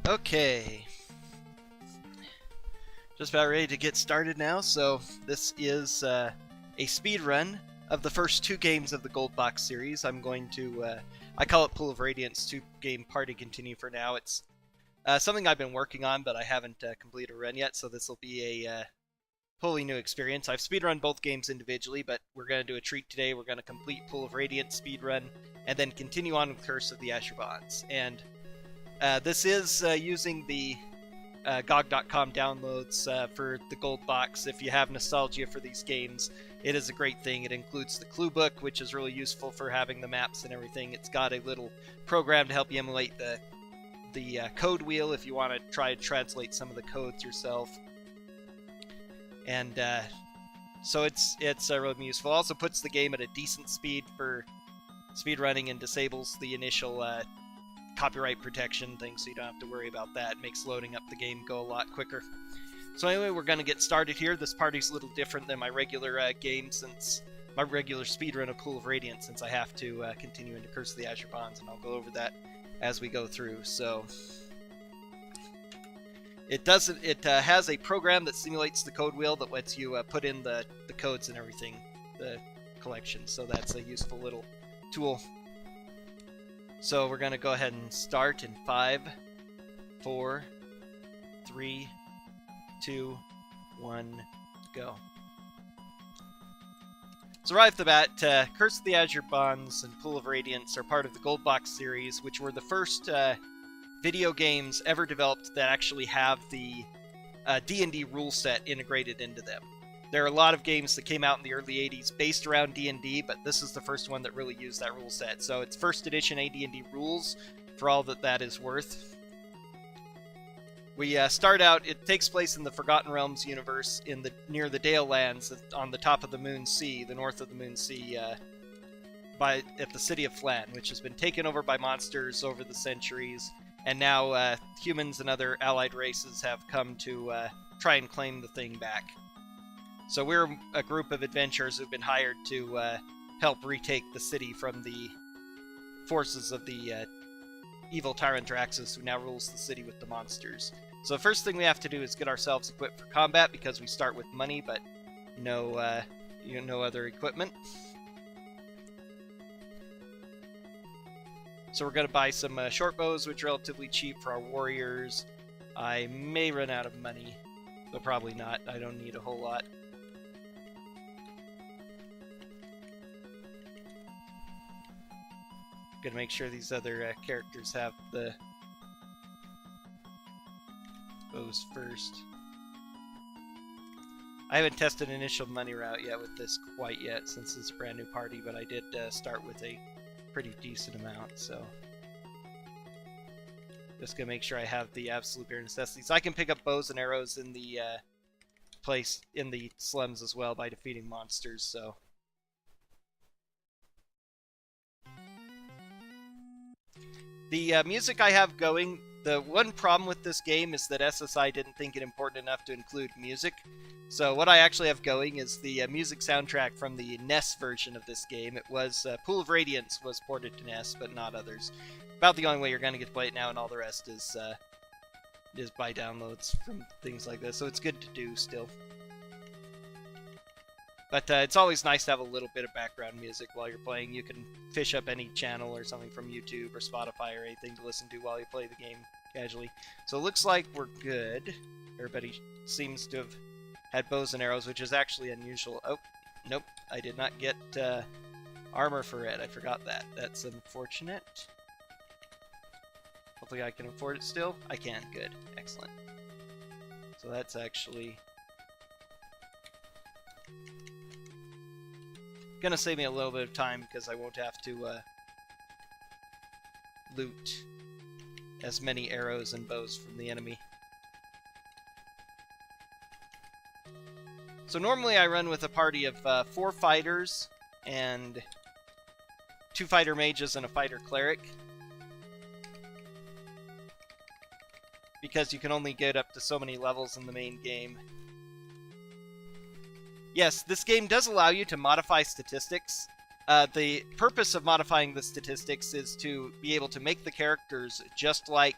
Okay. Just about ready to get started now. So this is a speed run of the first two games of the Gold Box series. I'm going to, I call it Pool of Radiance 2-game party continue for now. It's something I've been working on, but I haven't completed a run yet, so this will be a wholly new experience. I've speedrun both games individually, but we're going to do a treat today. We're going to complete Pool of Radiance speedrun, and then continue on with Curse of the Azure Bonds. And this is using the GOG.com downloads for the Gold Box. If you have nostalgia for these games, it is a great thing. It includes the clue book, which is really useful for having the maps and everything. It's got a little program to help you emulate the code wheel if you want to try to translate some of the codes yourself. And so it's really useful. Also puts the game at a decent speed for speedrunning and disables the initial copyright protection thing, so you don't have to worry about that. It makes loading up the game go a lot quicker. So anyway, we're going to get started here. This party's a little different than my regular game, since my regular speedrun of Pool of Radiance, since I have to continue into Curse of the Azure Bonds, and I'll go over that as we go through. So it has a program that simulates the code wheel that lets you put in the codes and everything, the collection. So that's a useful little tool. So we're going to go ahead and start in 5, 4, 3, 2, 1, go. So right off the bat, Curse of the Azure Bonds and Pool of Radiance are part of the Gold Box series, which were the first video games ever developed that actually have the D&D rule set integrated into them. There are a lot of games that came out in the early 80s based around D&D, but this is the first one that really used that rule set. So it's first edition AD&D rules, for all that that is worth. We start out, it takes place in the Forgotten Realms universe near the Dale Lands on the top of the Moon Sea, the north of the Moon Sea, at the city of Flan, which has been taken over by monsters over the centuries, and now humans and other allied races have come to try and claim the thing back. So we're a group of adventurers who've been hired to help retake the city from the forces of the evil Tyranthraxus, who now rules the city with the monsters. So the first thing we have to do is get ourselves equipped for combat, because we start with money but no other equipment. So we're going to buy some short bows, which are relatively cheap for our warriors. I may run out of money, but probably not. I don't need a whole lot. Gonna make sure these other characters have the bows first. I haven't tested an initial money route yet with this quite yet, since it's a brand new party, but I did start with a pretty decent amount, so just gonna make sure I have the absolute bare necessities. I can pick up bows and arrows in the place in the slums as well by defeating monsters, so the music I have going, the one problem with this game is that SSI didn't think it important enough to include music. So what I actually have going is the music soundtrack from the NES version of this game. It was Pool of Radiance was ported to NES, but not others. About the only way you're going to get to play it now, and all the rest is by downloads from things like this. So it's good to do still. But it's always nice to have a little bit of background music while you're playing. You can fish up any channel or something from YouTube or Spotify or anything to listen to while you play the game casually. So it looks like we're good. Everybody seems to have had bows and arrows, which is actually unusual. Oh, nope, I did not get armor for it. I forgot that. That's unfortunate. Hopefully I can afford it still. I can. Good. Excellent. So that's actually gonna save me a little bit of time, because I won't have to loot as many arrows and bows from the enemy. So normally I run with a party of 4 fighters and 2 fighter mages and a fighter cleric, because you can only get up to so many levels in the main game. Yes, this game does allow you to modify statistics. The purpose of modifying the statistics is to be able to make the characters just like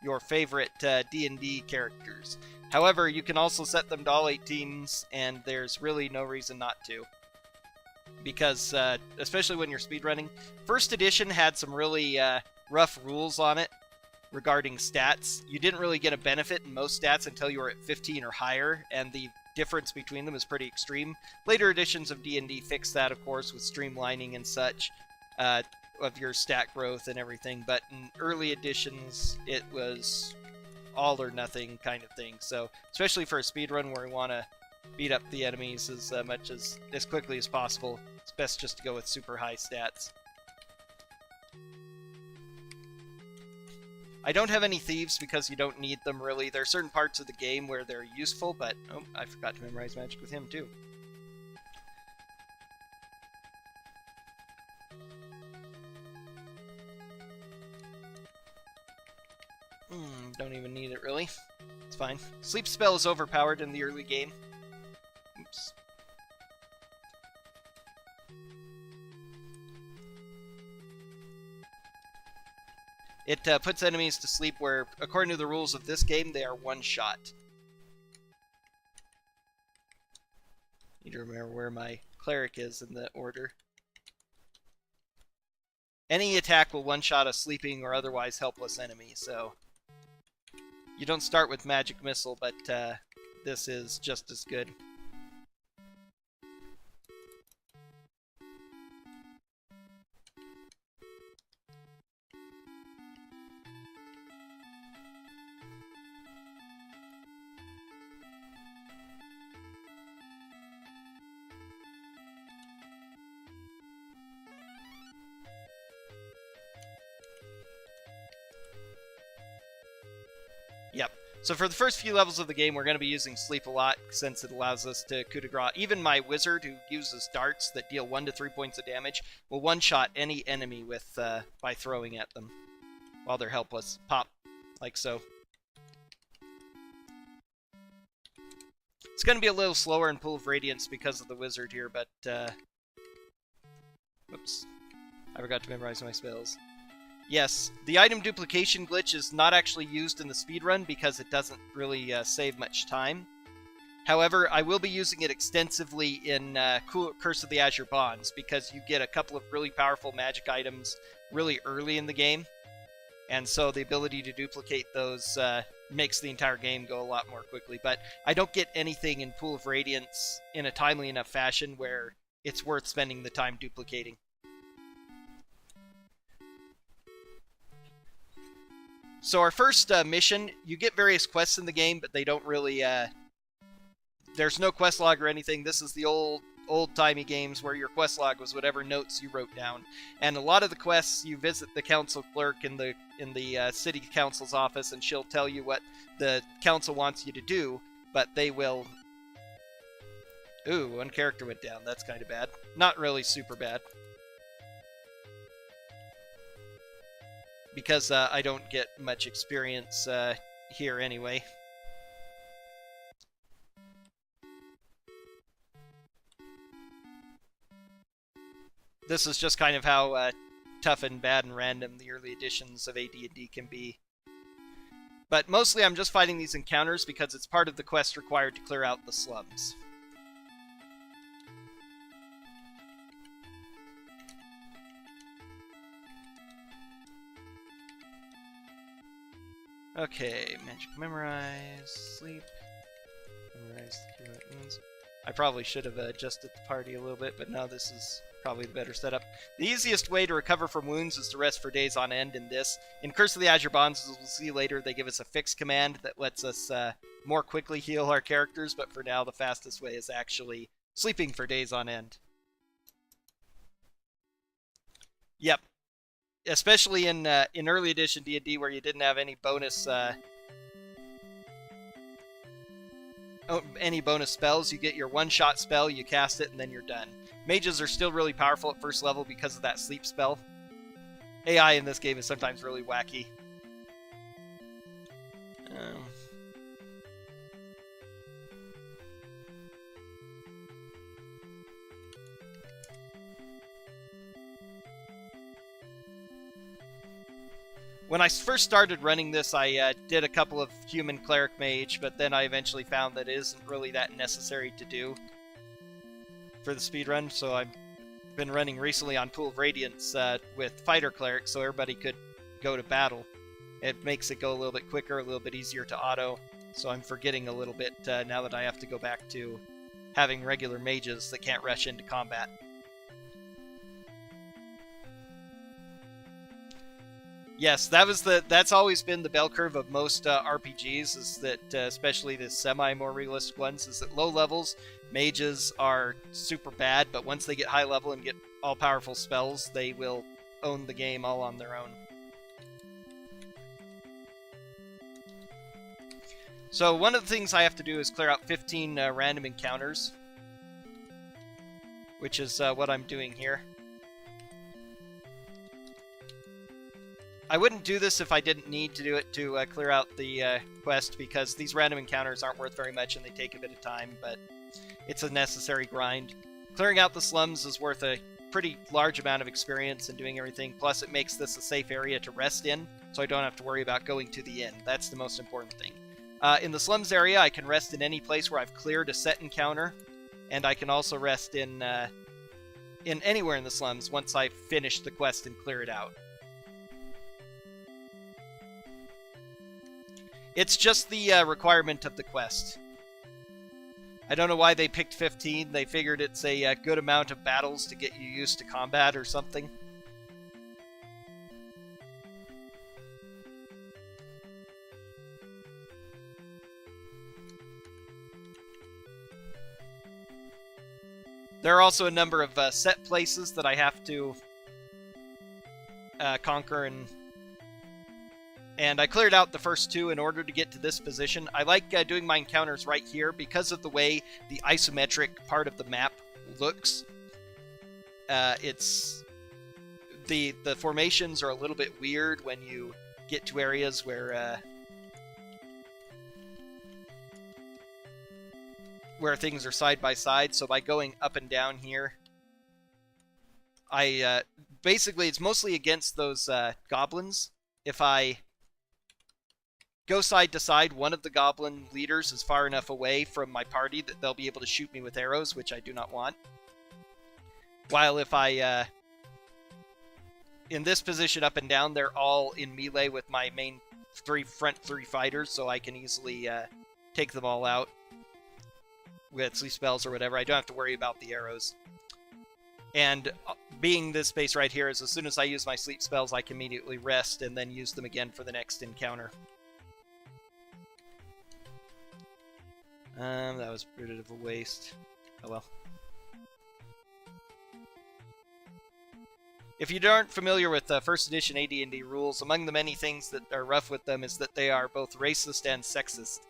your favorite D&D characters. However, you can also set them to all 18s, and there's really no reason not to. Because, especially when you're speedrunning, first edition had some really rough rules on it regarding stats. You didn't really get a benefit in most stats until you were at 15 or higher, and the difference between them is pretty extreme. Later editions of D&D fixed that, of course, with streamlining and such of your stat growth and everything, but in early editions, it was all or nothing kind of thing. So, especially for a speedrun where we want to beat up the enemies as quickly as possible, it's best just to go with super high stats. I don't have any thieves because you don't need them, really. There are certain parts of the game where they're useful, but... Oh, I forgot to memorize magic with him, too. Don't even need it, really. It's fine. Sleep spell is overpowered in the early game. Oops. It puts enemies to sleep where, according to the rules of this game, they are one-shot. Need to remember where my cleric is in the order. Any attack will one-shot a sleeping or otherwise helpless enemy, so... You don't start with magic missile, but this is just as good. Yep. So for the first few levels of the game, we're going to be using sleep a lot, since it allows us to coup de grace. Even my wizard, who uses darts that deal 1 to 3 points of damage, will one-shot any enemy with by throwing at them while they're helpless. Pop, like so. It's going to be a little slower in Pool of Radiance because of the wizard here, but... Whoops. I forgot to memorize my spells. Yes, the item duplication glitch is not actually used in the speedrun because it doesn't really save much time. However, I will be using it extensively in Curse of the Azure Bonds because you get a couple of really powerful magic items really early in the game. And so the ability to duplicate those makes the entire game go a lot more quickly. But I don't get anything in Pool of Radiance in a timely enough fashion where it's worth spending the time duplicating. So our first mission, you get various quests in the game, but they don't really... there's no quest log or anything. This is the old-timey games where your quest log was whatever notes you wrote down. And a lot of the quests, you visit the council clerk in the city council's office, and she'll tell you what the council wants you to do, but they will... Ooh, one character went down. That's kind of bad. Not really super bad. Because I don't get much experience here anyway. This is just kind of how tough and bad and random the early editions of AD&D can be. But mostly I'm just fighting these encounters because it's part of the quest required to clear out the slums. Okay, magic memorize, sleep, memorize the key means. I probably should have adjusted the party a little bit, but now this is probably the better setup. The easiest way to recover from wounds is to rest for days on end in this. In Curse of the Azure Bonds, as we'll see later, they give us a fix command that lets us more quickly heal our characters, but for now the fastest way is actually sleeping for days on end. Yep. Especially in early edition D&D where you didn't have any bonus spells. You get your one-shot spell, you cast it, and then you're done. Mages are still really powerful at first level because of that sleep spell. AI in this game is sometimes really wacky. When I first started running this, I did a couple of human cleric mage, but then I eventually found that it isn't really that necessary to do for the speedrun, so I've been running recently on Pool of Radiance with fighter cleric, so everybody could go to battle. It makes it go a little bit quicker, a little bit easier to auto, so I'm forgetting a little bit now that I have to go back to having regular mages that can't rush into combat. Yes, that's always been the bell curve of most RPGs, is that, especially the semi-more realistic ones, is that low levels, mages are super bad, but once they get high level and get all-powerful spells, they will own the game all on their own. So one of the things I have to do is clear out 15 random encounters, which is what I'm doing here. I wouldn't do this if I didn't need to do it to clear out the quest, because these random encounters aren't worth very much and they take a bit of time, but it's a necessary grind. Clearing out the slums is worth a pretty large amount of experience and doing everything, plus it makes this a safe area to rest in, so I don't have to worry about going to the inn. That's the most important thing. In the slums area, I can rest in any place where I've cleared a set encounter, and I can also rest in anywhere in the slums once I've finished the quest and clear it out. It's just the requirement of the quest. I don't know why they picked 15. They figured it's a good amount of battles to get you used to combat or something. There are also a number of set places that I have to conquer, and I cleared out the first two in order to get to this position. I like doing my encounters right here because of the way the isometric part of the map looks. It's the formations are a little bit weird when you get to areas where things are side by side. So by going up and down here, I basically it's mostly against those goblins. If I go side to side, one of the goblin leaders is far enough away from my party that they'll be able to shoot me with arrows, which I do not want. While if I, in this position up and down, they're all in melee with my main front three fighters, so I can easily take them all out with sleep spells or whatever. I don't have to worry about the arrows. And being this space right here is as soon as I use my sleep spells, I can immediately rest and then use them again for the next encounter. That was a bit of a waste. Oh well. If you aren't familiar with first edition AD&D rules, among the many things that are rough with them is that they are both racist and sexist.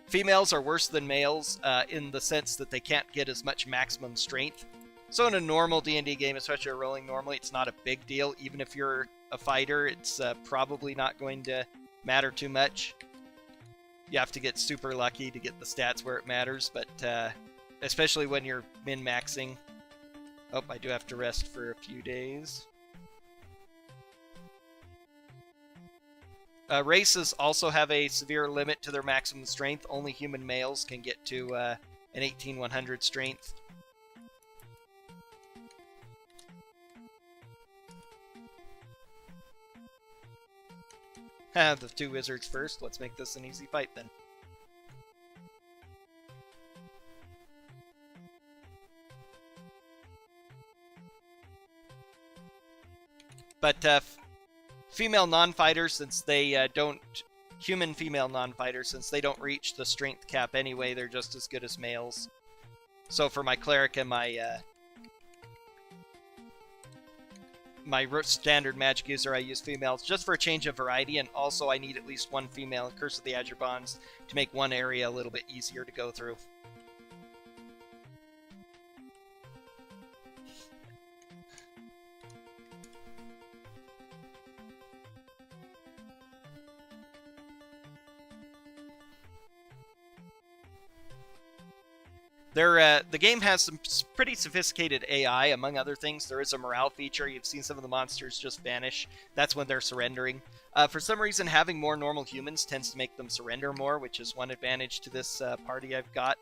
Females are worse than males in the sense that they can't get as much maximum strength. So in a normal D&D game, especially rolling normally, it's not a big deal. Even if you're a fighter, it's probably not going to matter too much. You have to get super lucky to get the stats where it matters, but especially when you're min-maxing. Oh, I do have to rest for a few days. Races also have a severe limit to their maximum strength. Only human males can get to an 18,100 strength. The two wizards first. Let's make this an easy fight then. But female non-fighters, since they don't... Human female non-fighters, since they don't reach the strength cap anyway, they're just as good as males. So for my cleric and my standard magic user, I use females just for a change of variety, and also I need at least one female Curse of the Azure Bonds to make one area a little bit easier to go through. The game has some pretty sophisticated AI, among other things. There is a morale feature. You've seen some of the monsters just vanish. That's when they're surrendering. For some reason, having more normal humans tends to make them surrender more, which is one advantage to this party I've got.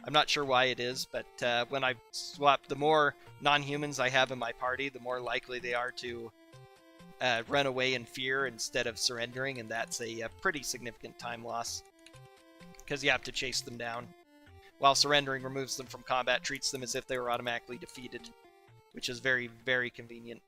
I'm not sure why it is, but when I swap, the more non-humans I have in my party, the more likely they are to run away in fear instead of surrendering, and that's a pretty significant time loss, because you have to chase them down. While surrendering removes them from combat, treats them as if they were automatically defeated, which is very, very convenient.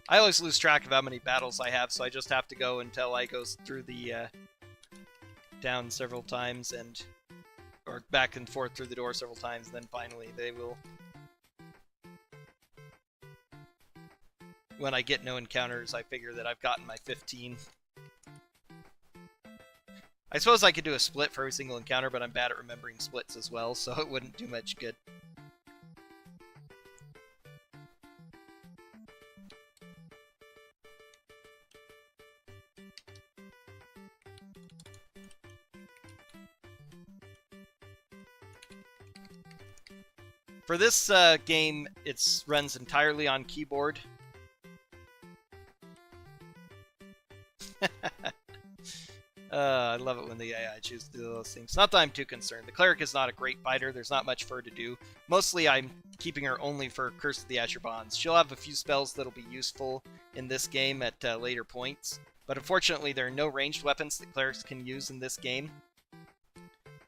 I always lose track of how many battles I have, so I just have to go until I go through the down several times, or back and forth through the door several times, and then finally they will... When I get no encounters, I figure that I've gotten my 15. I suppose I could do a split for every single encounter, but I'm bad at remembering splits as well, so it wouldn't do much good. For this game, it runs entirely on keyboard. I love it when the AI chooses to do those things. Not that I'm too concerned. The cleric is not a great fighter. There's not much for her to do. Mostly I'm keeping her only for Curse of the Azure Bonds. She'll have a few spells that'll be useful in this game at later points. But unfortunately, there are no ranged weapons that clerics can use in this game.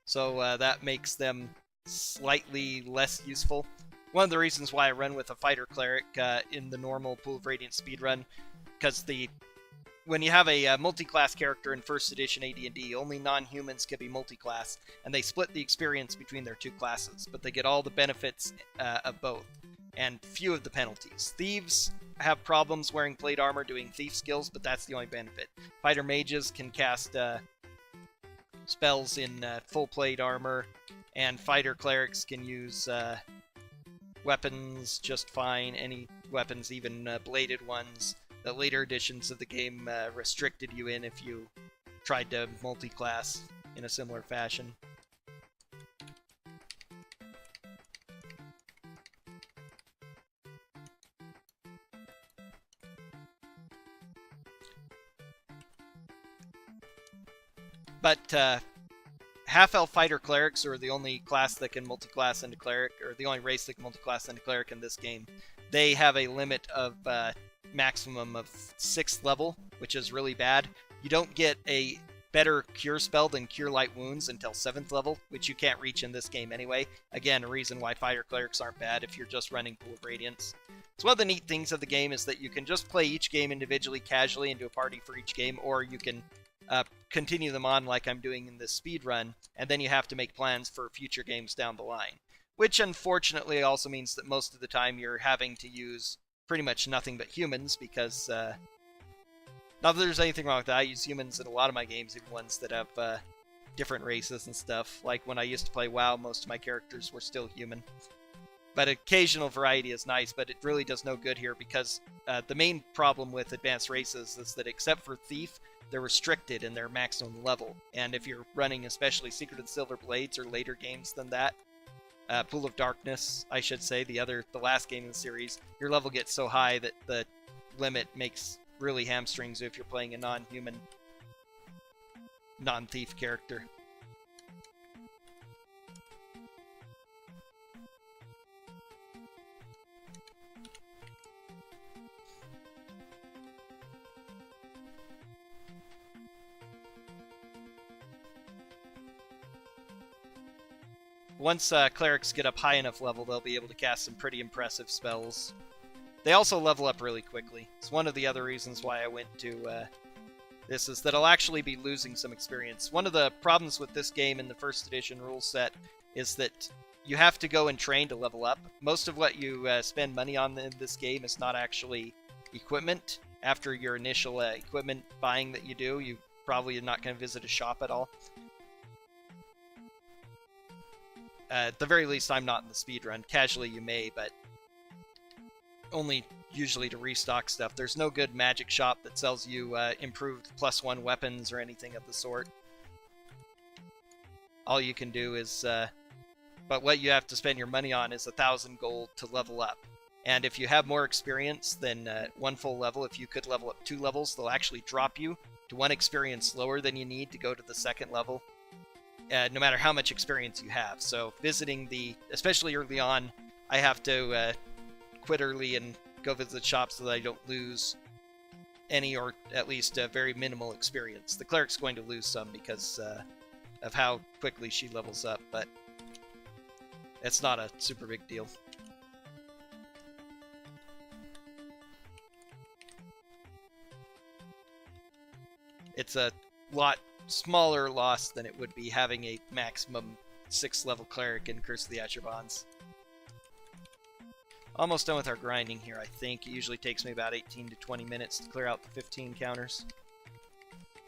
So that makes them slightly less useful. One of the reasons why I run with a fighter cleric in the normal Pool of Radiance speedrun, because when you have a multi-class character in 1st edition AD&D, only non-humans can be multi-class, and they split the experience between their two classes, but they get all the benefits of both, and few of the penalties. Thieves have problems wearing plate armor doing thief skills, but that's the only benefit. Fighter mages can cast spells in full plate armor, and fighter clerics can use weapons just fine, any weapons, even bladed ones. The later editions of the game restricted you in if you tried to multi-class in a similar fashion. But half-elf fighter clerics are the only class that can multi-class into cleric, or the only race that can multi-class into cleric in this game. They have a limit of maximum of 6th level, which is really bad. You don't get a better cure spell than Cure Light Wounds until 7th level, which you can't reach in this game anyway. Again, a reason why fighter clerics aren't bad if you're just running Pool of Radiance. So one of the neat things of the game is that you can just play each game individually, casually, and do a party for each game, or you can continue them on like I'm doing in this speed run, and then you have to make plans for future games down the line. Which unfortunately also means that most of the time you're having to use pretty much nothing but humans, because not that there's anything wrong with that. I use humans in a lot of my games, even ones that have different races and stuff. Like when I used to play WoW, most of my characters were still human. But occasional variety is nice, but it really does no good here, because the main problem with advanced races is that except for Thief, they're restricted in their maximum level. And if you're running especially Secret of the Silver Blades or later games than that, Pool of Darkness, I should say, the last game in the series, your level gets so high that the limit makes really hamstrings if you're playing a non-human, non-thief character. Once clerics get up high enough level, they'll be able to cast some pretty impressive spells. They also level up really quickly. It's one of the other reasons why I went to this, is that I'll actually be losing some experience. One of the problems with this game in the 1st edition rule set is that you have to go and train to level up. Most of what you spend money on in this game is not actually equipment. After your initial equipment buying that you do, you probably are not going to visit a shop at all. At the very least, I'm not in the speedrun. Casually, you may, but only usually to restock stuff. There's no good magic shop that sells you improved +1 weapons or anything of the sort. All you can do is... but what you have to spend your money on is 1,000 gold to level up. And if you have more experience than 1 full level, if you could level up 2 levels, they'll actually drop you to 1 experience lower than you need to go to the 2nd level. No matter how much experience you have. So visiting especially early on, I have to quit early and go visit shops so that I don't lose any, or at least a very minimal experience. The cleric's going to lose some because of how quickly she levels up, but it's not a super big deal. It's a lot smaller loss than it would be having a maximum 6th level cleric in Curse of the Azure Bonds. Almost done with our grinding here, I think. It usually takes me about 18 to 20 minutes to clear out the 15 counters.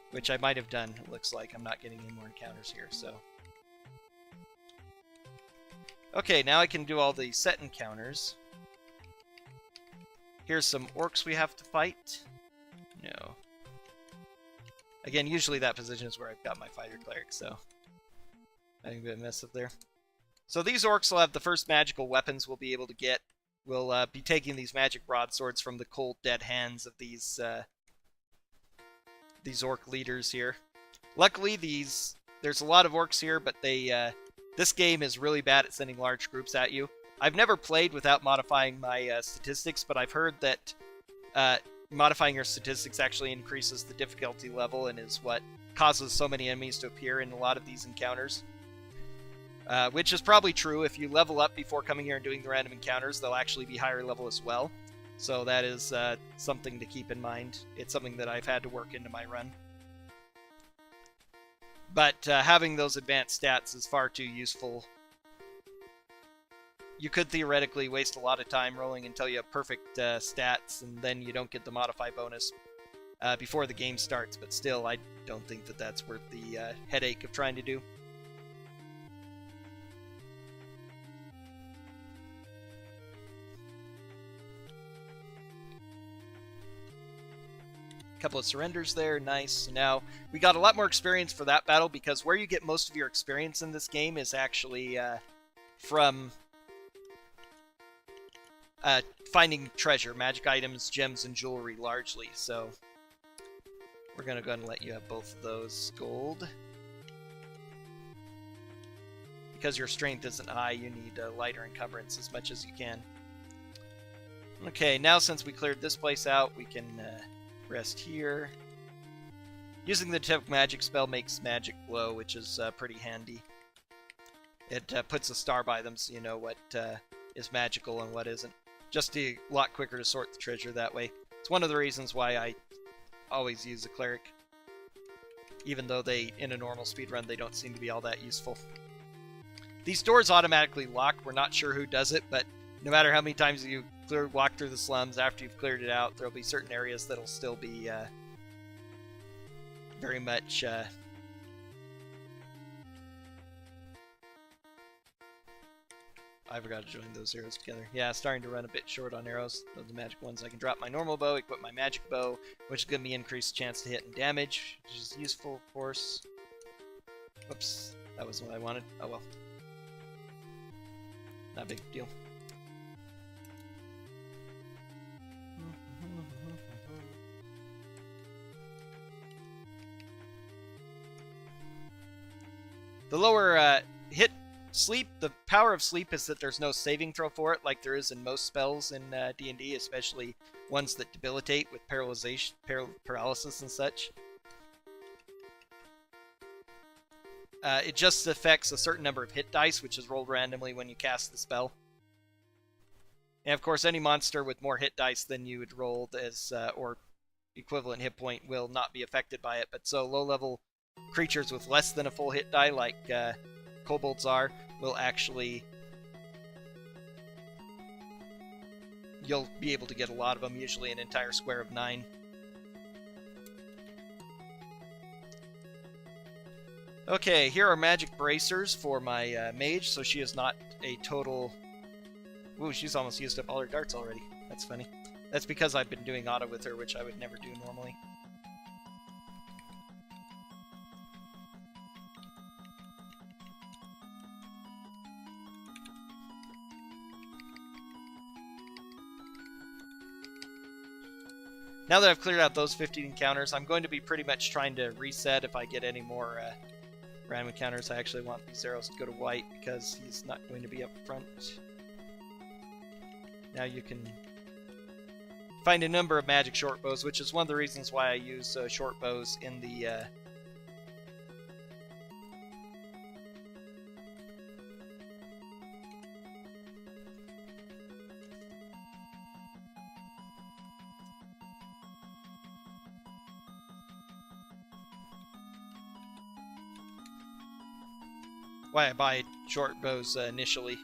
Which I might have done, it looks like. I'm not getting any more encounters here, so... Okay, now I can do all the set encounters. Here's some orcs we have to fight. No. Again, usually that position is where I've got my fighter cleric, so... I think a bit of mess up there. So these orcs will have the first magical weapons we'll be able to get. We'll be taking these magic broadswords from the cold, dead hands of these orc leaders here. Luckily, there's a lot of orcs here, but this game is really bad at sending large groups at you. I've never played without modifying my statistics, but I've heard that modifying your statistics actually increases the difficulty level and is what causes so many enemies to appear in a lot of these encounters. Which is probably true. If you level up before coming here and doing the random encounters, they'll actually be higher level as well. So that is something to keep in mind. It's something that I've had to work into my run. But having those advanced stats is far too useful. You could theoretically waste a lot of time rolling until you have perfect stats, and then you don't get the modify bonus before the game starts. But still, I don't think that that's worth the headache of trying to do. Couple of surrenders there, nice. So now we got a lot more experience for that battle, because where you get most of your experience in this game is actually from finding treasure, magic items, gems, and jewelry largely. So we're gonna go ahead and let you have both of those gold. Because your strength isn't high, you need a lighter encumbrance as much as you can. Okay, now since we cleared this place out, we can rest here. Using the detect magic spell makes magic glow, which is pretty handy. It puts a star by them so you know what is magical and what isn't. Just a lot quicker to sort the treasure that way. It's one of the reasons why I always use a cleric. Even though in a normal speedrun, they don't seem to be all that useful. These doors automatically lock. We're not sure who does it, but no matter how many times you walk through the slums, after you've cleared it out, there'll be certain areas that'll still be very much I forgot to join those arrows together. Yeah, starting to run a bit short on arrows. Those are the magic ones. I can drop my normal bow, equip my magic bow, which is going to be increased chance to hit and damage, which is useful, of course. Whoops, that wasn't what I wanted. Oh well. Not a big deal. The lower hit sleep, the power of sleep is that there's no saving throw for it, like there is in most spells in D&D, especially ones that debilitate with paralysis and such. It just affects a certain number of hit dice, which is rolled randomly when you cast the spell. And of course, any monster with more hit dice than you would roll as or equivalent hit point will not be affected by it. But so low-level creatures with less than a full hit die, like kobolds are, will actually you'll be able to get a lot of them, usually an entire square of 9. Okay, here are magic bracers for my mage, so she is not a total... Ooh, she's almost used up all her darts already. That's funny. That's because I've been doing auto with her, which I would never do normally. Now that I've cleared out those 15 encounters, I'm going to be pretty much trying to reset if I get any more random encounters. I actually want these arrows to go to white because he's not going to be up front. Now you can find a number of magic short bows, which is one of the reasons why I use short bows in the why I buy short bows initially.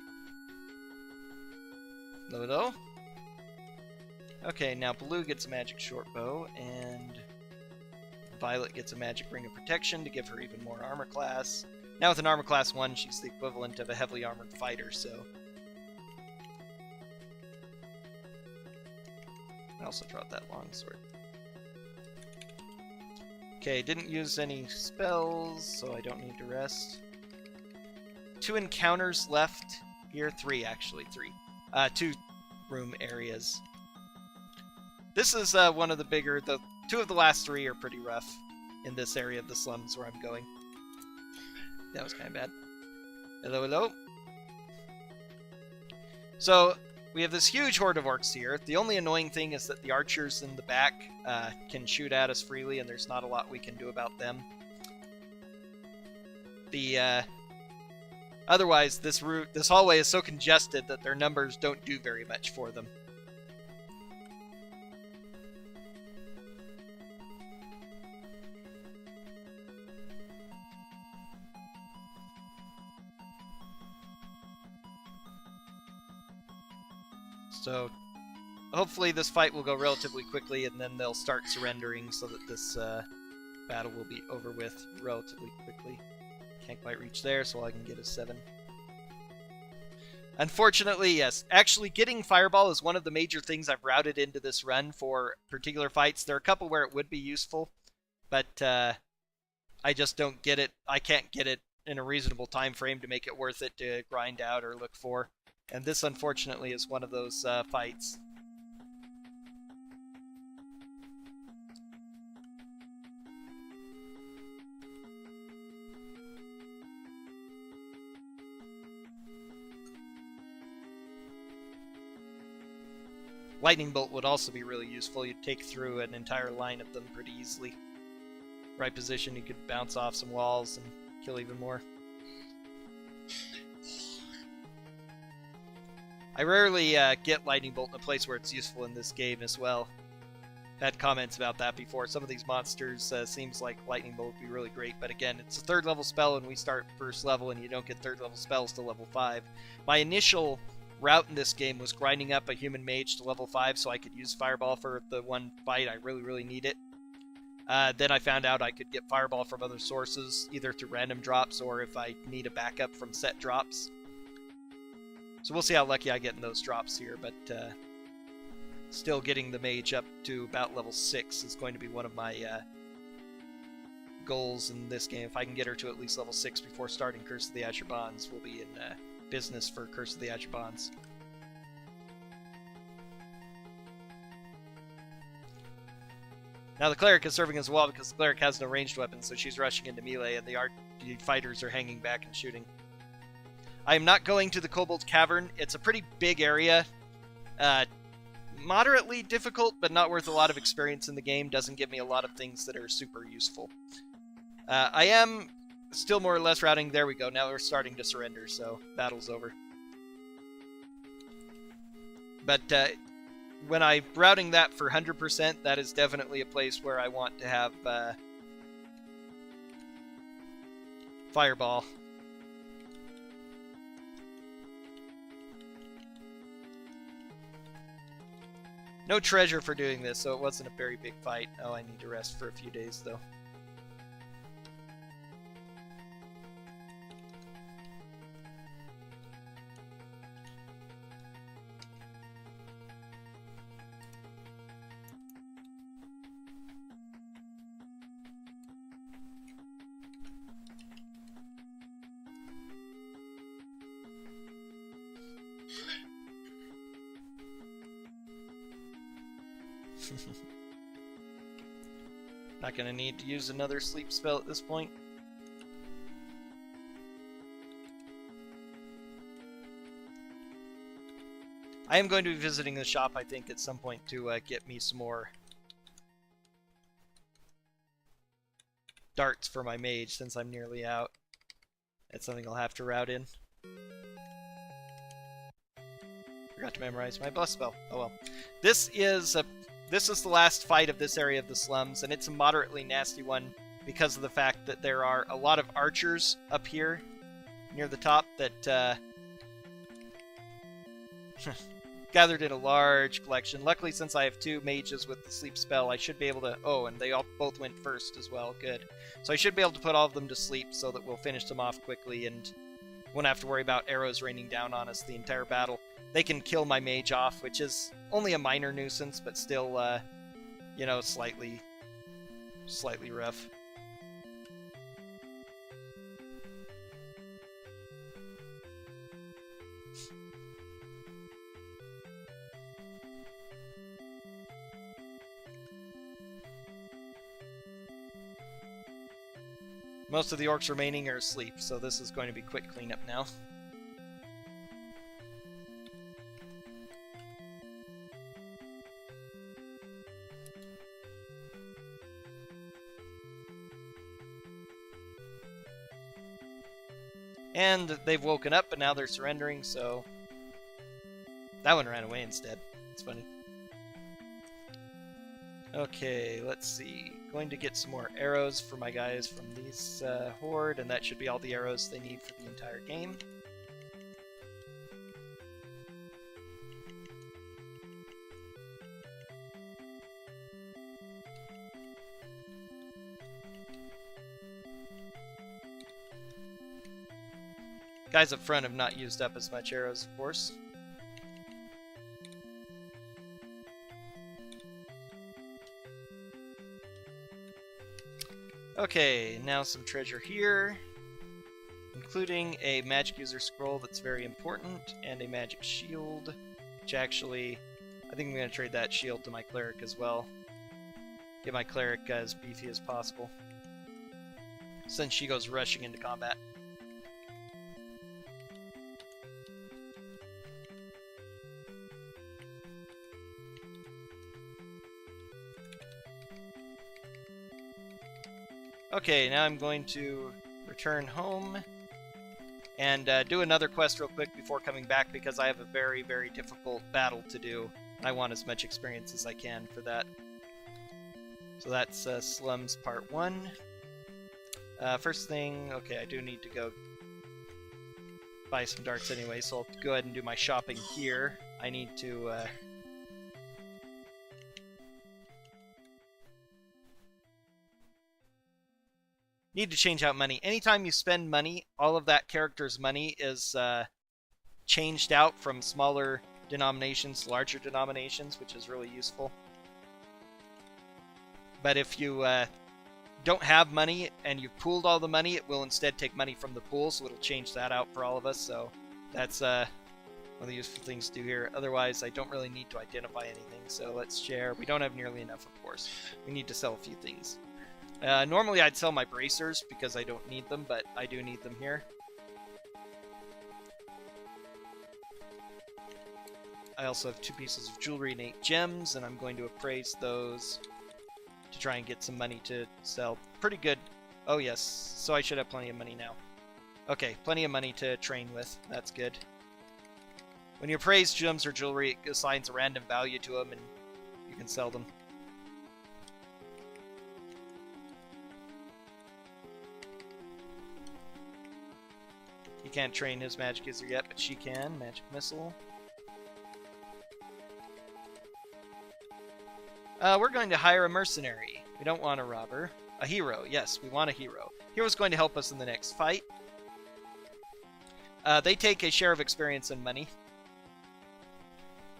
Hello? Okay, now Blue gets a magic short bow, and Violet gets a magic ring of protection to give her even more armor class. Now with an armor class 1, she's the equivalent of a heavily armored fighter, so... I also dropped that longsword. Okay, didn't use any spells, so I don't need to rest. 2 encounters left here. 3, actually. 3. 2 room areas. This is one of the bigger... The 2 of the last 3 are pretty rough in this area of the slums where I'm going. That was kind of bad. Hello, hello. So, we have this huge horde of orcs here. The only annoying thing is that the archers in the back can shoot at us freely, and there's not a lot we can do about them. Otherwise, this hallway is so congested that their numbers don't do very much for them. So, hopefully this fight will go relatively quickly, and then they'll start surrendering so that this battle will be over with relatively quickly. Can't quite reach there, so all I can get is 7. Unfortunately, yes. Actually, getting Fireball is one of the major things I've routed into this run for particular fights. There are a couple where it would be useful, but I just don't get it. I can't get it in a reasonable time frame to make it worth it to grind out or look for. And this, unfortunately, is one of those fights. Lightning Bolt would also be really useful. You'd take through an entire line of them pretty easily. Right position, you could bounce off some walls and kill even more. I rarely get Lightning Bolt in a place where it's useful in this game as well. Had comments about that before. Some of these monsters seems like Lightning Bolt would be really great, but again, it's a 3rd level spell and we start 1st level and you don't get 3rd level spells till level 5. My initial route in this game was grinding up a human mage to level 5 so I could use Fireball for the one fight I really need it. Then I found out I could get Fireball from other sources, either through random drops or if I need a backup from set drops. So we'll see how lucky I get in those drops here, but still getting the mage up to about level 6 is going to be one of my goals in this game. If I can get her to at least level 6 before starting Curse of the Azure Bonds, we'll be in business for Curse of the Azure Bonds. Now the Cleric is serving as well because the Cleric has no ranged weapons, so she's rushing into melee and the fighters are hanging back and shooting. I am not going to the Kobold Cavern. It's a pretty big area. Moderately difficult, but not worth a lot of experience in the game. Doesn't give me a lot of things that are super useful. I am still more or less routing. There we go. Now we're starting to surrender, so battle's over. But when I'm routing that for 100%, that is definitely a place where I want to have Fireball. No treasure for doing this, so it wasn't a very big fight. Oh, I need to rest for a few days, though. Not gonna need to use another sleep spell at this point. I am going to be visiting the shop, I think, at some point to get me some more darts for my mage, since I'm nearly out. That's something I'll have to route in. Forgot to memorize my bless spell. Oh well. This is the last fight of this area of the slums, and it's a moderately nasty one because of the fact that there are a lot of archers up here near the top that gathered in a large collection. Luckily, since I have 2 mages with the sleep spell, I should be able to... Oh, and they all both went first as well. Good. So I should be able to put all of them to sleep so that we'll finish them off quickly and won't have to worry about arrows raining down on us the entire battle. They can kill my mage off, which is only a minor nuisance, but still, you know, slightly rough. Most of the orcs remaining are asleep, so this is going to be quick cleanup now. And they've woken up, but now they're surrendering, so... That one ran away instead. It's funny. Okay, let's see. Going to get some more arrows for my guys from these horde, and that should be all the arrows they need for the entire game. Guys up front have not used up as much arrows, of course. Okay, now some treasure here, including a magic user scroll that's very important, and a magic shield, which actually, I think I'm going to trade that shield to my cleric as well. Get my cleric as beefy as possible, since she goes rushing into combat. Okay, now I'm going to return home and do another quest real quick before coming back, because I have a very, very difficult battle to do. I want as much experience as I can for that. So that's Slums Part 1. First thing, okay, I do need to go buy some darts anyway, so I'll go ahead and do my shopping here. I need to... Need to change out money. Anytime you spend money, all of that character's money is changed out from smaller denominations to larger denominations, which is really useful. But if you don't have money and you've pooled all the money, it will instead take money from the pool, so it'll change that out for all of us. So that's one of the useful things to do here. Otherwise, I don't really need to identify anything, so let's share. We don't have nearly enough, of course. We need to sell a few things. Normally I'd sell my bracers because I don't need them, but I do need them here. I also have 2 pieces of jewelry and 8 gems, and I'm going to appraise those to try and get some money to sell. Pretty good. Oh yes, so I should have plenty of money now. Okay, plenty of money to train with. That's good. When you appraise gems or jewelry, it assigns a random value to them, and you can sell them. He can't train his magic user yet, but she can. Magic missile. We're going to hire a mercenary. We don't want a robber. A hero. Yes, we want a hero. Hero's going to help us in the next fight. They take a share of experience and money.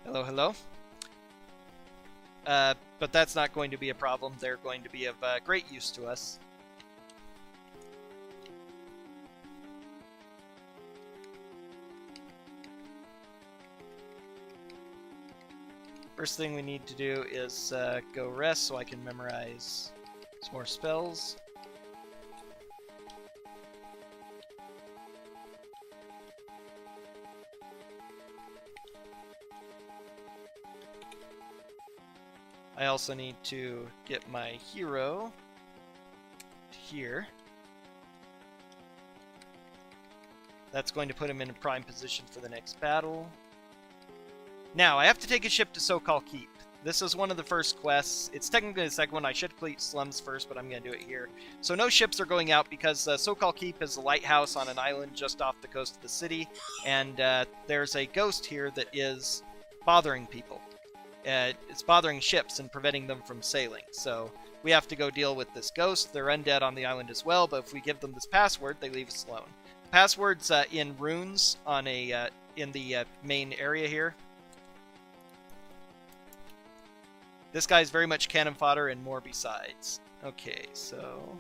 Hello, hello. But that's not going to be a problem. They're going to be of great use to us. First thing we need to do is go rest so I can memorize some more spells. I also need to get my hero here. That's going to put him in a prime position for the next battle. Now, I have to take a ship to So-Called Keep. This is one of the first quests. It's technically the second one. I should complete slums first, but I'm going to do it here. So no ships are going out because So-Called Keep is a lighthouse on an island just off the coast of the city. And there's a ghost here that is bothering people. It's bothering ships and preventing them from sailing. So we have to go deal with this ghost. They're undead on the island as well, but if we give them this password, they leave us alone. The password's in runes on a in the main area here. This guy's very much cannon fodder and more besides. Okay, so...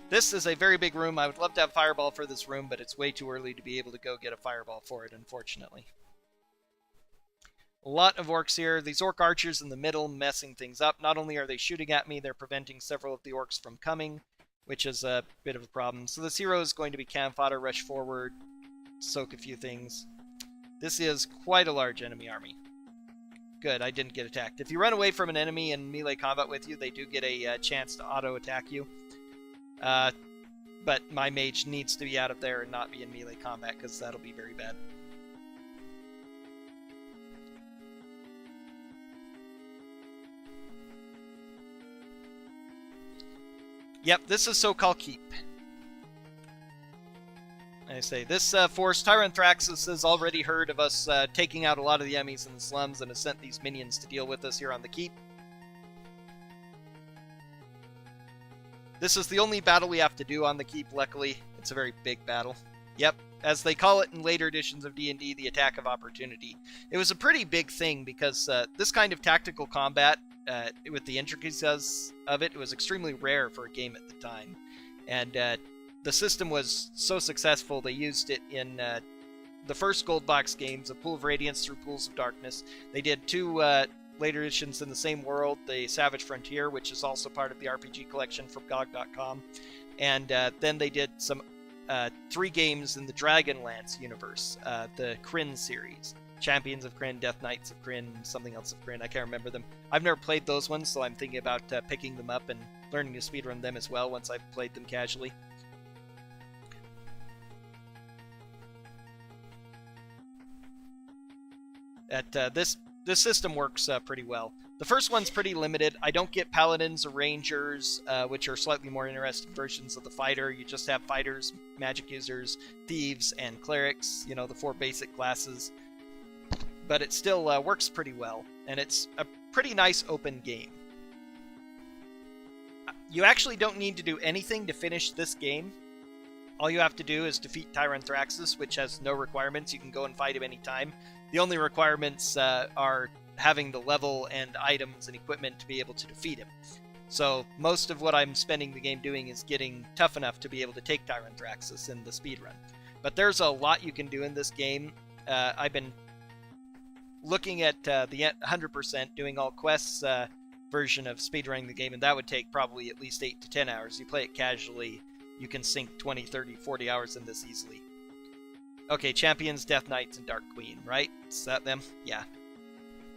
This is a very big room. I would love to have Fireball for this room, but it's way too early to be able to go get a Fireball for it, unfortunately. A lot of orcs here. These orc archers in the middle messing things up. Not only are they shooting at me, they're preventing several of the orcs from coming, which is a bit of a problem. So this hero is going to be cannon fodder, rush forward, soak a few things. This is quite a large enemy army. Good, I didn't get attacked. If you run away from an enemy in melee combat with you, they do get a chance to auto-attack you. But my mage needs to be out of there and not be in melee combat, because that'll be very bad. Yep, this is So-Called Keep. I say, this force, Tyrantthraxis, has already heard of us taking out a lot of the enemies in the slums and has sent these minions to deal with us here on the keep. This is the only battle we have to do on the keep, luckily. It's a very big battle. Yep, as they call it in later editions of D&D, the attack of opportunity. It was a pretty big thing because this kind of tactical combat, with the intricacies of it, was extremely rare for a game at the time. And the system was so successful, they used it in the first Gold Box games, of Pool of Radiance through Pools of Darkness. They did two later editions in the same world, the Savage Frontier, which is also part of the RPG collection from GOG.com. And then they did some 3 games in the Dragonlance universe, the Kryn series. Champions of Kryn, Death Knights of Kryn, something else of Kryn. I can't remember them. I've never played those ones, so I'm thinking about picking them up and learning to speedrun them as well once I've played them casually. This system works pretty well. The first one's pretty limited. I don't get paladins or rangers, which are slightly more interesting versions of the fighter. You just have fighters, magic users, thieves, and clerics, you know, the 4 basic classes. But it still works pretty well, and it's a pretty nice open game. You actually don't need to do anything to finish this game. All you have to do is defeat Tyranthraxus, which has no requirements. You can go and fight him anytime. The only requirements are having the level and items and equipment to be able to defeat him. So most of what I'm spending the game doing is getting tough enough to be able to take Tyranthraxus in the speedrun. But there's a lot you can do in this game. I've been looking at the 100% doing all quests version of speedrunning the game, and that would take probably at least 8 to 10 hours. You play it casually, you can sink 20, 30, 40 hours in this easily. Okay, Champions, Death Knights, and Dark Queen, right? Is that them? Yeah.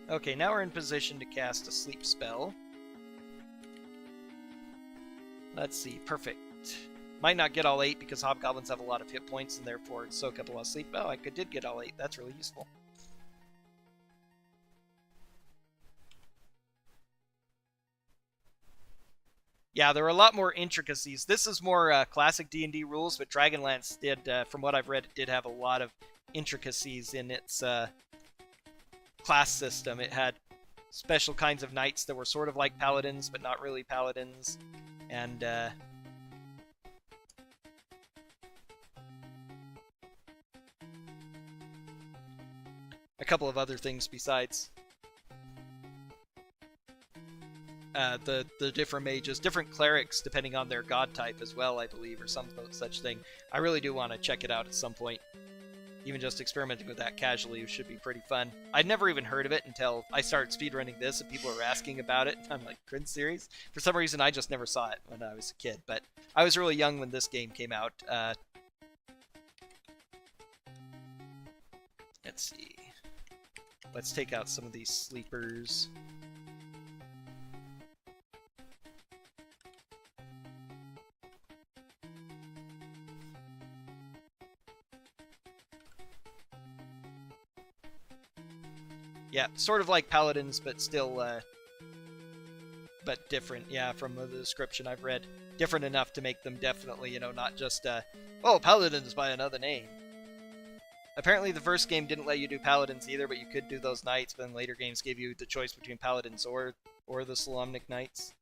Okay, now we're in position to cast a sleep spell. Let's see, perfect. Might not get all 8 because Hobgoblins have a lot of hit points and therefore soak up a lot of sleep. Oh, I did get all 8. That's really useful. Yeah, there were a lot more intricacies. This is more classic D&D rules, but Dragonlance did, from what I've read, it did have a lot of intricacies in its class system. It had special kinds of knights that were sort of like paladins, but not really paladins, and a couple of other things besides. The different mages, different clerics, depending on their god type as well, I believe, or some such thing. I really do want to check it out at some point. Even just experimenting with that casually should be pretty fun. I'd never even heard of it until I started speedrunning this, and people were asking about it. I'm like, Crin series? For some reason, I just never saw it when I was a kid, but I was really young when this game came out. Let's see. Let's take out some of these sleepers. Yeah, sort of like paladins, but still, but different, yeah, from the description I've read. Different enough to make them definitely, you know, not just, oh, paladins by another name. Apparently the first game didn't let you do paladins either, but you could do those knights, but then later games gave you the choice between paladins or the Slumnik knights.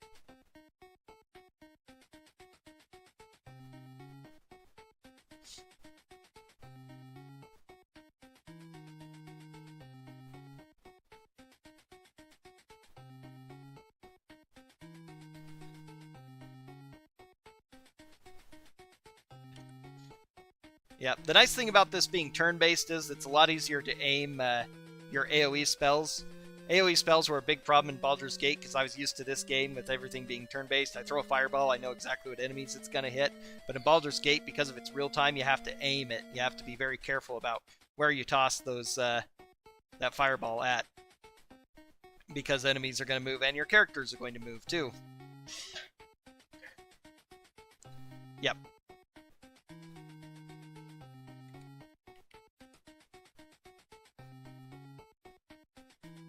Yeah, the nice thing about this being turn-based is it's a lot easier to aim your AoE spells. AoE spells were a big problem in Baldur's Gate because I was used to this game with everything being turn-based. I throw a fireball, I know exactly what enemies it's going to hit. But in Baldur's Gate, because of its real-time, you have to aim it. You have to be very careful about where you toss those that fireball at. Because enemies are going to move and your characters are going to move too. Yep.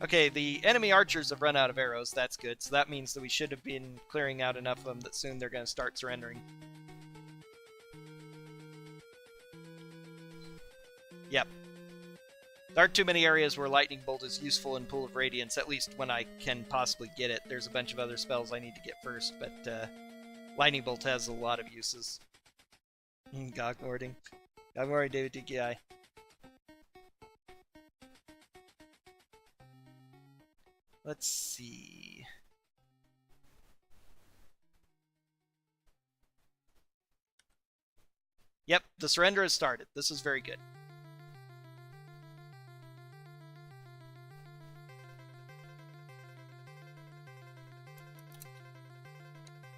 Okay, the enemy archers have run out of arrows. That's good. So that means that we should have been clearing out enough of them that soon they're going to start surrendering. Yep. There aren't too many areas where Lightning Bolt is useful in Pool of Radiance, at least when I can possibly get it. There's a bunch of other spells I need to get first, but Lightning Bolt has a lot of uses. Gog Warding. Gog Warding, David DKI. Let's see. Yep, the surrender has started. This is very good.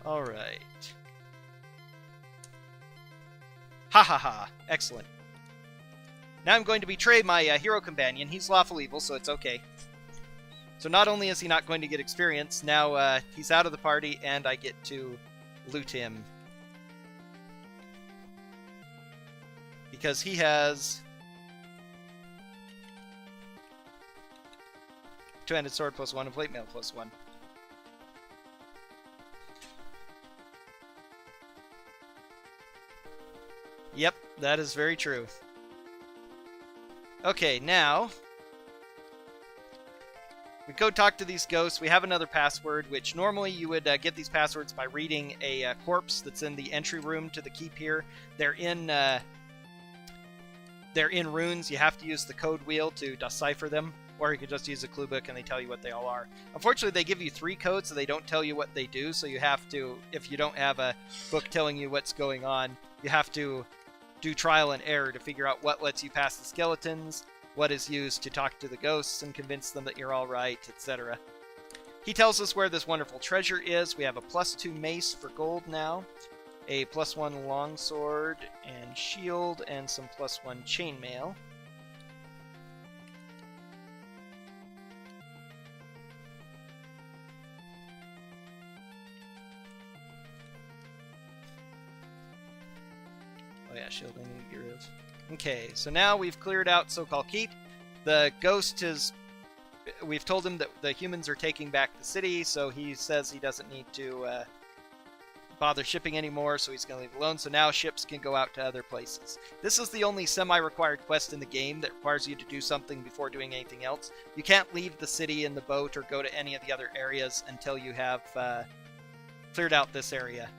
All right. Ha ha ha. Excellent. Now I'm going to betray my hero companion. He's lawful evil, so it's okay. So not only is he not going to get experience, now he's out of the party, and I get to loot him. Because he has two-handed sword +1 and plate mail +1. Yep, that is very true. Okay, now we go talk to these ghosts. We have another password, which normally you would get these passwords by reading a corpse that's in the entry room to the keep here. They're in runes. You have to use the code wheel to decipher them, or you could just use a clue book and they tell you what they all are. Unfortunately, they give you 3 codes, so they don't tell you what they do, so you have to, if you don't have a book telling you what's going on, you have to do trial and error to figure out what lets you pass the skeletons, what is used to talk to the ghosts and convince them that you're all right, etc. He tells us where this wonderful treasure is. We have a +2 mace for gold now, a +1 longsword and shield, and some +1 chainmail. Oh yeah, shield I need to get rid of. Okay, so now we've cleared out so-called keep. The ghost is... We've told him that the humans are taking back the city, so he says he doesn't need to bother shipping anymore, so he's going to leave it alone. So now ships can go out to other places. This is the only semi-required quest in the game that requires you to do something before doing anything else. You can't leave the city in the boat or go to any of the other areas until you have cleared out this area.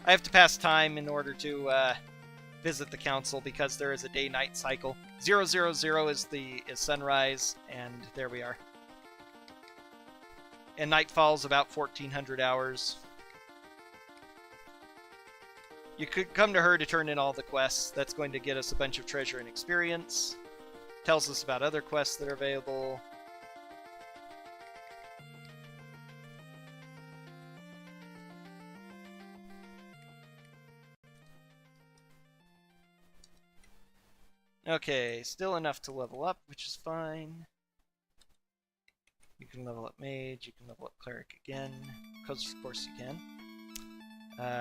I have to pass time in order to visit the council because there is a day-night cycle. 000 is sunrise, and there we are. And nightfall's about 1400 hours. You could come to her to turn in all the quests. That's going to get us a bunch of treasure and experience. Tells us about other quests that are available. Okay, still enough to level up, which is fine. You can level up mage, you can level up cleric again, because of course you can.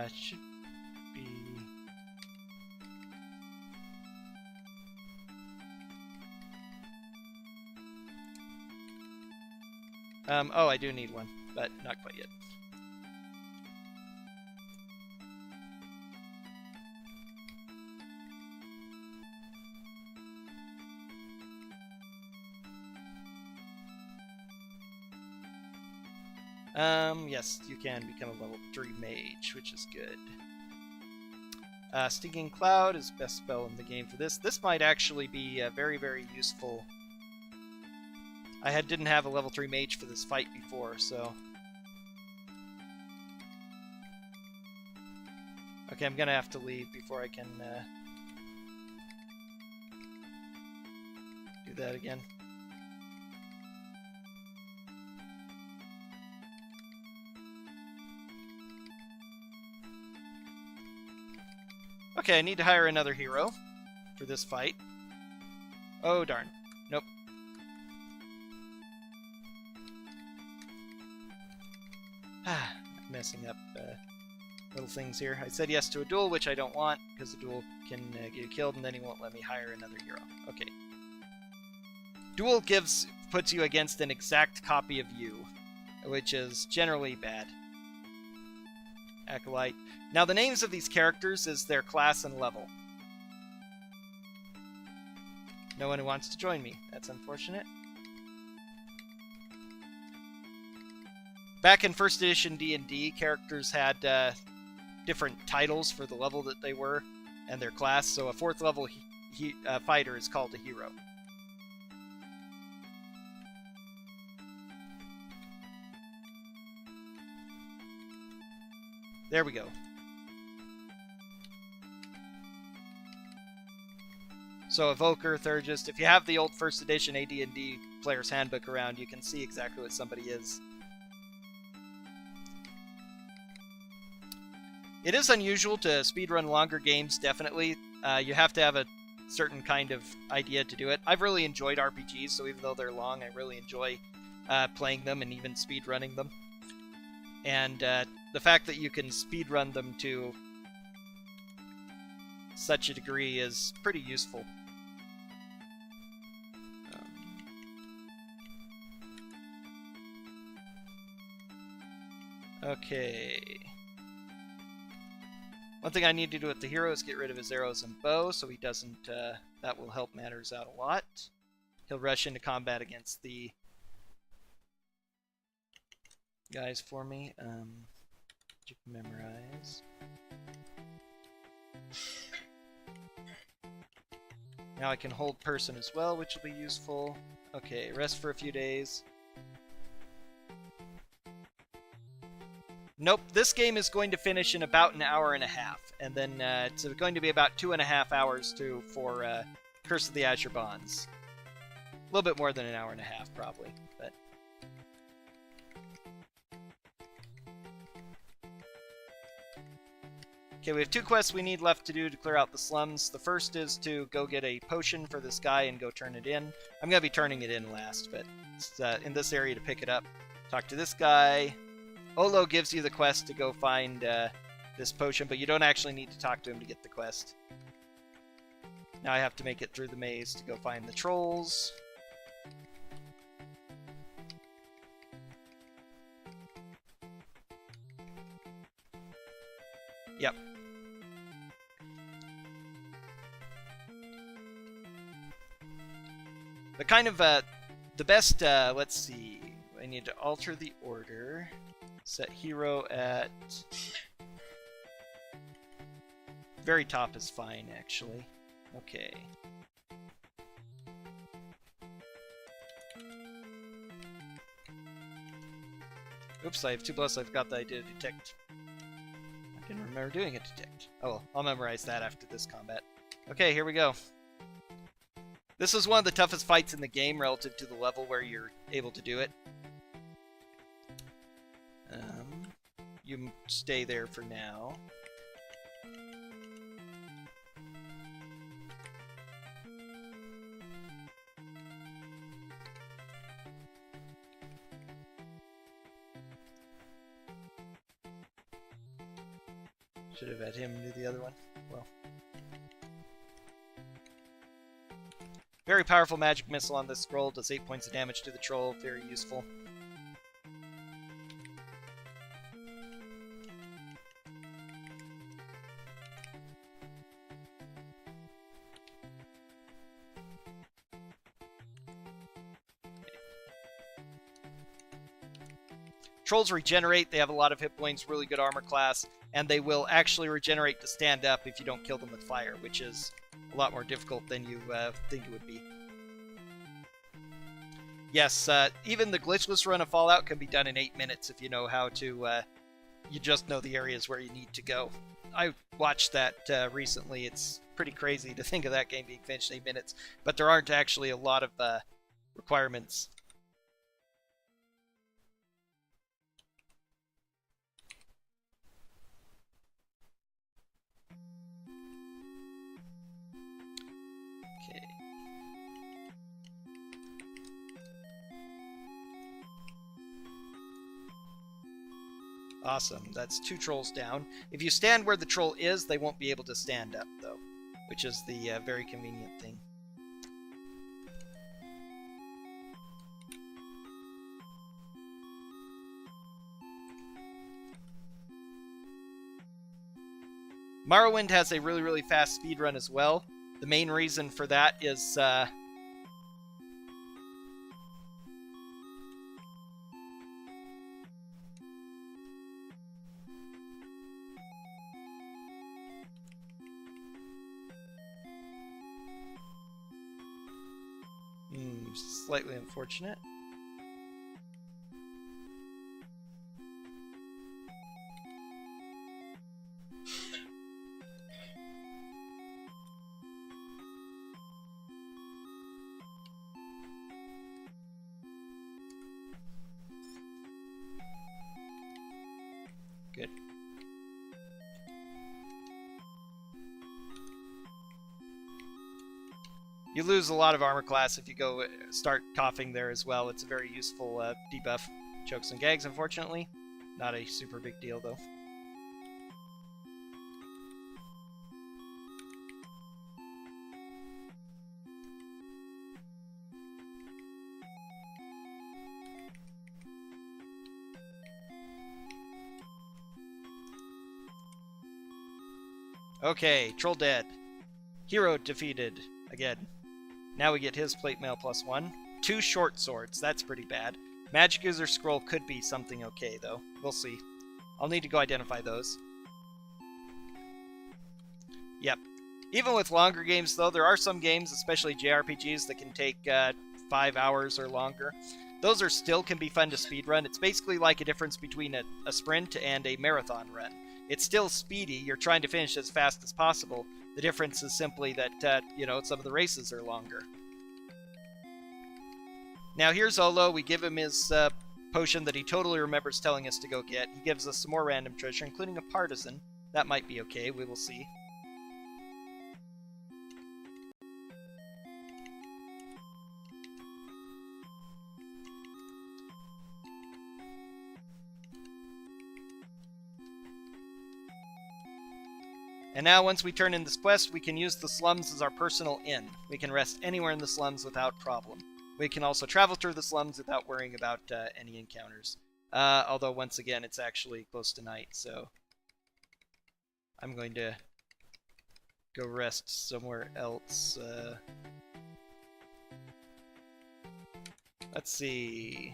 Should be... oh, I do need one, but not quite yet. Yes, you can become a level 3 mage, which is good. Stinking Cloud is best spell in the game for this. This might actually be very, very useful. I didn't have a level 3 mage for this fight before, so... Okay, I'm gonna have to leave before I can do that again. Okay, I need to hire another hero for this fight. Oh, darn. Nope. Messing up little things here. I said yes to a duel, which I don't want, because the duel can get you killed, and then he won't let me hire another hero. Okay. Duel puts you against an exact copy of you, which is generally bad. Acolyte. Now, the names of these characters is their class and level. No one who wants to join me. That's unfortunate. Back in first edition D&D, characters had different titles for the level that they were and their class. So a 4th level fighter is called a hero. There we go. So Evoker, Thurgist. If you have the old first edition AD&D player's handbook around, you can see exactly what somebody is. It is unusual to speedrun longer games, definitely. You have to have a certain kind of idea to do it. I've really enjoyed RPGs, so even though they're long, I really enjoy playing them and even speedrunning them. And the fact that you can speedrun them to such a degree is pretty useful. Okay. One thing I need to do with the hero is get rid of his arrows and bow, so he doesn't, that will help matters out a lot. He'll rush into combat against the guys for me. You can memorize. Now I can hold person as well, which will be useful. Okay, rest for a few days. Nope, this game is going to finish in about an hour and a half, and then it's going to be about 2.5 hours for Curse of the Azure Bonds. A little bit more than an hour and a half, probably, but... Okay, we have 2 quests we need left to do to clear out the slums. The first is to go get a potion for this guy and go turn it in. I'm going to be turning it in last, but it's in this area to pick it up. Talk to this guy. Olo gives you the quest to go find this potion, but you don't actually need to talk to him to get the quest. Now I have to make it through the maze to go find the trolls. Yep. The kind of, the best, let's see. I need to alter the order. Set hero at... very top is fine, actually. Okay. Oops, I have 2 plus. I forgot that I did a detect. I didn't remember doing a detect. Oh well, I'll memorize that after this combat. Okay, here we go. This is one of the toughest fights in the game relative to the level where you're able to do it. You stay there for now. Should have had him do the other one. Well. Very powerful magic missile on this scroll. Does 8 points of damage to the troll. Very useful. Trolls regenerate. They have a lot of hit points, really good armor class, and they will actually regenerate to stand up if you don't kill them with fire, which is a lot more difficult than you think it would be. Yes, even the glitchless run of Fallout can be done in 8 minutes if you know how to, you just know the areas where you need to go. I watched that recently. It's pretty crazy to think of that game being finished in 8 minutes, but there aren't actually a lot of requirements. Awesome. That's 2 trolls down. If you stand where the troll is, they won't be able to stand up, though, which is the very convenient thing. Morrowind has a really, really fast speedrun as well. The main reason for that is... slightly unfortunate. Good. You lose a lot of armor class if you go start coughing there as well. It's a very useful debuff. Chokes and gags, unfortunately. Not a super big deal, though. Okay, troll dead. Hero defeated again. Now we get his plate mail +1. 2 short swords. That's pretty bad. Magic user scroll could be something okay, though. We'll see. I'll need to go identify those. Yep. Even with longer games, though, there are some games, especially JRPGs, that can take 5 hours or longer. Those are still can be fun to speedrun. It's basically like a difference between a sprint and a marathon run. It's still speedy. You're trying to finish as fast as possible. The difference is simply that, you know, some of the races are longer. Now here's Olo. We give him his potion that he totally remembers telling us to go get. He gives us some more random treasure, including a partisan. That might be okay. We will see. And now, once we turn in this quest, we can use the slums as our personal inn. We can rest anywhere in the slums without problem. We can also travel through the slums without worrying about any encounters. Although, once again, it's actually close to night, so I'm going to go rest somewhere else. Let's see.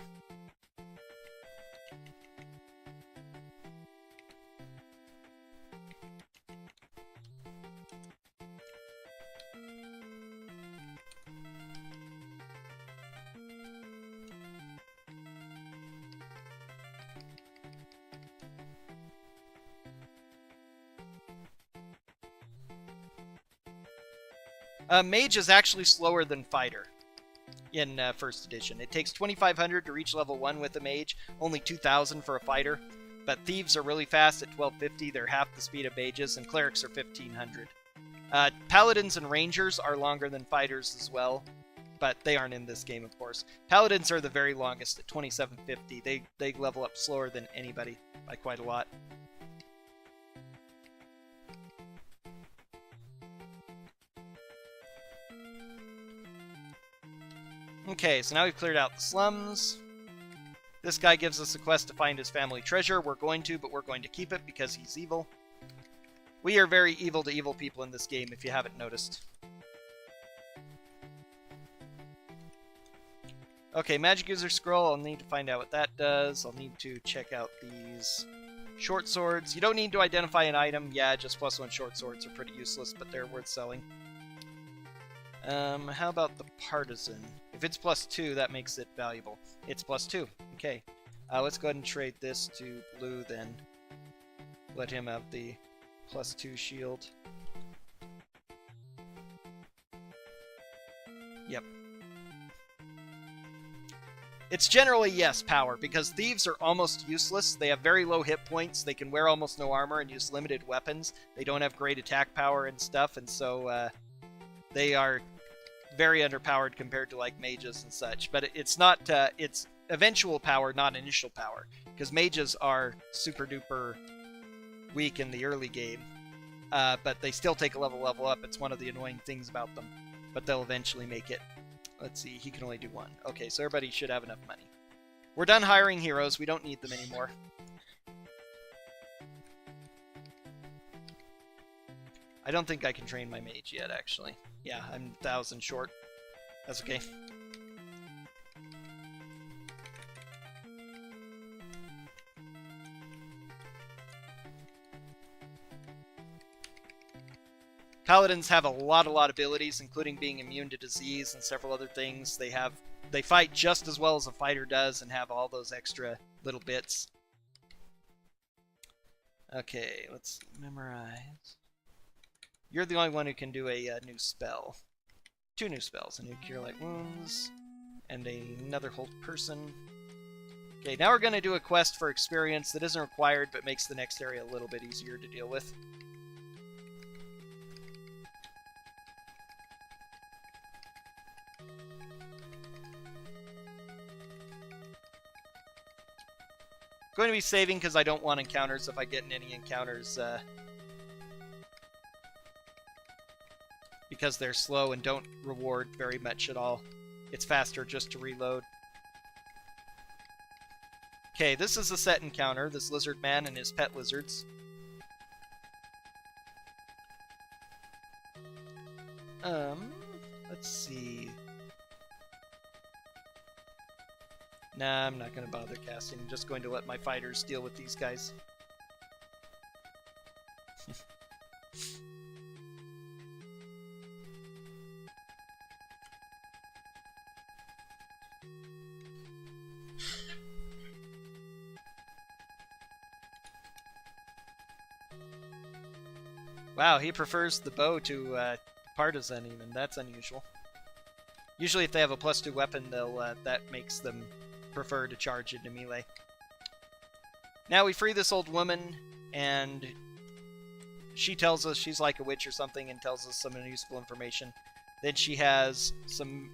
Mage is actually slower than Fighter in first edition. It takes 2,500 to reach level 1 with a Mage, only 2,000 for a Fighter. But Thieves are really fast at 1,250, they're half the speed of Mages, and Clerics are 1,500. Paladins and Rangers are longer than Fighters as well, but they aren't in this game, of course. Paladins are the very longest at 2,750. They level up slower than anybody by quite a lot. Okay, so now we've cleared out the slums. This guy gives us a quest to find his family treasure. We're going to, but we're going to keep it because he's evil. We are very evil to evil people in this game, if you haven't noticed. Okay, Magic User Scroll. I'll need to find out what that does. I'll need to check out these short swords. You don't need to identify an item. Yeah, just +1 short swords are pretty useless, but they're worth selling. How about the Partisan? If it's +2, that makes it valuable. It's +2. Okay. Let's go ahead and trade this to blue then. Let him have the +2 shield. Yep. It's generally, yes, power, because Thieves are almost useless. They have very low hit points. They can wear almost no armor and use limited weapons. They don't have great attack power and stuff, and so they are very underpowered compared to like mages and such. But it's not it's eventual power, not initial power, because mages are super duper weak in the early game, but they still take a level up. It's one of the annoying things about them, but they'll eventually make it. Let's see, he can only do 1. Okay, so everybody should have enough money. We're done hiring heroes. We don't need them anymore. I don't think I can train my mage yet, actually. Yeah, I'm 1,000 short. That's okay. Paladins have a lot of abilities, including being immune to disease and several other things. They fight just as well as a fighter does and have all those extra little bits. Okay, let's memorize. You're the only one who can do a new spell. 2 new spells. A new Cure Light Wounds, and another Hold Person. Okay, now we're going to do a quest for experience that isn't required, but makes the next area a little bit easier to deal with. Going to be saving because I don't want encounters if I get in any encounters, because they're slow and don't reward very much at all. It's faster just to reload. Okay, this is a set encounter, this lizard man and his pet lizards. Let's see. Nah, I'm not going to bother casting. I'm just going to let my fighters deal with these guys. Wow, he prefers the bow to partisan even. That's unusual. Usually if they have a +2 weapon, that makes them prefer to charge into melee. Now we free this old woman, and she tells us she's like a witch or something and tells us some useful information. Then she has some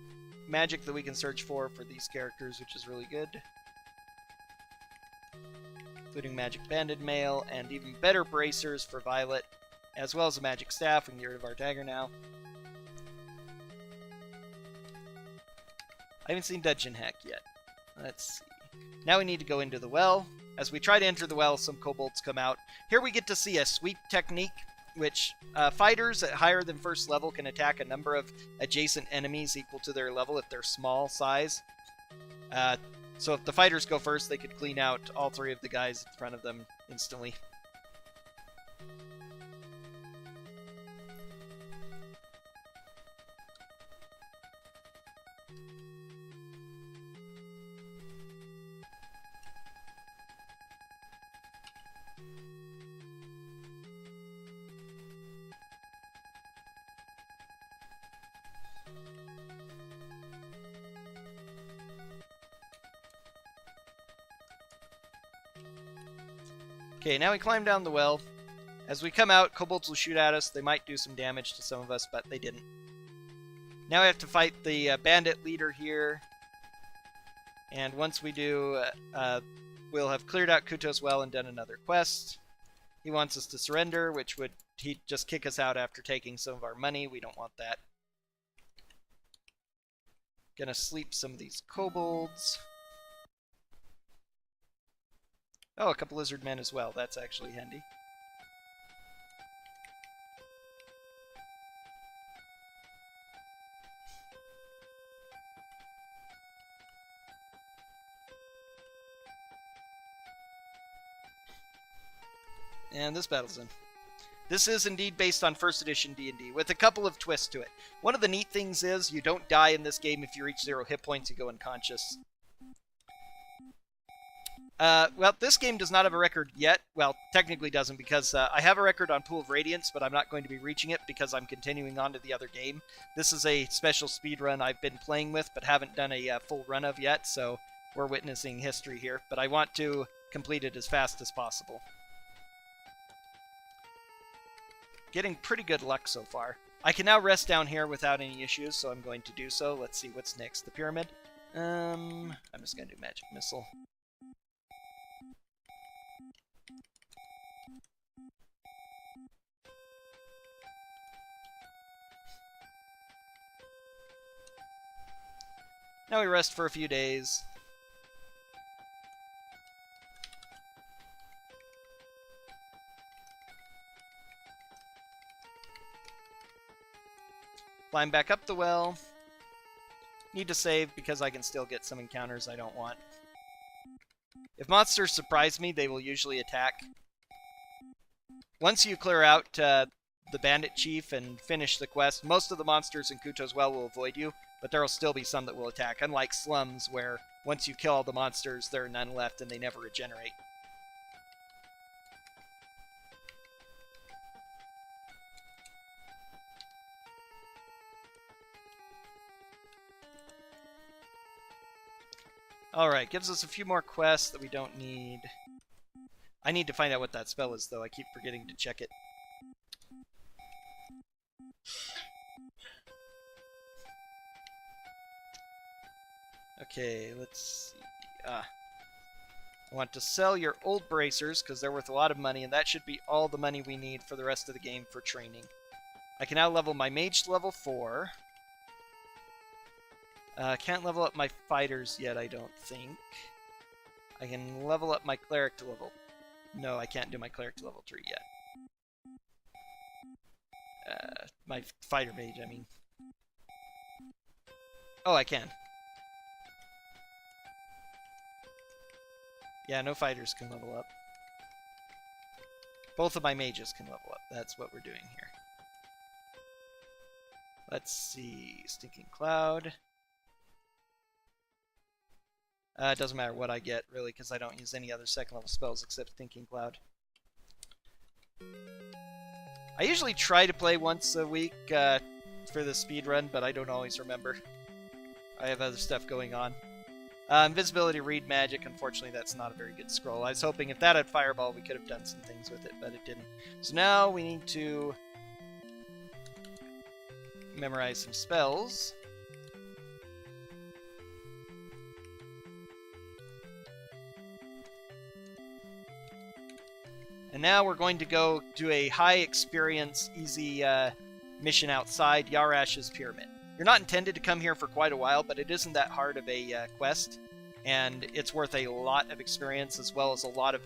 magic that we can search for these characters, which is really good. Including magic banded mail and even better bracers for Violet. as well as a magic staff. We can get rid of our dagger now. I haven't seen dungeon hack yet. Let's see. Now we need to go into the well. As we try to enter the well, some kobolds come out. Here we get to see a sweep technique, which fighters at higher than first level can attack a number of adjacent enemies equal to their level if they're small size. So if the fighters go first, they could clean out all three of the guys in front of them instantly. Okay, now we climb down the well. As we come out, kobolds will shoot at us. They might do some damage to some of us, but they didn't. Now we have to fight the bandit leader here. And once we do, we'll have cleared out Kuto's well and done another quest. He wants us to surrender, which would he'd just kick us out after taking some of our money. We don't want that. Gonna sleep some of these kobolds. Oh, a couple lizard men as well. That's actually handy. And this battle's in. This is indeed based on first edition D&D, with a couple of twists to it. One of the neat things is you don't die in this game if you reach 0 hit points, you go unconscious. Well, this game does not have a record yet. Well, technically doesn't, because I have a record on Pool of Radiance, but I'm not going to be reaching it because I'm continuing on to the other game. This is a special speedrun I've been playing with, but haven't done a full run of yet, so we're witnessing history here. But I want to complete it as fast as possible. Getting pretty good luck so far. I can now rest down here without any issues, so I'm going to do so. Let's see what's next. The pyramid. I'm just going to do magic missile. Now we rest for a few days. Climb back up the well. Need to save because I can still get some encounters I don't want. If monsters surprise me, they will usually attack. Once you clear out the bandit chief and finish the quest, most of the monsters in Kuto's well will avoid you, but there will still be some that will attack, unlike slums, where once you kill all the monsters, there are none left and they never regenerate. Alright, gives us a few more quests that we don't need. I need to find out what that spell is, though. I keep forgetting to check it. Okay, let's see. I want to sell your old bracers, because they're worth a lot of money, and that should be all the money we need for the rest of the game for training. I can now level my mage to level 4. Can't level up my fighters yet, I don't think. I can level up my cleric to level... No, I can't do my cleric to level 3 yet. My fighter mage, I mean. Oh, I can. Yeah, no fighters can level up. Both of my mages can level up. That's what we're doing here. Let's see. Stinking Cloud. It doesn't matter what I get, really, because I don't use any other second level spells except Thinking Cloud. I usually try to play once a week for the speedrun, but I don't always remember. I have other stuff going on. Invisibility, Read Magic, unfortunately that's not a very good scroll. I was hoping if that had Fireball we could have done some things with it, but it didn't. So now we need to memorize some spells. And now we're going to go do a high experience, easy mission outside Yarash's pyramid. You're not intended to come here for quite a while, but it isn't that hard of a quest, and it's worth a lot of experience as well as a lot of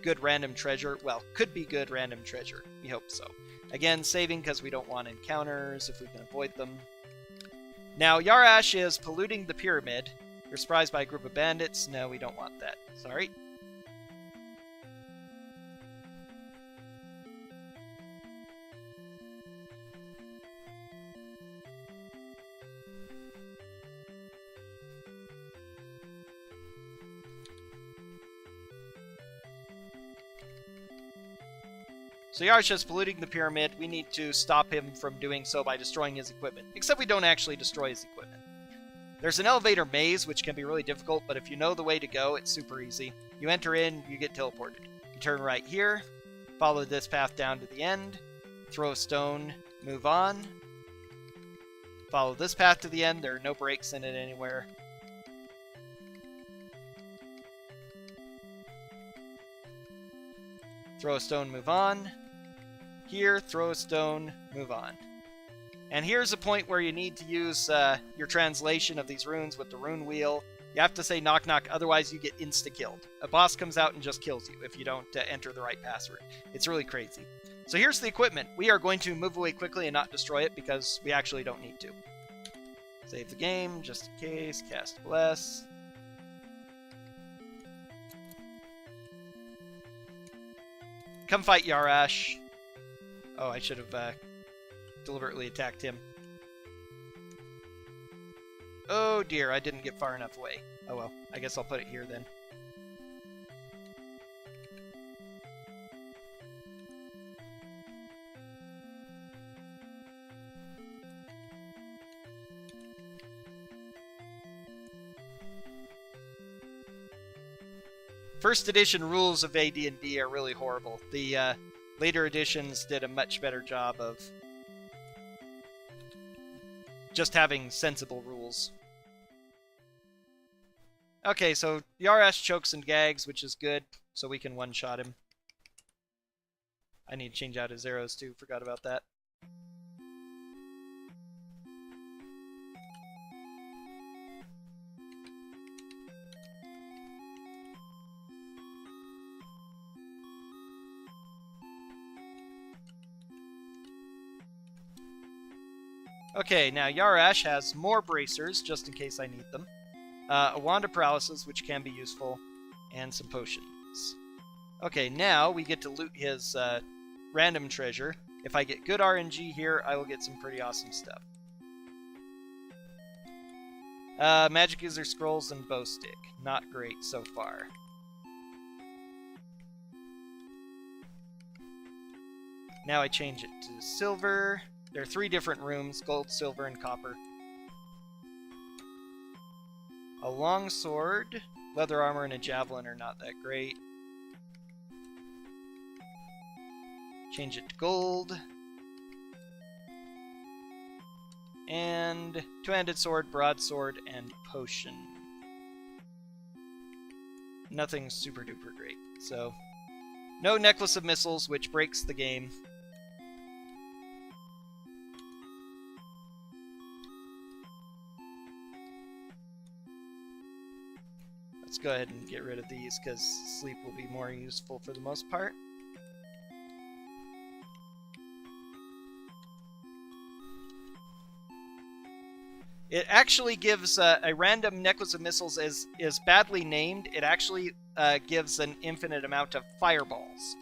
good random treasure. Well, could be good random treasure. We hope so. Again, saving because we don't want encounters if we can avoid them. Now, Yarash is polluting the pyramid. You're surprised by a group of bandits. No, we don't want that. Sorry. So Yarash is polluting the pyramid. We need to stop him from doing so by destroying his equipment. Except we don't actually destroy his equipment. There's an elevator maze, which can be really difficult, but if you know the way to go, it's super easy. You enter in, you get teleported. You turn right here, follow this path down to the end, throw a stone, move on. Follow this path to the end. There are no breaks in it anywhere. Throw a stone, move on. Here, throw a stone, move on. And here's a point where you need to use your translation of these runes with the rune wheel. You have to say knock knock, otherwise you get insta-killed. A boss comes out and just kills you if you don't enter the right password. It's really crazy. So here's the equipment. We are going to move away quickly and not destroy it because we actually don't need to. Save the game, just in case. Cast Bless. Come fight Yarash. Oh, I should have deliberately attacked him. Oh dear, I didn't get far enough away. Oh well, I guess I'll put it here then. First edition rules of AD&D are really horrible. The later editions did a much better job of just having sensible rules. Okay, so Yarash chokes and gags, which is good, so we can one-shot him. I need to change out his arrows too, forgot about that. Okay, now Yarash has more bracers, just in case I need them. A wand of paralysis, which can be useful, and some potions. Okay, now we get to loot his random treasure. If I get good RNG here, I will get some pretty awesome stuff. Magic user scrolls and bow stick. Not great so far. Now I change it to silver. There are 3 different rooms, gold, silver, and copper. A long sword, leather armor, and a javelin are not that great. Change it to gold. And two-handed sword, broadsword, and potion. Nothing super duper great. So, no necklace of missiles, which breaks the game. Let's go ahead and get rid of these because sleep will be more useful for the most part. It actually gives a random necklace of missiles is badly named. It actually gives an infinite amount of fireballs.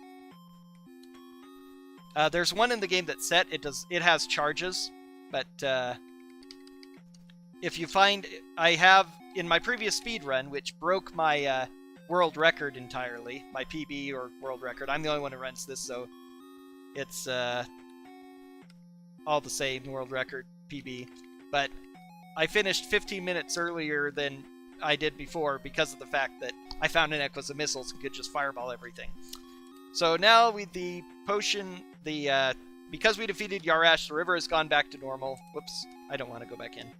There's one in the game that's set. It has charges, but if you find, I have in my previous speedrun, which broke my world record entirely, my PB or world record. I'm the only one who runs this, so it's all the same, world record, PB. But I finished 15 minutes earlier than I did before because of the fact that I found an necklace of missiles and could just fireball everything. So now with the potion, because we defeated Yarash, the river has gone back to normal. Whoops, I don't want to go back in.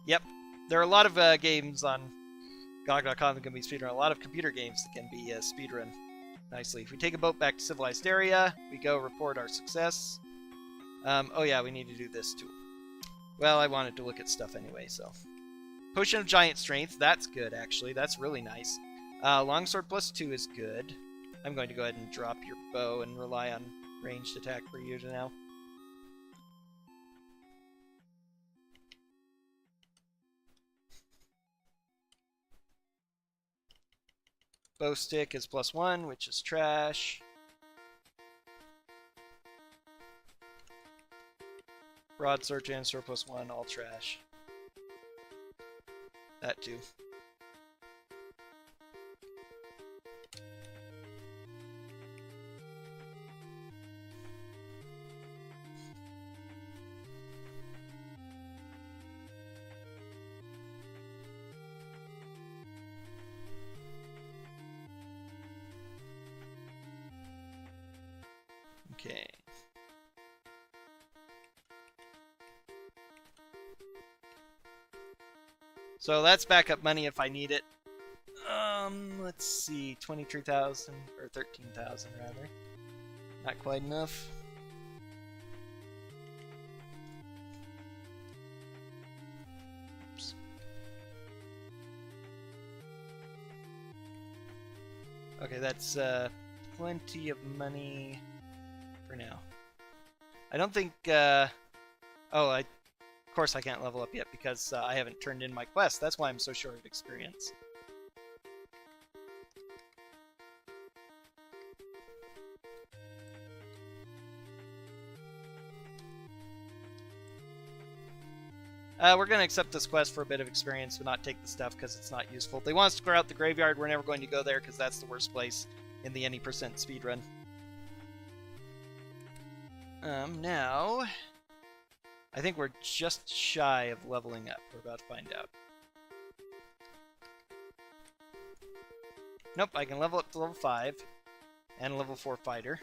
Yep, There are a lot of games on GOG.com that can be speedrun. A lot of computer games that can be speedrun nicely. If we take a boat back to civilized area, we go report our success. Oh yeah, we need to do this too. Well, I wanted to look at stuff anyway, so. Potion of Giant Strength, that's good actually. That's really nice. Longsword +2 is good. I'm going to go ahead and drop your bow and rely on ranged attack for you now. Bow stick is +1, which is trash. Broadsword Janster +1, all trash. That too. Okay. So that's backup money if I need it. Let's see, 23,000 or 13,000 rather. Not quite enough. Oops. Okay, that's plenty of money for now. I don't think. Of course I can't level up yet because I haven't turned in my quest. That's why I'm so short of experience. We're going to accept this quest for a bit of experience, but not take the stuff because it's not useful. If they want us to clear out the graveyard, we're never going to go there because that's the worst place in the any % speedrun. Now, I think we're just shy of leveling up. We're about to find out. Nope, I can level up to level 5 and a level 4 fighter.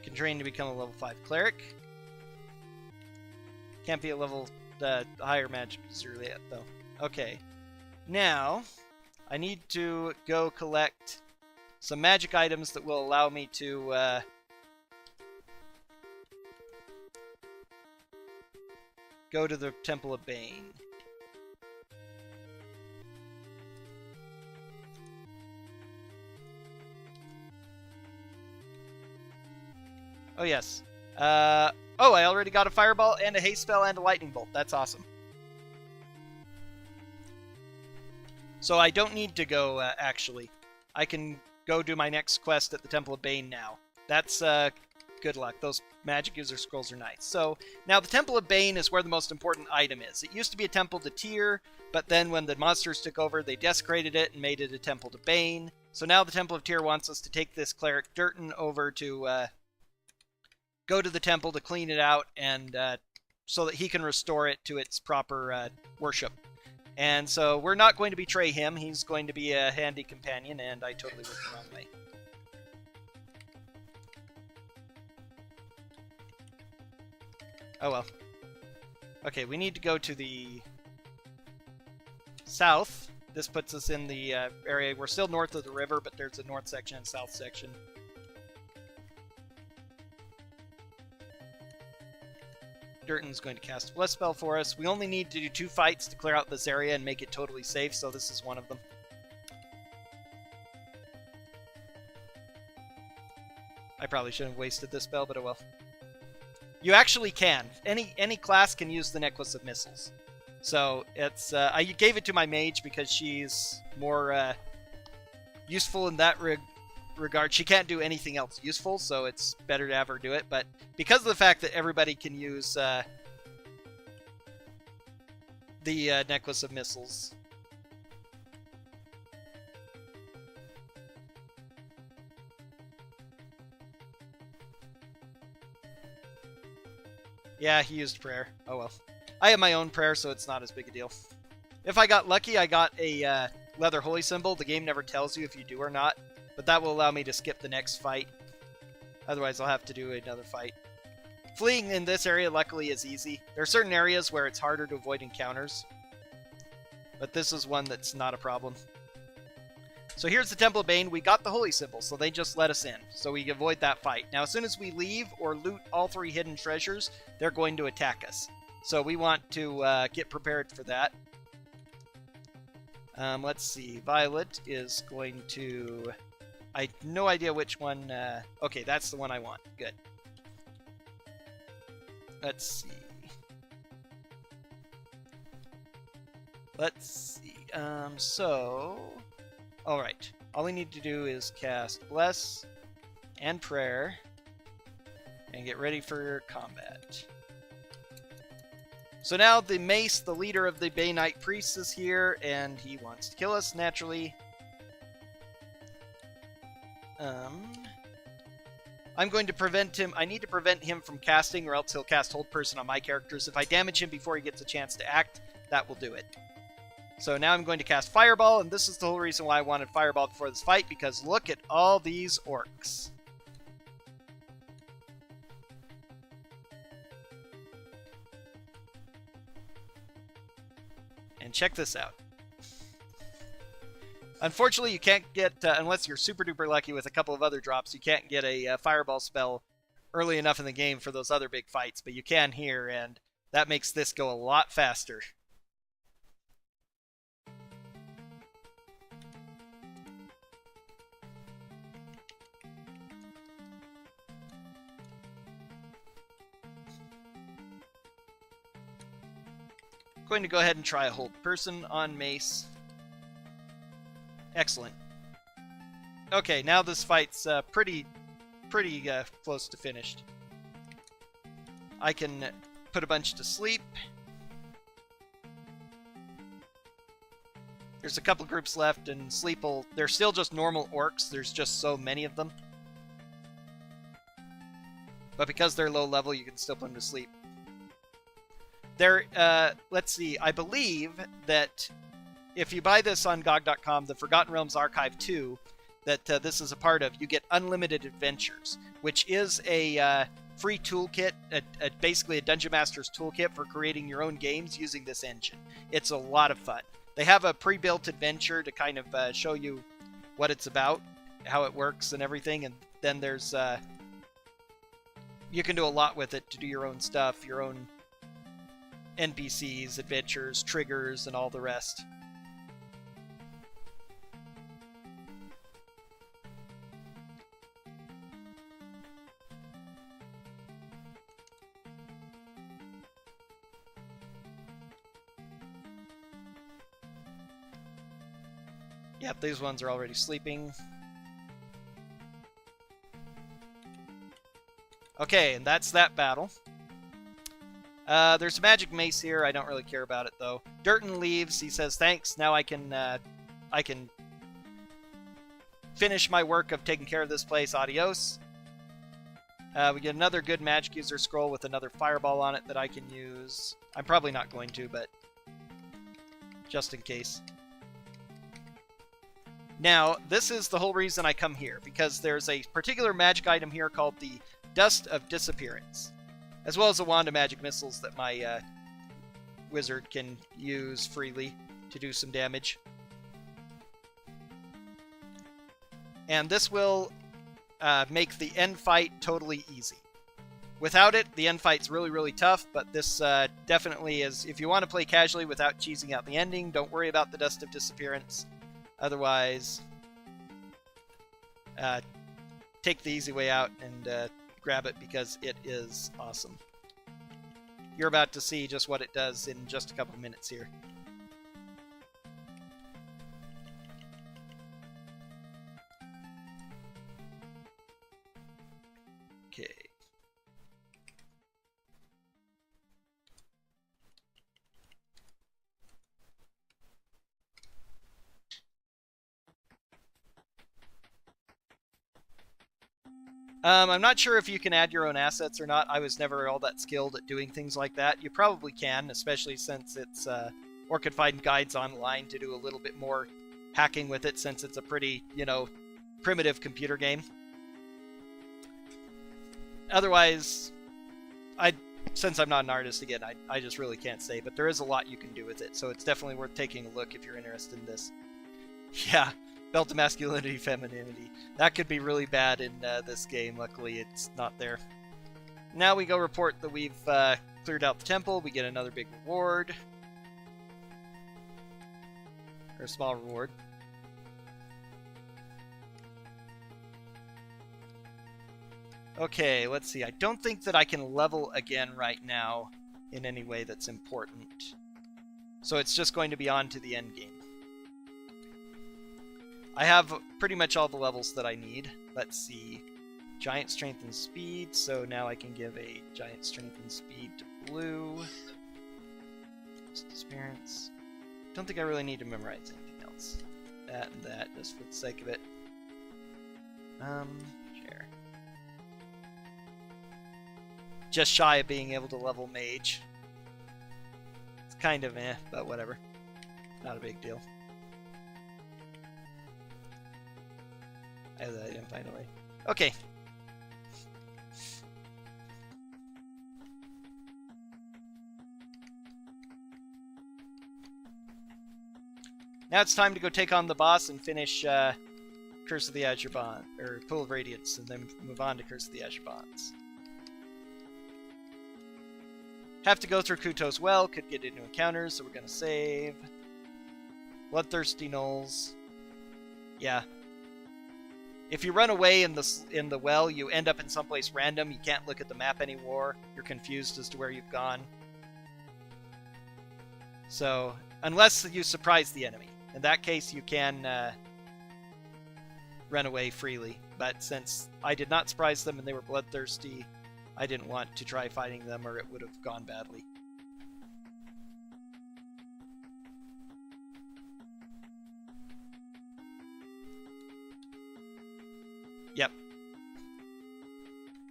Can train to become a level 5 cleric. Can't be a level higher magic user yet, though. Okay. Now, I need to go collect some magic items that will allow me to go to the Temple of Bane. Oh, yes. Oh, I already got a fireball and a haste spell and a lightning bolt. That's awesome. So I don't need to go, actually. I can go do my next quest at the Temple of Bane now. That's, good luck. Those magic user scrolls are nice. So, now the Temple of Bane is where the most important item is. It used to be a temple to Tyr, but then when the monsters took over, they desecrated it and made it a temple to Bane. So now the Temple of Tyr wants us to take this cleric Durton over to, go to the temple to clean it out and so that he can restore it to its proper worship. And so we're not going to betray him. He's going to be a handy companion, and I totally went the wrong way. Oh well. Okay, we need to go to the south. This puts us in the area. We're still north of the river, but there's a north section and south section. Durton's going to cast a bless spell for us. We only need to do 2 fights to clear out this area and make it totally safe, so this is one of them. I probably shouldn't have wasted this spell, but oh well. You actually can. Any class can use the Necklace of Missiles. So it's I gave it to my mage because she's more useful in that regard. She can't do anything else useful, so it's better to have her do it. But because of the fact that everybody can use the Necklace of Missiles, yeah, he used prayer. Oh well. I have my own prayer, so it's not as big a deal. If I got lucky, I got a leather holy symbol. The game never tells you if you do or not. but that will allow me to skip the next fight. Otherwise, I'll have to do another fight. Fleeing in this area, luckily, is easy. There are certain areas where it's harder to avoid encounters, but this is one that's not a problem. So here's the Temple of Bane. We got the holy symbol, so they just let us in, so we avoid that fight. Now, as soon as we leave or loot all 3 hidden treasures, they're going to attack us. So we want to get prepared for that. Let's see. Violet is going to... I have no idea which one... Okay, that's the one I want. Good. Let's see. Let's see. Alright. All we need to do is cast Bless and Prayer and get ready for combat. So now the Mace, the leader of the Banite Priests, is here, and he wants to kill us, naturally. I'm going to prevent him. I need to prevent him from casting, or else he'll cast Hold Person on my characters. If I damage him before he gets a chance to act, that will do it. So now I'm going to cast Fireball, and this is the whole reason why I wanted Fireball before this fight, because look at all these orcs. And check this out. Unfortunately, you can't get, unless you're super duper lucky with a couple of other drops, you can't get a Fireball spell early enough in the game for those other big fights, but you can here, and that makes this go a lot faster. I'm going to go ahead and try a Hold Person on Mace. Excellent. Okay, now this fight's pretty close to finished. I can put a bunch to sleep. There's a couple groups left, and sleep will... They're still just normal orcs. There's just so many of them. But because they're low level, you can still put them to sleep. There, let's see, I believe that if you buy this on GOG.com, the Forgotten Realms Archive 2, that this is a part of, you get Unlimited Adventures, which is a free toolkit, basically a Dungeon Master's toolkit for creating your own games using this engine. It's a lot of fun. They have a pre-built adventure to kind of show you what it's about, how it works and everything, and then there's... you can do a lot with it to do your own stuff, your own NPCs, adventures, triggers, and all the rest. Yep, these ones are already sleeping. Okay, and that's that battle. There's a magic mace here. I don't really care about it, though. Durton leaves. He says, thanks. Now I can finish my work of taking care of this place. Adios. We get another good magic user scroll with another fireball on it that I can use. I'm probably not going to, but just in case. Now, this is the whole reason I come here, because there's a particular magic item here called the Dust of Disappearance, as well as a wand of magic missiles that my wizard can use freely to do some damage. And this will make the end fight totally easy. Without it, the end fight's really, really tough, but this definitely is... If you want to play casually without cheesing out the ending, don't worry about the Dust of Disappearance. Otherwise, take the easy way out and grab it, because it is awesome. You're about to see just what it does in just a couple of minutes here. Okay. I'm not sure if you can add your own assets or not. I was never all that skilled at doing things like that. You probably can, especially since it's or could find guides online to do a little bit more hacking with it, since it's a pretty, you know, primitive computer game. Otherwise, since I'm not an artist, again, I just really can't say, but there is a lot you can do with it, so it's definitely worth taking a look if you're interested in this. Yeah, belt of masculinity, femininity. That could be really bad in this game. Luckily, it's not there. Now we go report that we've cleared out the temple. We get another big reward. Or a small reward. Okay, let's see. I don't think that I can level again right now in any way that's important. So it's just going to be on to the end game. I have pretty much all the levels that I need. Let's see. Giant strength and speed, so now I can give a giant strength and speed to blue. Disappearance. Don't think I really need to memorize anything else. That and that, just for the sake of it. Share. Just shy of being able to level mage. It's kind of but whatever. Not a big deal. I didn't find a way. Okay. Now it's time to go take on the boss and finish Curse of the Azure Bond, or Pool of Radiance, and then move on to Curse of the Azure Bonds. Have to go through Kuto's Well, could get into encounters, so we're gonna save. Bloodthirsty gnolls. Yeah. If you run away in the well, you end up in someplace random. You can't look at the map anymore. You're confused as to where you've gone. So, unless you surprise the enemy. In that case, you can run away freely. But since I did not surprise them and they were bloodthirsty, I didn't want to try fighting them or it would have gone badly. Yep.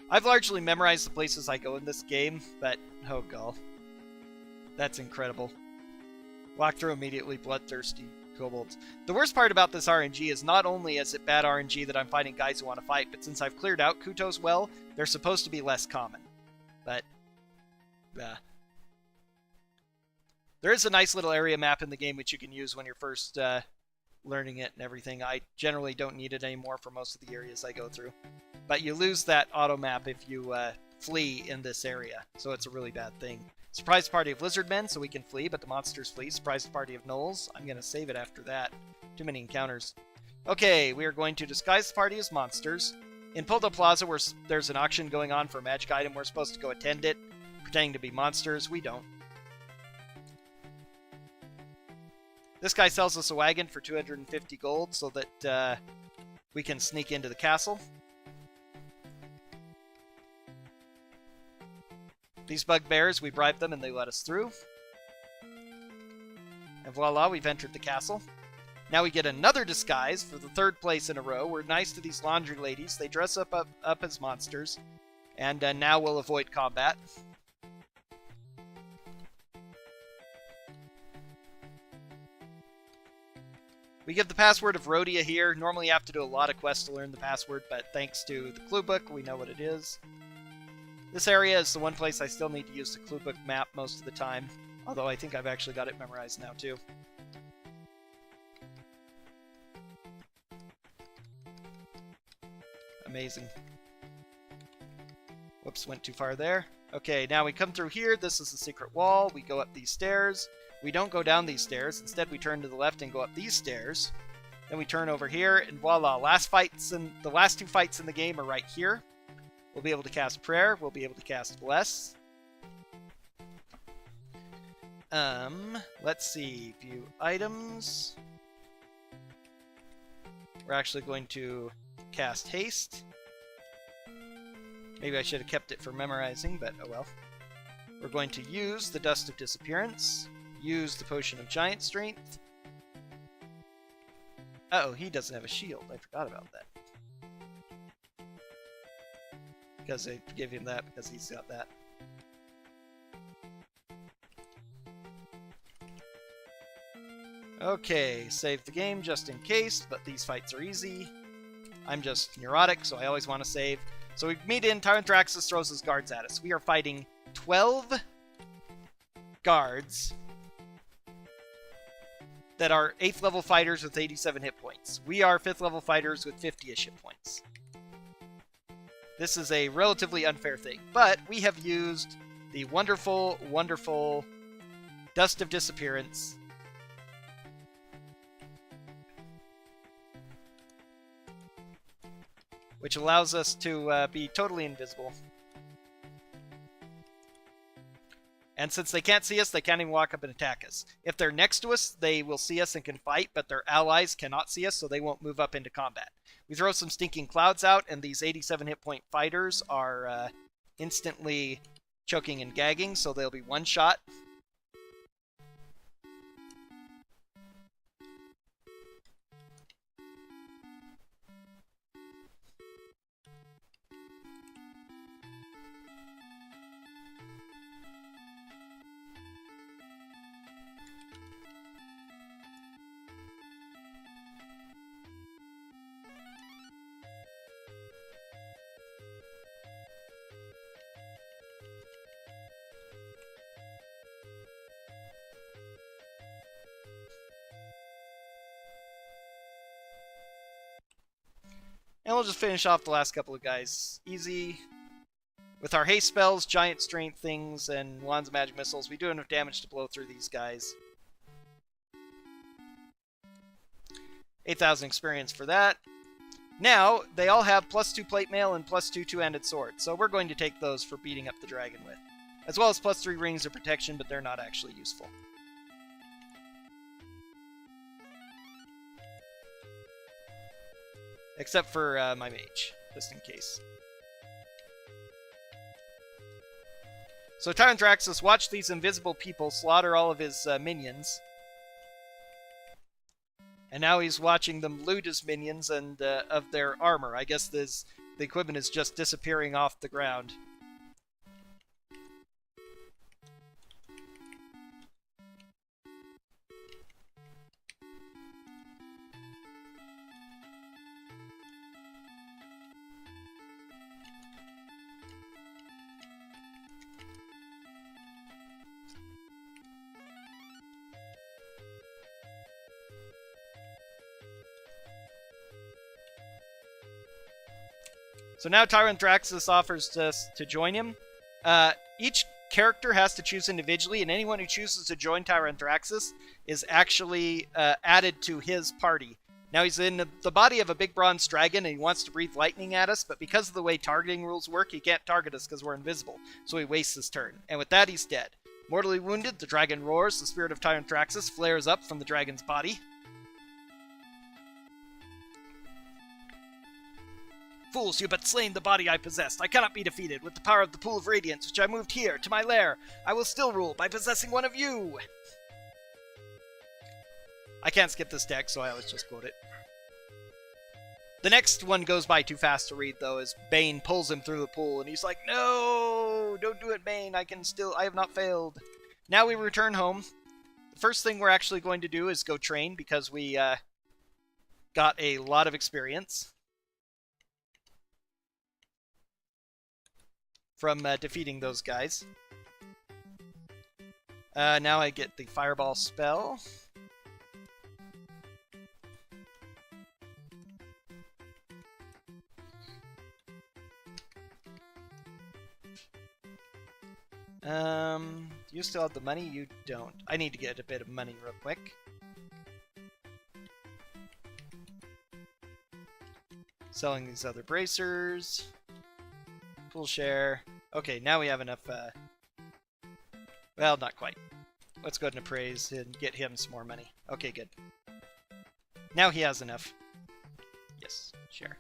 I've largely memorized the places I go in this game, but oh god. That's incredible. Walk through immediately, bloodthirsty kobolds. The worst part about this RNG is not only is it bad RNG that I'm fighting guys who want to fight, but since I've cleared out Kuto's Well, they're supposed to be less common. But, there is a nice little area map in the game which you can use when you're first learning it and everything. I generally don't need it anymore for most of the areas I go through. But you lose that auto map if you flee in this area, so it's a really bad thing. Surprise party of lizard men, so we can flee, but the monsters flee. Surprise party of gnolls. I'm going to save it after that. Too many encounters. Okay, we are going to disguise the party as monsters. In Poldo Plaza, where there's an auction going on for a magic item, we're supposed to go attend it, pretending to be monsters. We don't. This guy sells us a wagon for 250 gold so that we can sneak into the castle. These bugbears, we bribe them and they let us through. And voila, we've entered the castle. Now we get another disguise for the third place in a row. We're nice to these laundry ladies. They dress up as monsters. And now we'll avoid combat. We give the password of Rhodia here. Normally you have to do a lot of quests to learn the password, but thanks to the clue book, we know what it is. This area is the one place I still need to use the clue book map most of the time, although I think I've actually got it memorized now too. Amazing. Whoops, went too far there. Okay, now we come through here. This is the secret wall. We go up these stairs. We don't go down these stairs. Instead, we turn to the left and go up these stairs. Then we turn over here, and voila. The last two fights in the game are right here. We'll be able to cast Prayer. We'll be able to cast Bless. Let's see. View items. We're actually going to cast Haste. Maybe I should have kept it for memorizing, but oh well. We're going to use the Dust of Disappearance. Use the Potion of Giant Strength. Uh-oh, he doesn't have a shield. I forgot about that. Because I give him that because he's got that. Okay, save the game just in case, but these fights are easy. I'm just neurotic, so I always want to save. So we meet in, Tyrantthraxis throws his guards at us. We are fighting 12 guards that are 8th level fighters with 87 hit points. We are 5th level fighters with 50-ish hit points. This is a relatively unfair thing, but we have used the wonderful, wonderful Dust of Disappearance. Which allows us to be totally invisible. And since they can't see us, they can't even walk up and attack us. If they're next to us, they will see us and can fight, but their allies cannot see us, so they won't move up into combat. We throw some stinking clouds out, and these 87 hit point fighters are instantly choking and gagging, so they'll be one shot. And we'll just finish off the last couple of guys easy. With our haste spells, giant strength things, and wands of magic missiles, we do enough damage to blow through these guys. 8,000 experience for that. Now, they all have +2 plate mail and +2 two-handed sword, so we're going to take those for beating up the dragon with. As well as +3 rings of protection, but they're not actually useful. Except for my mage, just in case. So Tyrantthraxis watched these invisible people slaughter all of his minions. And now he's watching them loot his minions and of their armor. I guess the equipment is just disappearing off the ground. So now Tyrantthraxis offers us to join him. Each character has to choose individually, and anyone who chooses to join Tyrantthraxis is actually added to his party. Now he's in the body of a big bronze dragon, and he wants to breathe lightning at us, but because of the way targeting rules work, he can't target us because we're invisible, so he wastes his turn. And with that, he's dead. Mortally wounded, the dragon roars, the spirit of Tyrantthraxis flares up from the dragon's body. Fools, you but slain the body I possessed. I cannot be defeated. With the power of the Pool of Radiance, which I moved here, to my lair, I will still rule by possessing one of you. I can't skip this deck, so I always just quote it. The next one goes by too fast to read, though, as Bane pulls him through the pool, and he's like, no, don't do it, Bane. I have not failed. Now we return home. The first thing we're actually going to do is go train, because we got a lot of experience from defeating those guys. Now I get the fireball spell. You still have the money? You don't. I need to get a bit of money real quick. Selling these other bracers. Full share. Okay, now we have enough, well, not quite. Let's go ahead and appraise and get him some more money. Okay, good. Now he has enough. Yes, share.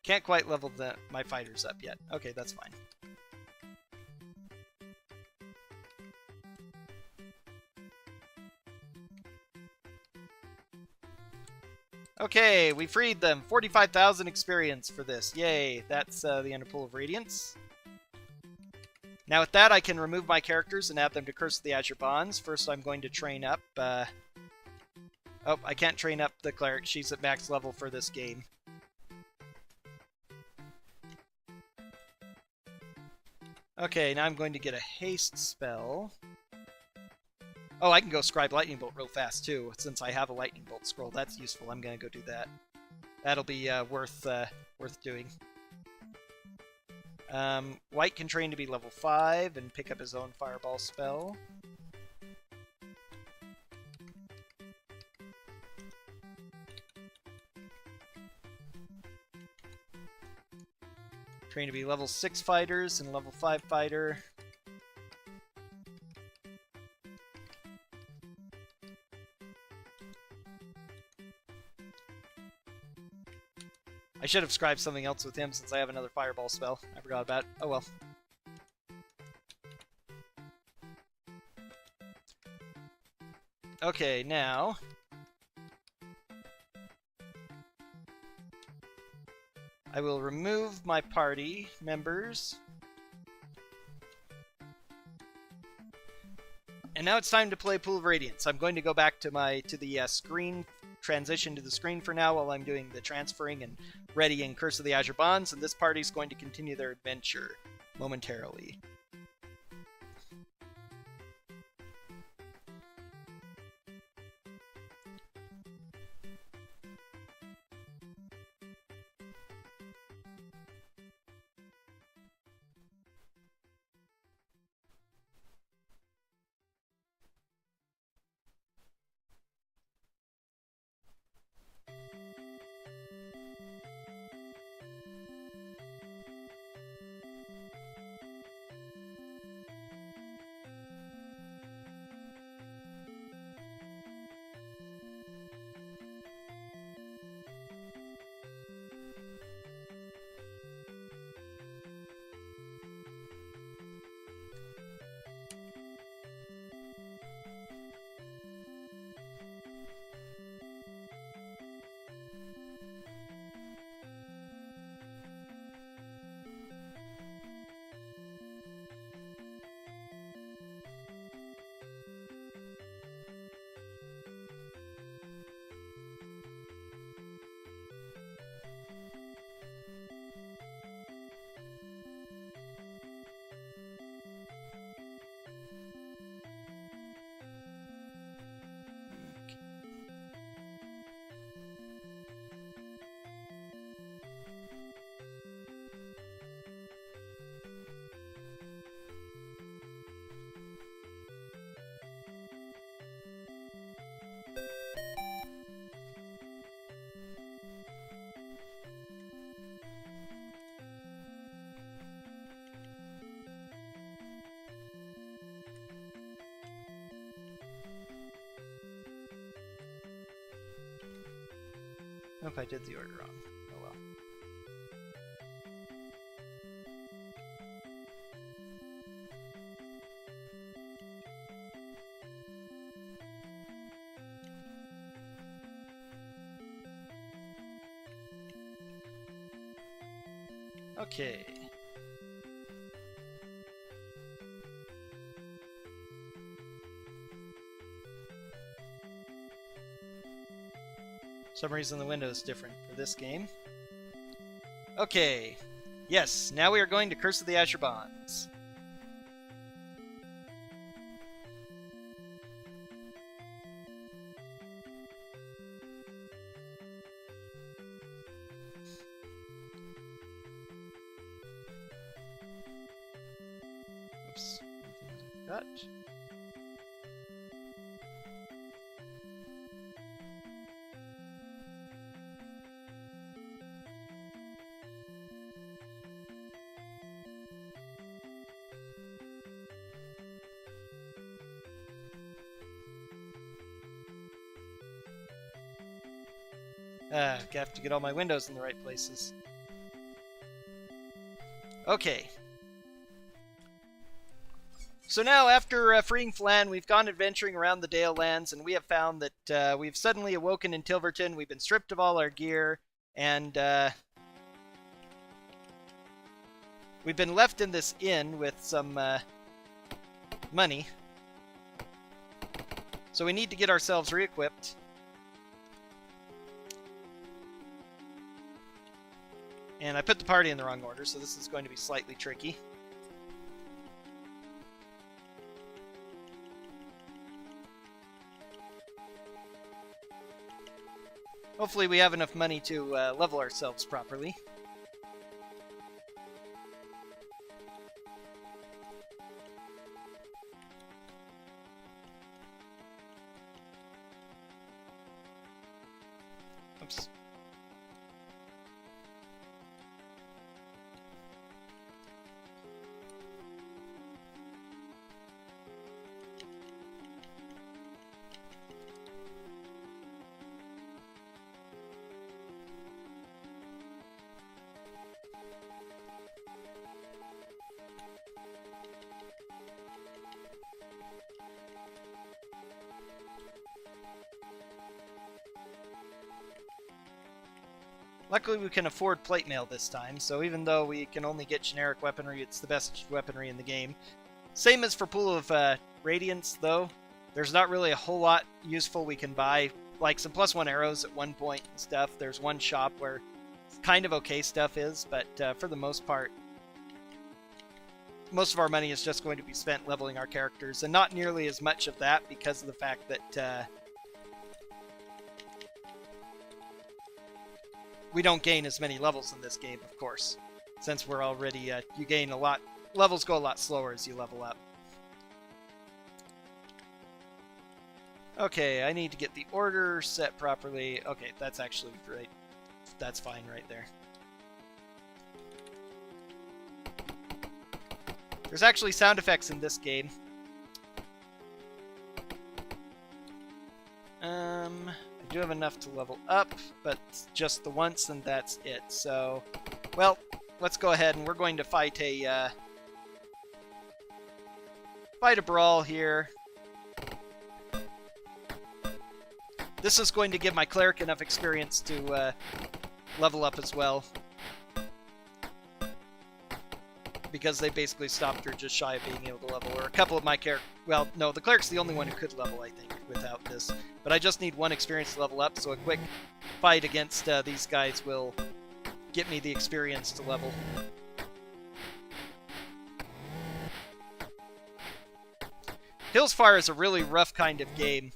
Can't quite level my fighters up yet. Okay, that's fine. Okay, we freed them. 45,000 experience for this. Yay, that's the end of Pool of Radiance. Now with that, I can remove my characters and add them to Curse of the Azure Bonds. First, I'm going to train up... Oh, I can't train up the cleric. She's at max level for this game. Okay, now I'm going to get a haste spell. Oh, I can go Scribe Lightning Bolt real fast, too. Since I have a Lightning Bolt scroll, that's useful. I'm going to go do that. That'll be worth doing. White can train to be level 5 and pick up his own Fireball spell. Train to be level 6 fighters and level 5 fighter. I should have scribed something else with him since I have another Fireball spell. I forgot about it. Oh well. Okay, now... I will remove my party members. And now it's time to play Pool of Radiance. I'm going to go back to the screen, transition to the screen for now while I'm doing the transferring and readying Curse of the Azure Bonds, and this party's going to continue their adventure momentarily. I hope I did the order wrong. Oh well. Okay. For some reason the window is different for this game. Okay. Yes, now we are going to Curse of the Azure Bonds. Oops. Got. I have to get all my windows in the right places. Okay. So now, after freeing Flan, we've gone adventuring around the Dale Lands, and we have found that we've suddenly awoken in Tilverton. We've been stripped of all our gear, and we've been left in this inn with some money. So we need to get ourselves re-equipped. And I put the party in the wrong order, so this is going to be slightly tricky. Hopefully we have enough money to level ourselves properly. Oops. Luckily we can afford plate mail this time, so even though we can only get generic weaponry, it's the best weaponry in the game. Same as for Pool of Radiance, though. There's not really a whole lot useful we can buy. Like some +1 arrows at one point and stuff. There's one shop where kind of okay stuff is, but for the most part, most of our money is just going to be spent leveling our characters, and not nearly as much of that because of the fact that we don't gain as many levels in this game, of course, since we're already, you gain a lot, levels go a lot slower as you level up. Okay, I need to get the order set properly. Okay, that's actually great. That's fine right there. There's actually sound effects in this game. I do have enough to level up, but just the once and that's it. So, well, let's go ahead and we're going to fight a brawl here. This is going to give my cleric enough experience to level up as well, because they basically stopped her just shy of being able to level. Or a couple of my characters. Well, no, the cleric's the only one who could level, I think, without this. But I just need one experience to level up, so a quick fight against these guys will get me the experience to level. Hillsfire is a really rough kind of game.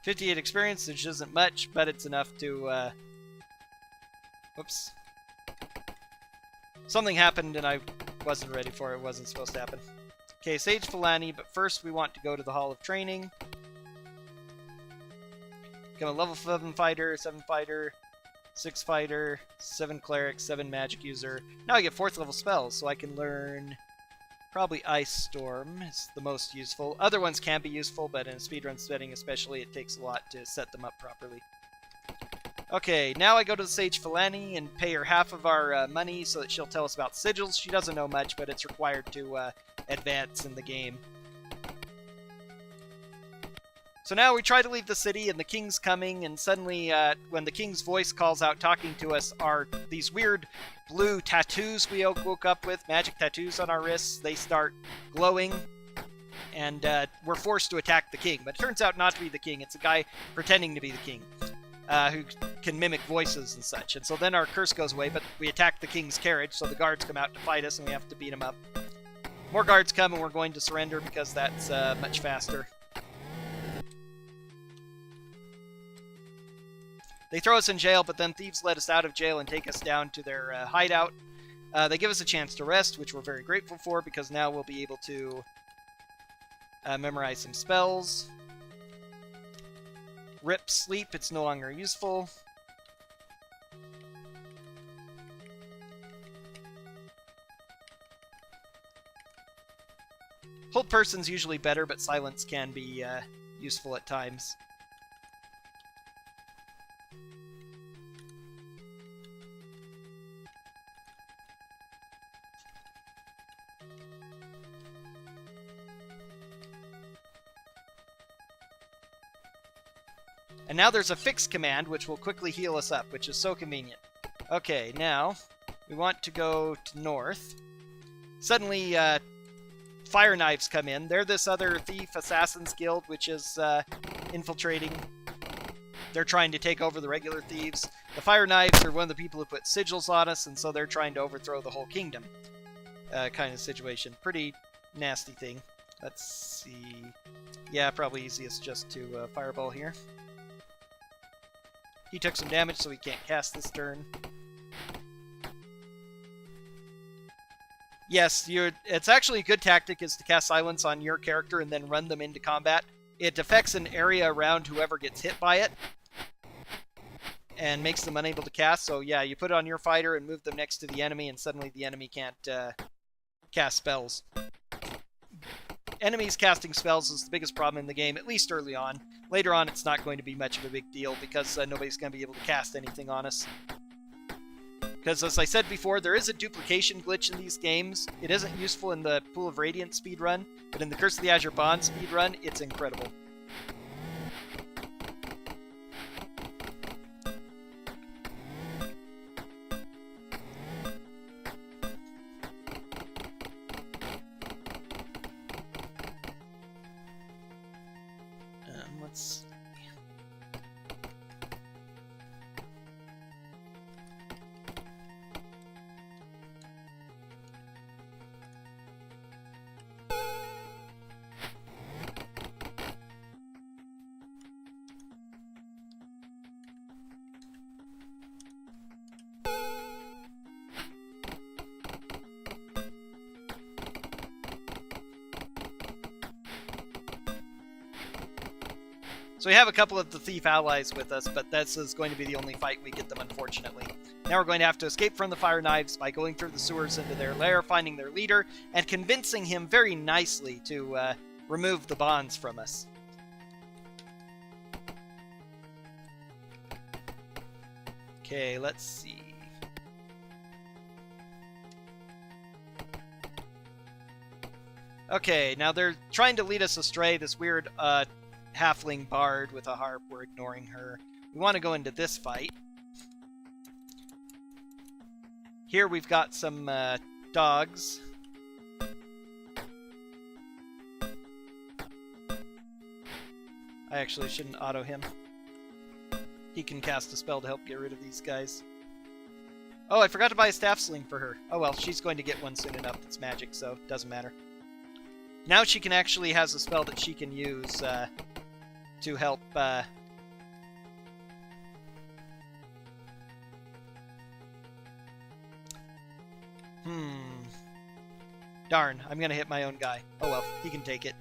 .58 experience, which isn't much, but it's enough to, whoops. Something happened and I wasn't ready for it. It wasn't supposed to happen. Okay, Sage Filani, but first we want to go to the Hall of Training. Become a level 7 fighter, 7 fighter, 6 fighter, 7 cleric, 7 magic user. Now I get 4th level spells, so I can learn... Probably Ice Storm is the most useful. Other ones can be useful, but in a speedrun setting especially, it takes a lot to set them up properly. Okay, now I go to the Sage Filani and pay her half of our money so that she'll tell us about sigils. She doesn't know much, but it's required to advance in the game. So now we try to leave the city, and the king's coming, and suddenly, when the king's voice calls out talking to us, are these weird blue tattoos we woke up with, magic tattoos on our wrists. They start glowing, and we're forced to attack the king. But it turns out not to be the king. It's a guy pretending to be the king, who can mimic voices and such. And so then our curse goes away, but we attack the king's carriage, so the guards come out to fight us, and we have to beat them up. More guards come, and we're going to surrender because that's much faster. They throw us in jail, but then thieves let us out of jail and take us down to their hideout. They give us a chance to rest, which we're very grateful for, because now we'll be able to memorize some spells. Rip Sleep, it's no longer useful. Hold Person's usually better, but Silence can be useful at times. And now there's a fix command, which will quickly heal us up, which is so convenient. Okay, now we want to go to north. Suddenly, fire knives come in. They're this other thief assassins guild, which is infiltrating. They're trying to take over the regular thieves. The fire knives are one of the people who put sigils on us, and so they're trying to overthrow the whole kingdom. Kind of situation. Pretty nasty thing. Let's see. Yeah, probably easiest just to fireball here. He took some damage, so he can't cast this turn. Yes, it's actually a good tactic is to cast silence on your character and then run them into combat. It affects an area around whoever gets hit by it and makes them unable to cast. So yeah, you put it on your fighter and move them next to the enemy, and suddenly the enemy can't cast spells. Enemies casting spells is the biggest problem in the game, at least early on. Later on, it's not going to be much of a big deal because nobody's going to be able to cast anything on us. Because, as I said before, there is a duplication glitch in these games. It isn't useful in the Pool of Radiance speedrun, but in the Curse of the Azure Bonds speedrun, it's incredible. Let's... So we have a couple of the thief allies with us, but this is going to be the only fight we get them, unfortunately. Now we're going to have to escape from the fire knives by going through the sewers into their lair, finding their leader, and convincing him very nicely to remove the bonds from us. Okay, let's see. Okay, now they're trying to lead us astray, this weird halfling bard with a harp. We're ignoring her. We want to go into this fight. Here we've got some dogs. I actually shouldn't auto him. He can cast a spell to help get rid of these guys. Oh, I forgot to buy a staff sling for her. Oh well, she's going to get one soon enough. It's magic, so it doesn't matter. Now she can actually has a spell that she can use to help Darn, I'm gonna hit my own guy. Oh well, he can take it.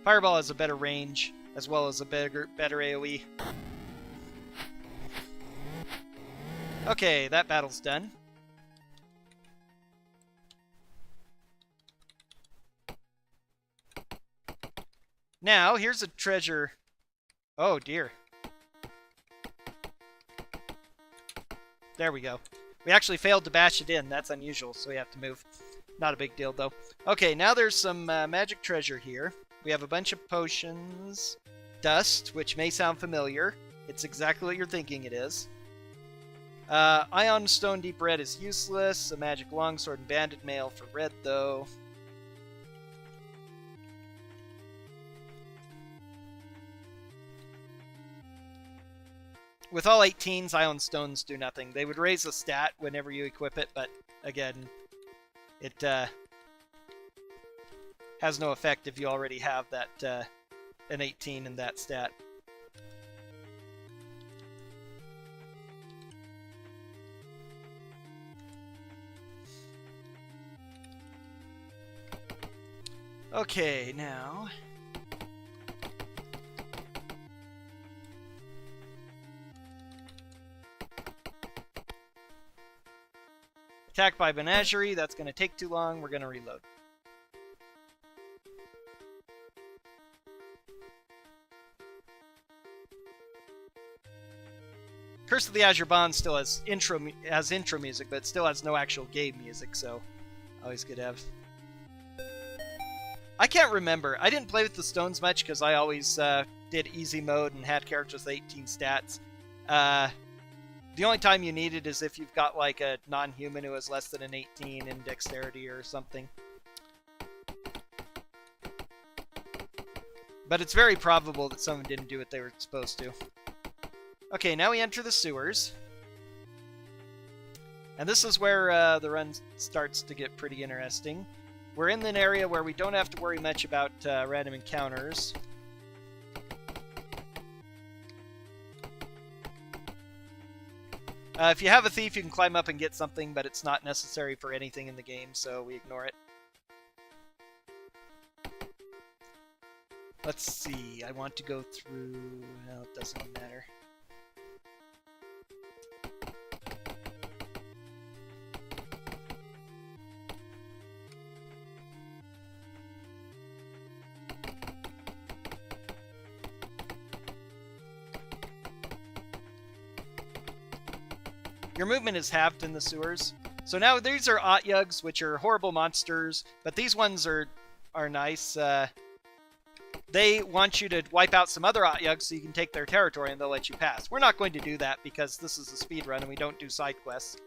Fireball has a better range, as well as a better AoE. Okay, that battle's done. Now, here's a treasure. Oh, dear. There we go. We actually failed to bash it in. That's unusual, so we have to move. Not a big deal, though. Okay, now there's some magic treasure here. We have a bunch of potions. Dust, which may sound familiar. It's exactly what you're thinking it is. Ion Stone Deep Red is useless. A magic longsword and banded mail for red, though. With all 18s, Ion Stones do nothing. They would raise a stat whenever you equip it, but again, it has no effect if you already have that an 18 in that stat. Okay, now Attacked by Menagerie. That's going to take too long. We're going to reload. Curse of the Azure Bonds still has intro music, but it still has no actual game music, so always good to have. I can't remember. I didn't play with the stones much because I always did easy mode and had characters with 18 stats. The only time you need it is if you've got like a non-human who has less than an 18 in dexterity or something. But it's very probable that someone didn't do what they were supposed to. Okay, now we enter the sewers. And this is where the run starts to get pretty interesting. We're in an area where we don't have to worry much about random encounters. If you have a thief, you can climb up and get something, but it's not necessary for anything in the game, so we ignore it. Let's see, I want to go through... No, it doesn't matter. Your movement is halved in the sewers. So now these are Otyugs, which are horrible monsters, but these ones are nice. They want you to wipe out some other Otyugs so you can take their territory and they'll let you pass. We're not going to do that because this is a speedrun and we don't do side quests.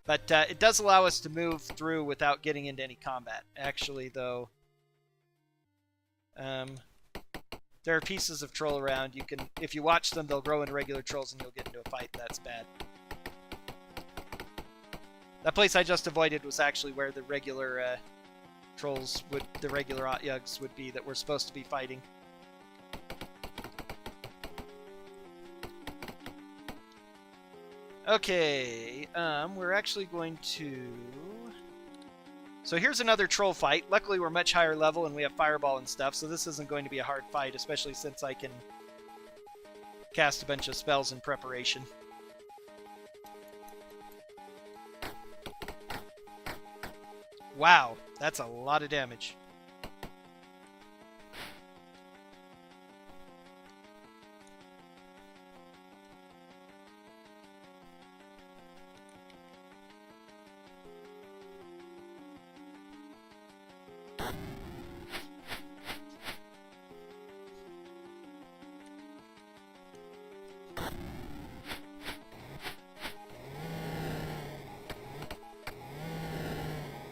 But it does allow us to move through without getting into any combat. Actually, though, there are pieces of troll around. You can, if you watch them, they'll grow into regular trolls and you'll get into a fight. That's bad. That place I just avoided was actually where the regular trolls would, the regular Otyugs would be that we're supposed to be fighting. Okay, we're actually going to... So here's another troll fight. Luckily we're much higher level and we have fireball and stuff, so this isn't going to be a hard fight, especially since I can cast a bunch of spells in preparation. Wow, that's a lot of damage.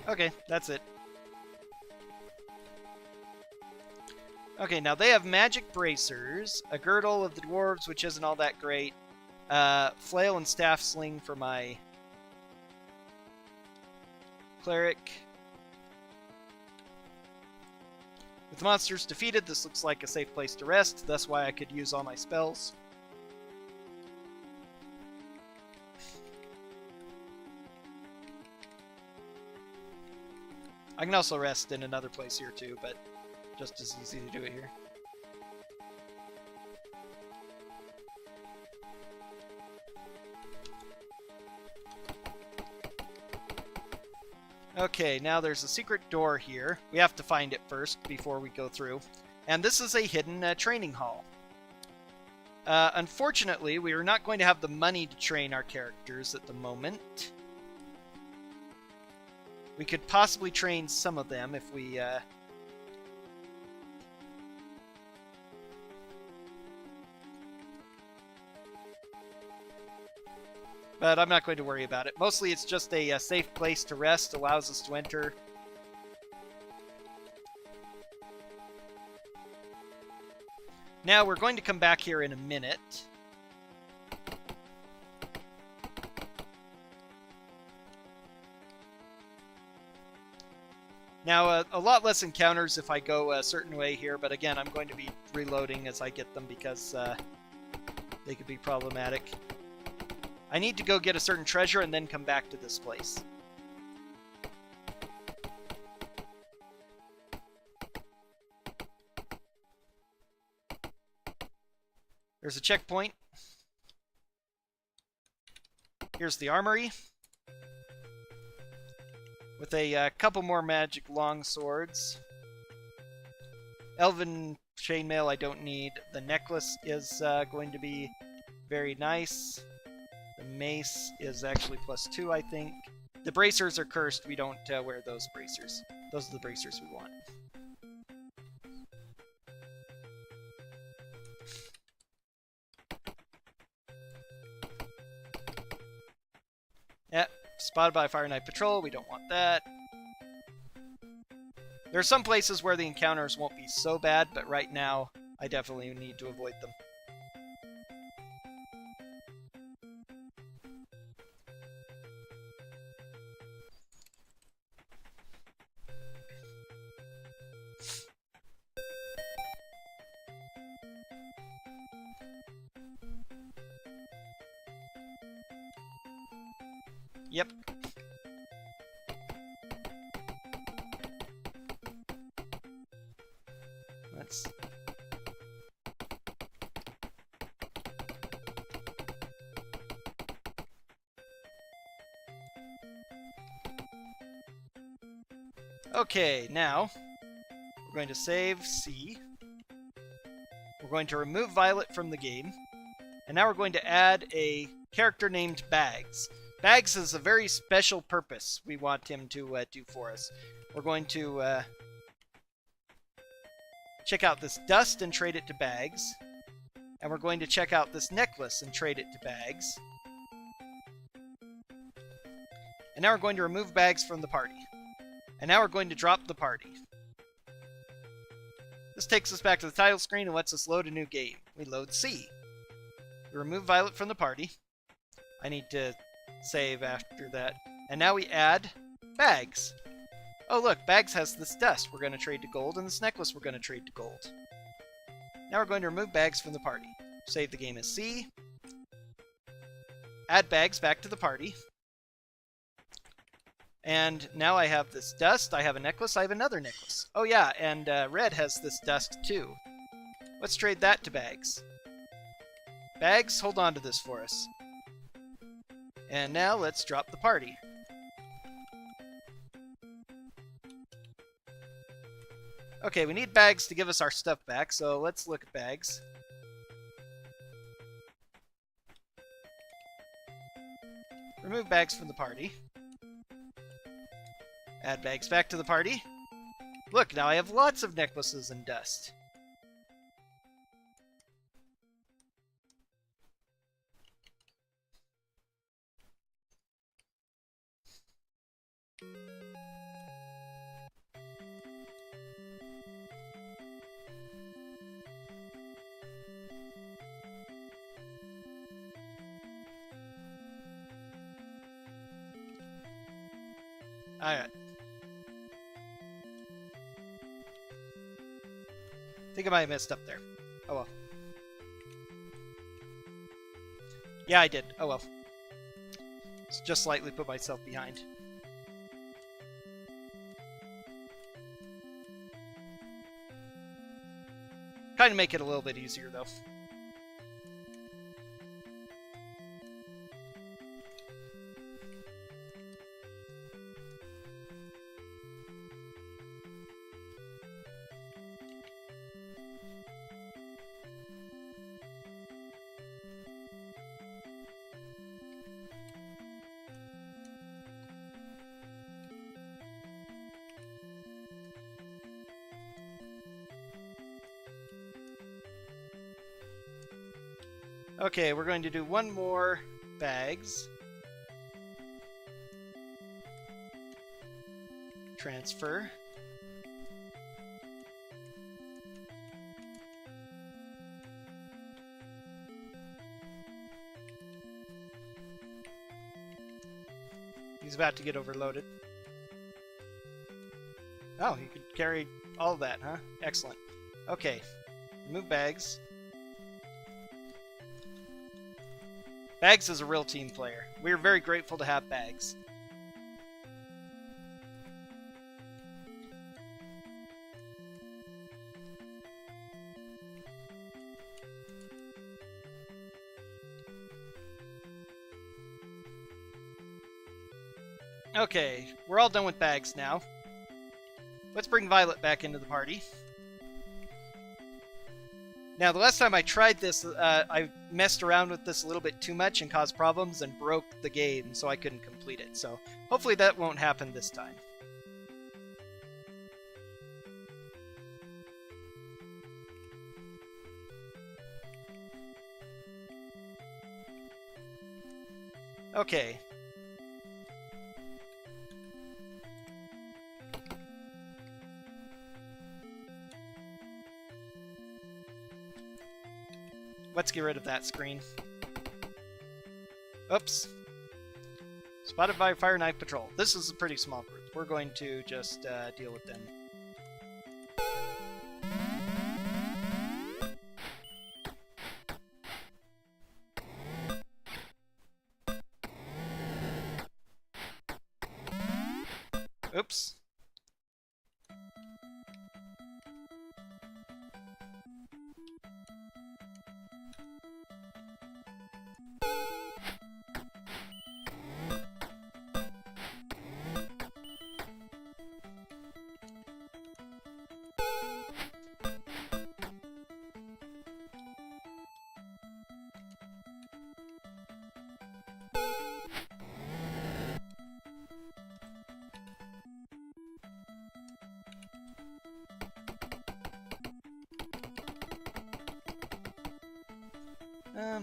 Okay, that's it. Okay, now they have magic bracers, a girdle of the dwarves, which isn't all that great, flail and staff sling for my cleric. With the monsters defeated, this looks like a safe place to rest. That's why I could use all my spells. I can also rest in another place here too, but just as easy to do it here. Okay, now there's a secret door here. We have to find it first before we go through. And this is a hidden training hall. Unfortunately, we are not going to have the money to train our characters at the moment. We could possibly train some of them if we... But I'm not going to worry about it. Mostly it's just a safe place to rest, allows us to enter. Now we're going to come back here in a minute. Now, a lot less encounters if I go a certain way here, but again, I'm going to be reloading as I get them because they could be problematic. I need to go get a certain treasure and then come back to this place. There's a checkpoint. Here's the armory. with a couple more magic long swords. Elven chainmail I don't need. The necklace is going to be very nice. The mace is actually +2, I think. The bracers are cursed. We don't wear those bracers. Those are the bracers we want. Yep, spotted by a Fire Knight Patrol. We don't want that. There are some places where the encounters won't be so bad, but right now, I definitely need to avoid them. Yep. Let's... Okay, now we're going to save C. We're going to remove Violet from the game. And now we're going to add a character named Bags. Bags is a very special purpose we want him to do for us. We're going to check out this dust and trade it to Bags. And we're going to check out this necklace and trade it to Bags. And now we're going to remove Bags from the party. And now we're going to drop the party. This takes us back to the title screen and lets us load a new game. We load C. We remove Violet from the party. I need to save after that. And now we add Bags. Oh look, Bags has this dust we're going to trade to gold, and this necklace we're going to trade to gold. Now we're going to remove Bags from the party. Save the game as C. Add Bags back to the party. And now I have this dust, I have a necklace, I have another necklace. Oh yeah, and Red has this dust too. Let's trade that to Bags. Bags, hold on to this for us. And now let's drop the party. Okay, we need Bags to give us our stuff back, so let's look at Bags. Remove Bags from the party. Add Bags back to the party. Look, now I have lots of necklaces and dust. Alright. I think I might have messed up there. Oh well. Yeah, I did. Oh well. Just slightly put myself behind. Kind of make it a little bit easier, though. Okay, we're going to do one more Bags. Transfer. He's about to get overloaded. Oh, you could carry all of that, huh? Excellent. Okay, remove Bags. Bags is a real team player. We're very grateful to have Bags. Okay, we're all done with bags now. Let's bring Violet back into the party. Now, the last time I tried this, I messed around with this a little bit too much and caused problems and broke the game, so I couldn't complete it. So hopefully that won't happen this time. Okay. Let's get rid of that screen. Oops. Spotted by Fire Knife Patrol. This is a pretty small group. We're going to just deal with them. Oops.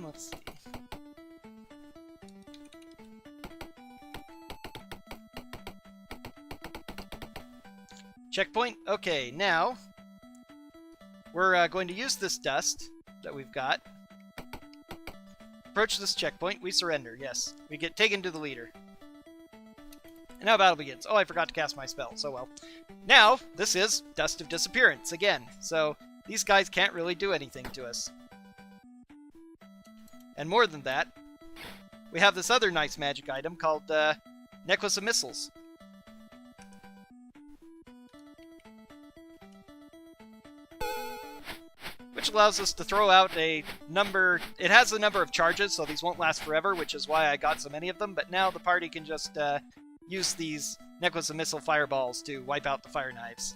Let's see. Checkpoint. Okay, now we're going to use this dust that we've got. Approach this checkpoint. We surrender. Yes. We get taken to the leader. And now battle begins. Oh, I forgot to cast my spell. So well. Now, this is Dust of Disappearance again. So these guys can't really do anything to us. And more than that, we have this other nice magic item called Necklace of Missiles. Which allows us to throw out a number. It has a number of charges, so these won't last forever, which is why I got so many of them. But now the party can just use these Necklace of Missile fireballs to wipe out the fire knives.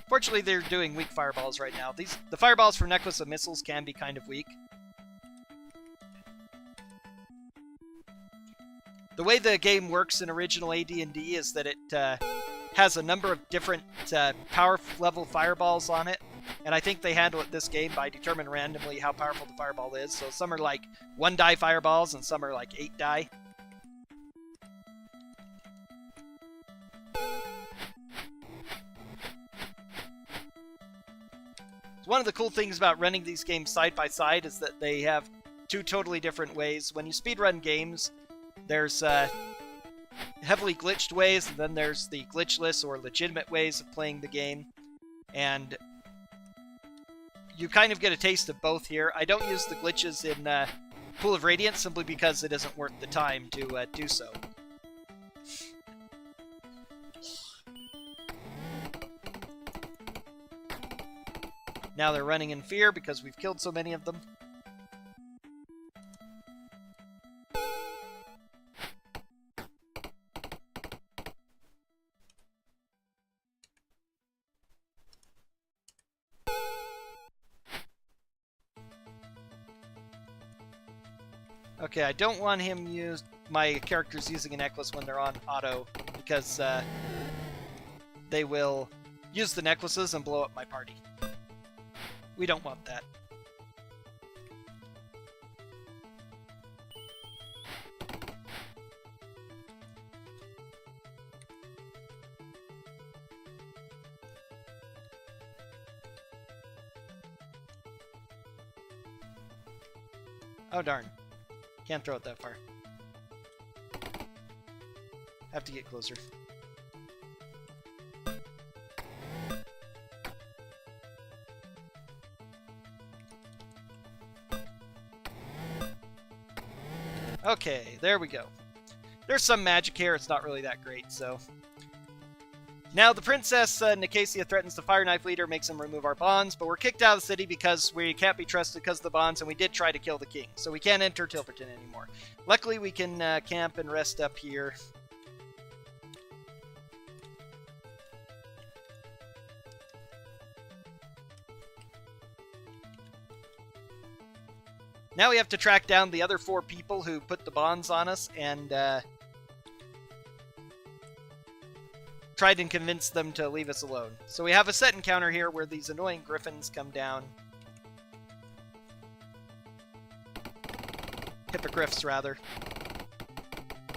Fortunately, they're doing weak fireballs right now. The fireballs for Necklace of Missiles can be kind of weak. The way the game works in original AD&D is that it has a number of different power level fireballs on it, and I think they handle it this game by determining randomly how powerful the fireball is. So some are like 1-die fireballs, and some are like 8-die. One of the cool things about running these games side by side is that they have two totally different ways. When you speedrun games, there's heavily glitched ways, and then there's the glitchless or legitimate ways of playing the game. And you kind of get a taste of both here. I don't use the glitches in Pool of Radiance simply because it isn't worth the time to do so. Now they're running in fear because we've killed so many of them. Okay, I don't want him my characters using a necklace when they're on auto, because they will use the necklaces and blow up my party. We don't want that. Oh darn. Can't throw it that far. Have to get closer. Okay, there we go. There's some magic here. It's not really that great, so Now, the Princess Nicasia threatens the Fire Knife leader, makes him remove our bonds, but we're kicked out of the city because we can't be trusted because of the bonds, and we did try to kill the king, so we can't enter Tilperton anymore. Luckily, we can camp and rest up here. Now we have to track down the other 4 people who put the bonds on us and tried and convinced them to leave us alone. So we have a set encounter here where these annoying griffins come down. Hippogriffs, rather.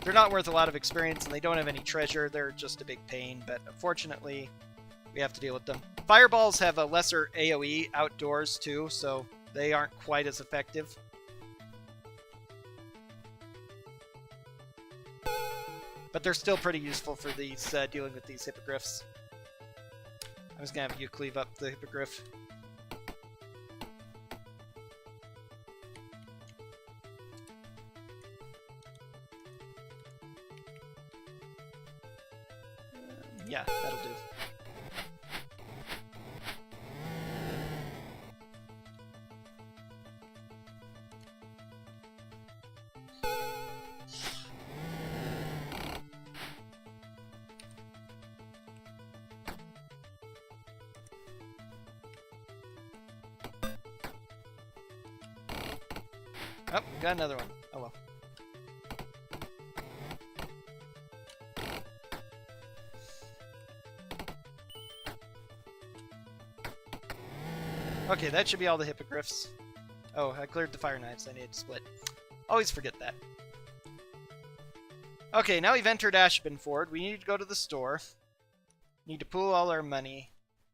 They're not worth a lot of experience, and they don't have any treasure. They're just a big pain, but unfortunately, we have to deal with them. Fireballs have a lesser AoE outdoors, too, so they aren't quite as effective. But they're still pretty useful for these dealing with these hippogriffs. I was going to have you cleave up the hippogriff. Yeah, that'll do. Oh, got another one. Oh well. Okay, that should be all the hippogriffs. Oh, I cleared the fire knives. I need to split. Always forget that. Okay, now we've entered Ashbin Ford. We need to go to the store. Need to pool all our money.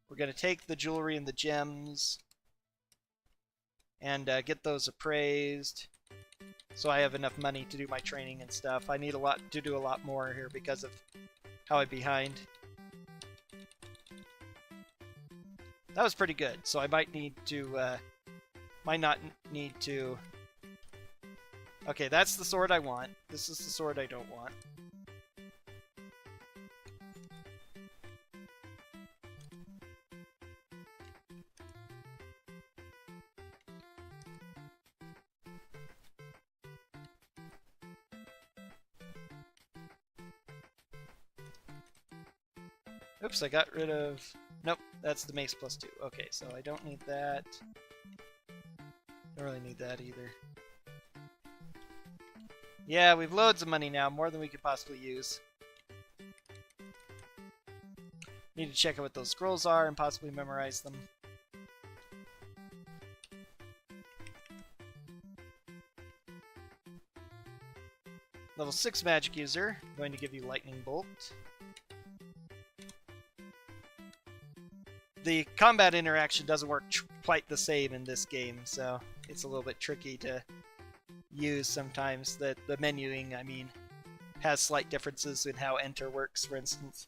We're going to take the jewelry and the gems and get those appraised, so I have enough money to do my training and stuff. I need to do a lot more here because of how I'm behind. That was pretty good, so I might need to, might not need to... Okay, that's the sword I want. This is the sword I don't want. Oops, I got rid of... Nope, that's the mace +2. Okay, so I don't need that. Don't really need that either. Yeah, we've loads of money now, more than we could possibly use. Need to check out what those scrolls are and possibly memorize them. Level 6 magic user. I'm going to give you Lightning Bolt. The combat interaction doesn't work quite the same in this game, so it's a little bit tricky to use sometimes. The menuing, I mean, has slight differences in how enter works, for instance.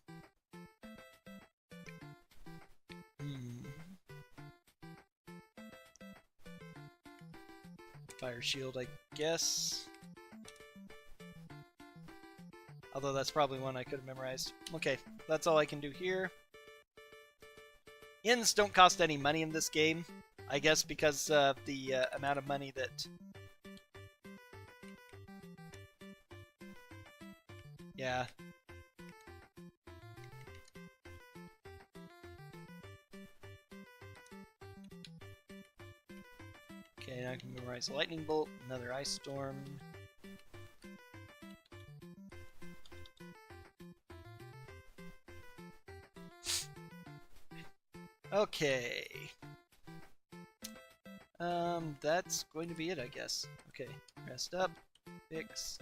Fire shield, I guess. Although that's probably one I could have memorized. Okay, that's all I can do here. Inns don't cost any money in this game, I guess because of the amount of money that... Yeah. Okay, now I can memorize Lightning Bolt, another Ice Storm. Okay. That's going to be it, I guess. Okay, rest up, fix.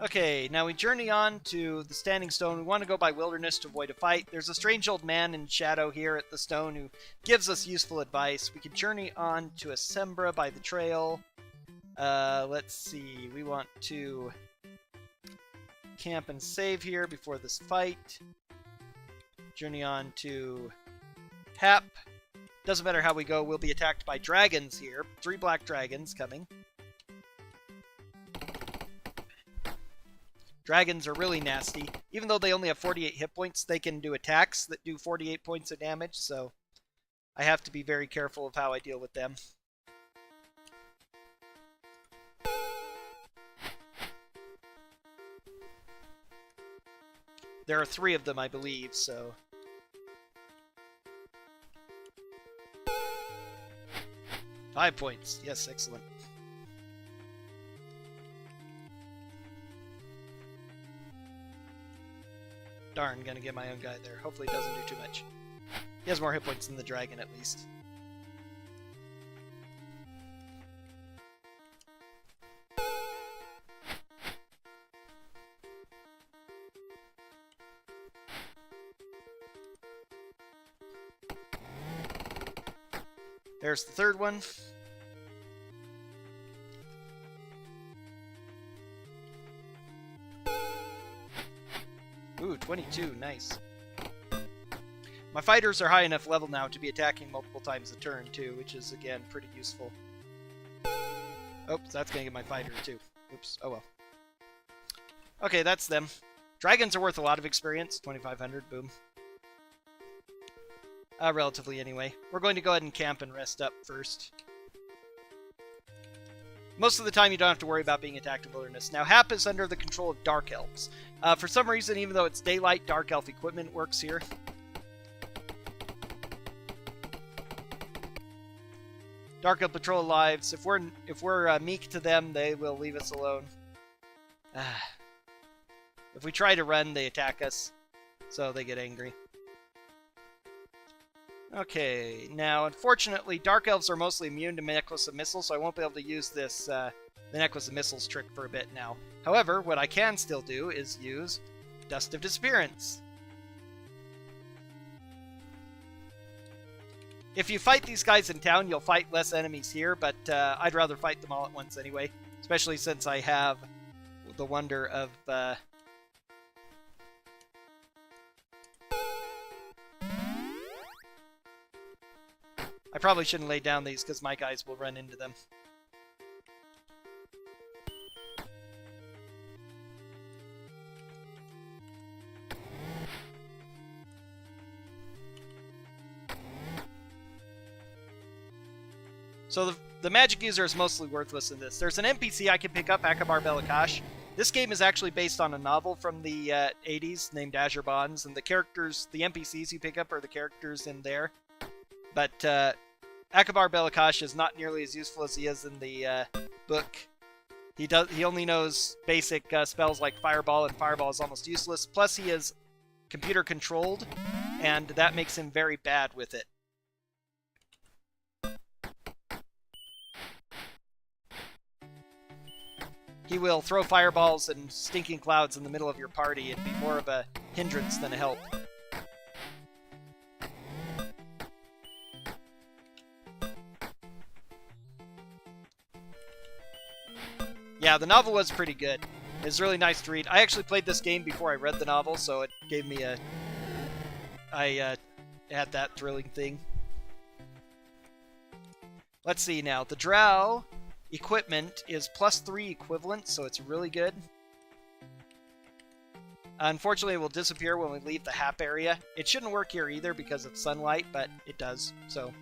Okay, now we journey on to the Standing Stone. We want to go by Wilderness to avoid a fight. There's a strange old man in shadow here at the stone who gives us useful advice. We can journey on to Assembra by the trail. Let's see, we want to camp and save here before this fight. Journey on to Hap. Doesn't matter how we go, we'll be attacked by dragons here. 3 black dragons coming. Dragons are really nasty. Even though they only have 48 hit points, they can do attacks that do 48 points of damage, so I have to be very careful of how I deal with them. There are 3 of them, I believe, so... Five points. Yes, excellent. Darn, gonna get my own guy there. Hopefully he doesn't do too much. He has more hit points than the dragon, at least. There's the third one. Ooh, 22, nice. My fighters are high enough level now to be attacking multiple times a turn, too, which is, again, pretty useful. Oops, that's gonna get my fighter, too. Oops, oh well. Okay, that's them. Dragons are worth a lot of experience. 2,500, boom. Relatively, anyway. We're going to go ahead and camp and rest up first. Most of the time, you don't have to worry about being attacked in wilderness. Now, Hap is under the control of Dark Elves. For some reason, even though it's daylight, Dark Elf equipment works here. Dark Elf patrol lives. If we're meek to them, they will leave us alone. If we try to run, they attack us, so they get angry. Okay, now, unfortunately, Dark Elves are mostly immune to Necklace of Missiles, so I won't be able to use this, the Necklace of Missiles trick for a bit now. However, what I can still do is use Dust of Disappearance. If you fight these guys in town, you'll fight less enemies here, but I'd rather fight them all at once anyway, especially since I have the wonder of... I probably shouldn't lay down these because my guys will run into them. So the magic user is mostly worthless in this. There's an NPC I can pick up, Akbar Belakash. This game is actually based on a novel from the 80s named Azure Bonds, and the characters, the NPCs you pick up are the characters in there. But Akbar Belakash is not nearly as useful as he is in the book. He only knows basic spells like Fireball, and Fireball is almost useless. Plus, he is computer controlled, and that makes him very bad with it. He will throw fireballs and stinking clouds in the middle of your party and be more of a hindrance than a help. Yeah, the novel was pretty good. It's really nice to read. I actually played this game before I read the novel, so it gave me a... I had that thrilling thing. Let's see now. The Drow equipment is +3 equivalent, so it's really good. Unfortunately, it will disappear when we leave the Hap area. It shouldn't work here either because of sunlight, but it does, so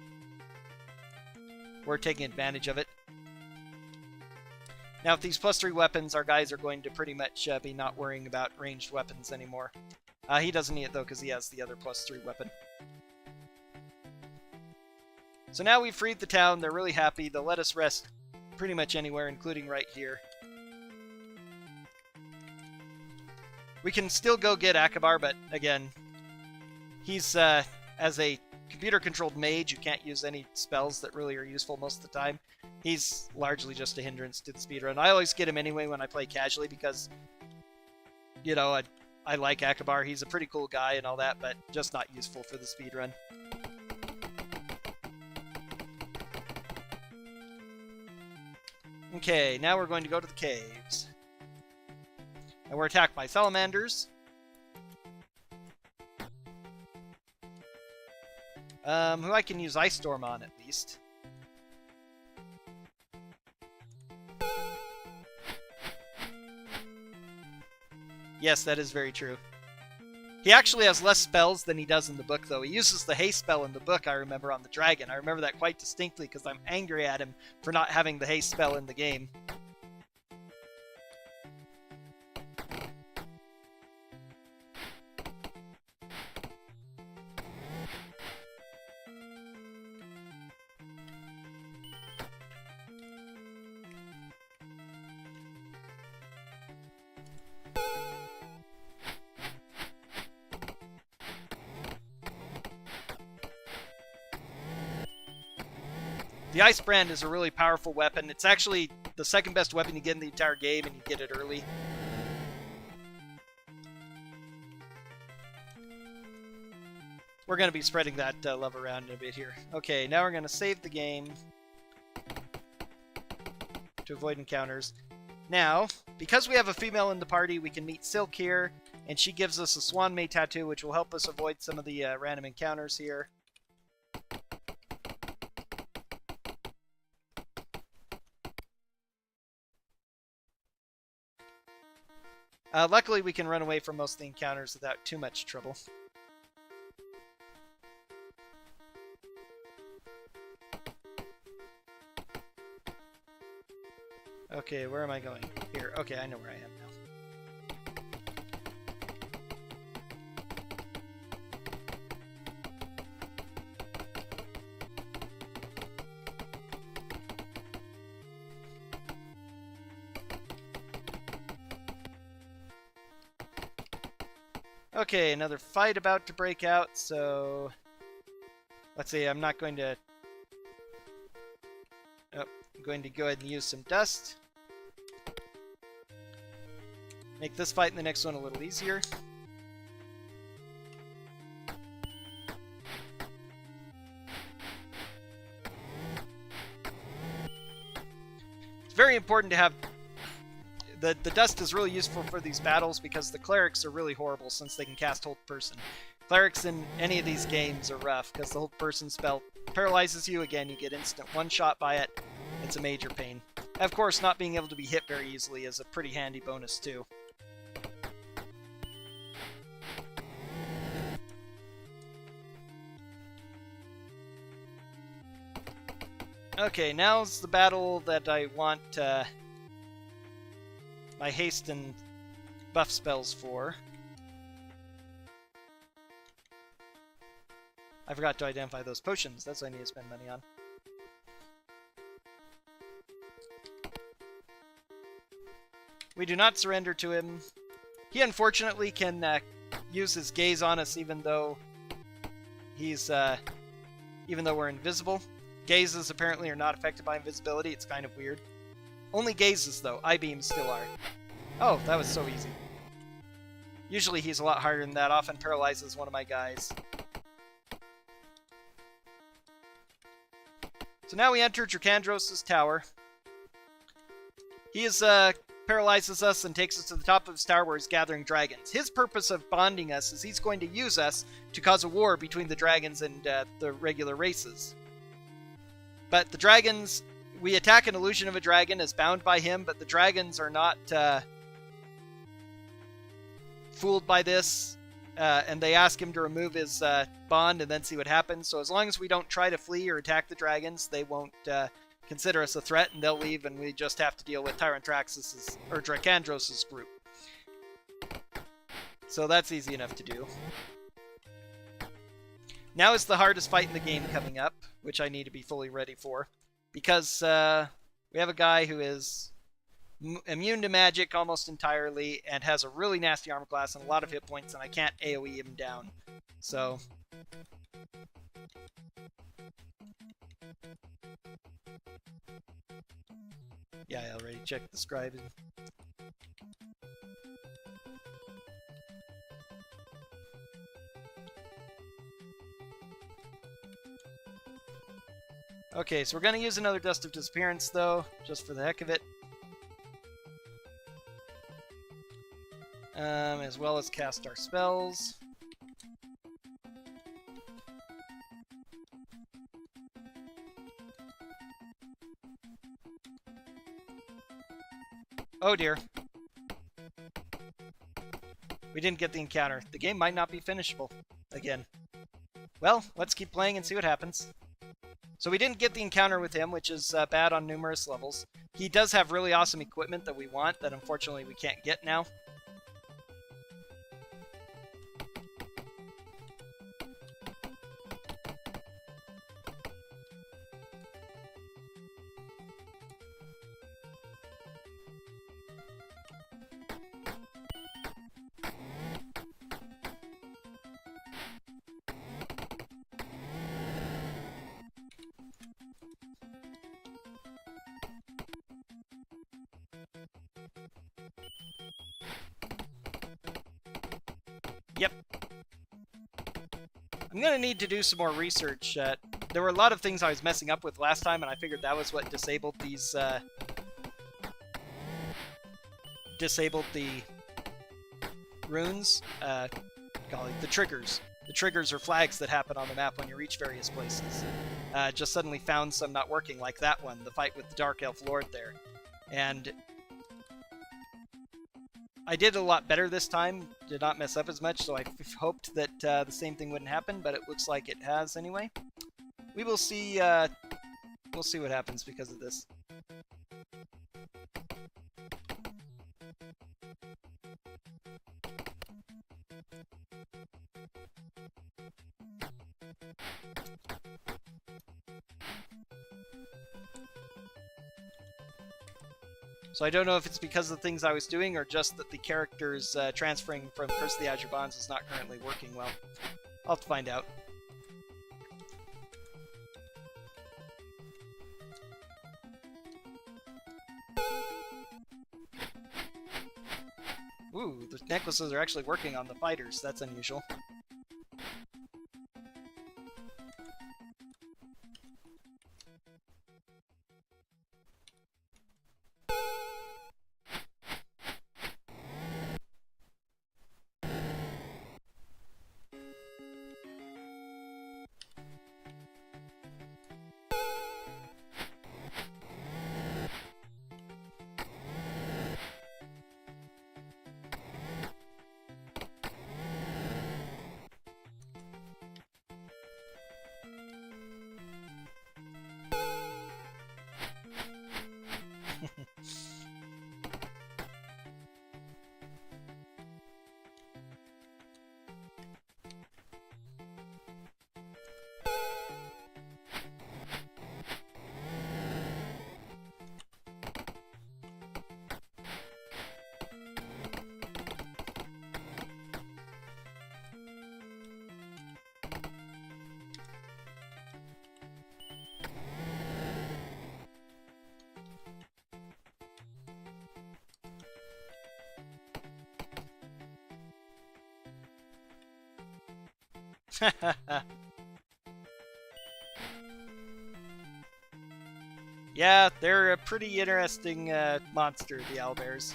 we're taking advantage of it. Now, with these +3 weapons, our guys are going to pretty much be not worrying about ranged weapons anymore. He doesn't need it, though, because he has the other +3 weapon. So now we've freed the town. They're really happy. They'll let us rest pretty much anywhere, including right here. We can still go get Akbar, but again, he's, as a computer-controlled mage, you can't use any spells that really are useful most of the time. He's largely just a hindrance to the speedrun. I always get him anyway when I play casually because, you know, I like Akbar. He's a pretty cool guy and all that, but just not useful for the speedrun. Okay, now we're going to go to the caves. And we're attacked by salamanders. Who I can use Ice Storm on, at least. Yes, that is very true. He actually has less spells than he does in the book, though. He uses the haste spell in the book, I remember, on the dragon. I remember that quite distinctly because I'm angry at him for not having the haste spell in the game. The Ice Brand is a really powerful weapon. It's actually the second best weapon you get in the entire game, and you get it early. We're going to be spreading that love around a bit here. Okay, now we're going to save the game to avoid encounters. Now, because we have a female in the party, we can meet Silk here, and she gives us a Swan May tattoo, which will help us avoid some of the random encounters here. Luckily, we can run away from most of the encounters without too much trouble. Okay, where am I going? Here. Okay, I know where I am now. Okay, another fight about to break out, so let's see, I'm not going to... Oh, I'm going to go ahead and use some dust. Make this fight and the next one a little easier. It's very important to have... The dust is really useful for these battles because the clerics are really horrible since they can cast Hold Person. Clerics in any of these games are rough because the Hold Person spell paralyzes you. Again, you get instant one-shot by it. It's a major pain. Of course, not being able to be hit very easily is a pretty handy bonus too. Okay, now's the battle that I want my haste and buff spells for. I forgot to identify those potions. That's what I need to spend money on. We do not surrender to him. He unfortunately can use his gaze on us even though he's even though we're invisible. Gazes apparently are not affected by invisibility. It's kind of weird. Only gazes, though. I-beams still are. Oh, that was so easy. Usually he's a lot harder than that. Often paralyzes one of my guys. So now we enter Dracandros' tower. He paralyzes us and takes us to the top of his tower where he's gathering dragons. His purpose of bonding us is he's going to use us to cause a war between the dragons and the regular races. But the dragons... We attack an illusion of a dragon as bound by him, but the dragons are not fooled by this, and they ask him to remove his bond and then see what happens. So as long as we don't try to flee or attack the dragons, they won't consider us a threat, and they'll leave, and we just have to deal with Tyrantthraxis or Dracandros' group. So that's easy enough to do. Now is the hardest fight in the game coming up, which I need to be fully ready for. Because we have a guy who is immune to magic almost entirely and has a really nasty armor class and a lot of hit points, and I can't AoE him down. So... yeah, I already checked the scribe. Okay, so we're going to use another Dust of Disappearance, though, just for the heck of it. As well as cast our spells. Oh dear. We didn't get the encounter. The game might not be finishable again. Well, let's keep playing and see what happens. So we didn't get the encounter with him, which is bad on numerous levels. He does have really awesome equipment that we want, that unfortunately we can't get now. Yep. I'm going to need to do some more research. There were a lot of things I was messing up with last time, and I figured that was what disabled these... disabled the runes. Golly, the triggers. The triggers are flags that happen on the map when you reach various places. Just suddenly found some not working, like that one, the fight with the Dark Elf Lord there. And I did a lot better this time, did not mess up as much, so I hoped that the same thing wouldn't happen, but it looks like it has anyway. We will see, we'll see what happens because of this. So I don't know if it's because of the things I was doing or just that the characters transferring from Curse of the Azure Bonds is not currently working well. I'll have to find out. Ooh, the necklaces are actually working on the fighters. That's unusual. Yeah, they're a pretty interesting monster, the owlbears.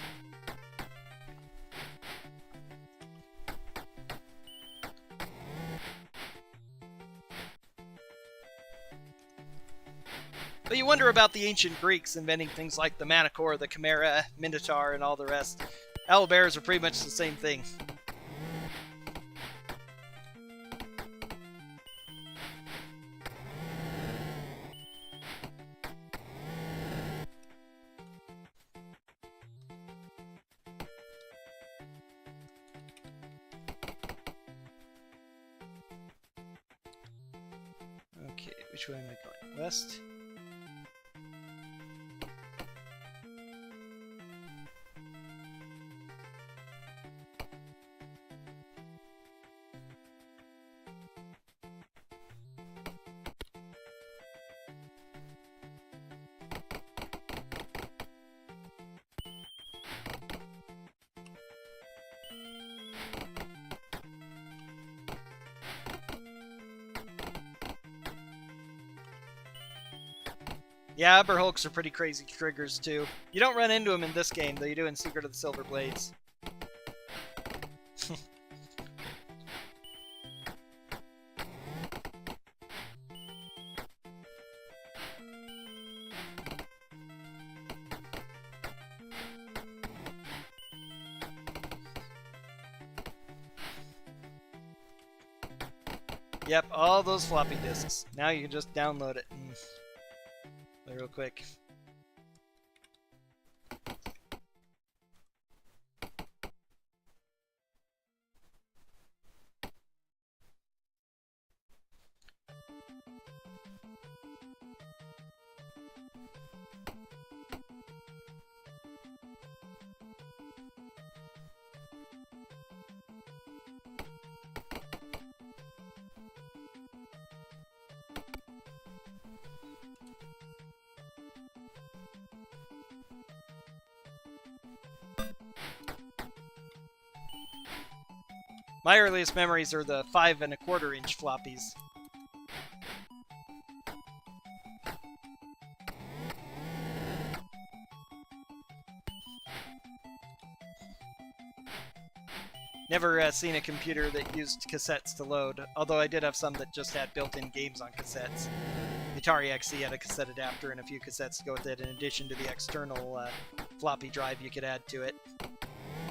But you wonder about the ancient Greeks inventing things like the Manticore, the Chimera, Minotaur, and all the rest. Owlbears are pretty much the same thing. Okay, which way am I going? West? Yeah, Aberhulks are pretty crazy triggers too. You don't run into them in this game, though you do in Secret of the Silver Blades. Yep, all those floppy disks. Now you can just download it real quick. My earliest memories are the 5 1/4 inch floppies. Never seen a computer that used cassettes to load, although I did have some that just had built-in games on cassettes. The Atari XE had a cassette adapter and a few cassettes to go with it, in addition to the external floppy drive you could add to it.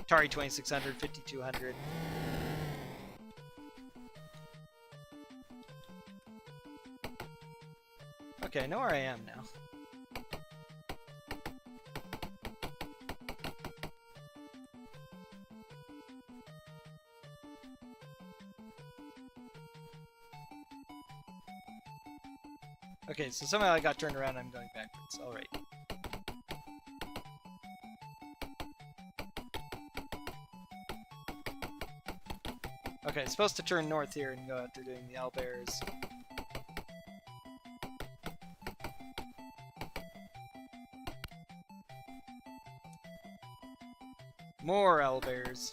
Atari 2600, 5200. Okay, I know where I am now. Okay, so somehow I got turned around and I'm going backwards. Alright. Okay, supposed to turn north here and go after doing the owlbears. More owlbears.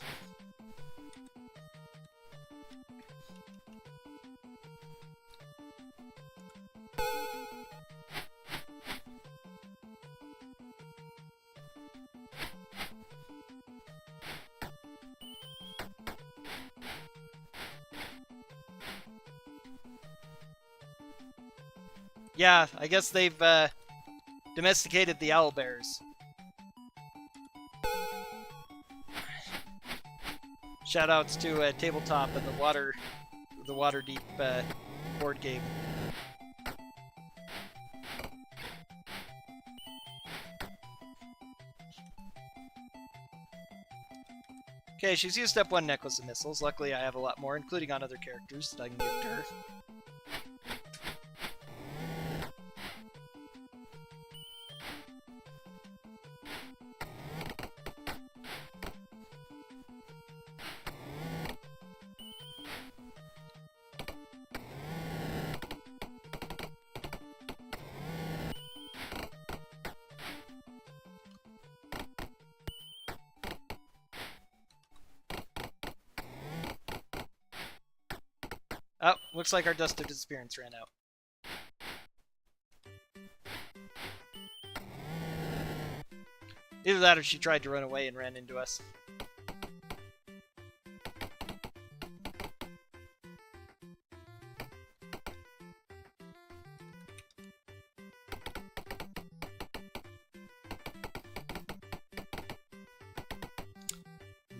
Yeah, I guess they've domesticated the owlbears. Shoutouts to Tabletop and the Waterdeep board game. Okay, she's used up one necklace of missiles. Luckily, I have a lot more, including on other characters that I can give to her. Oh, looks like our dust of disappearance ran out. Either that or she tried to run away and ran into us.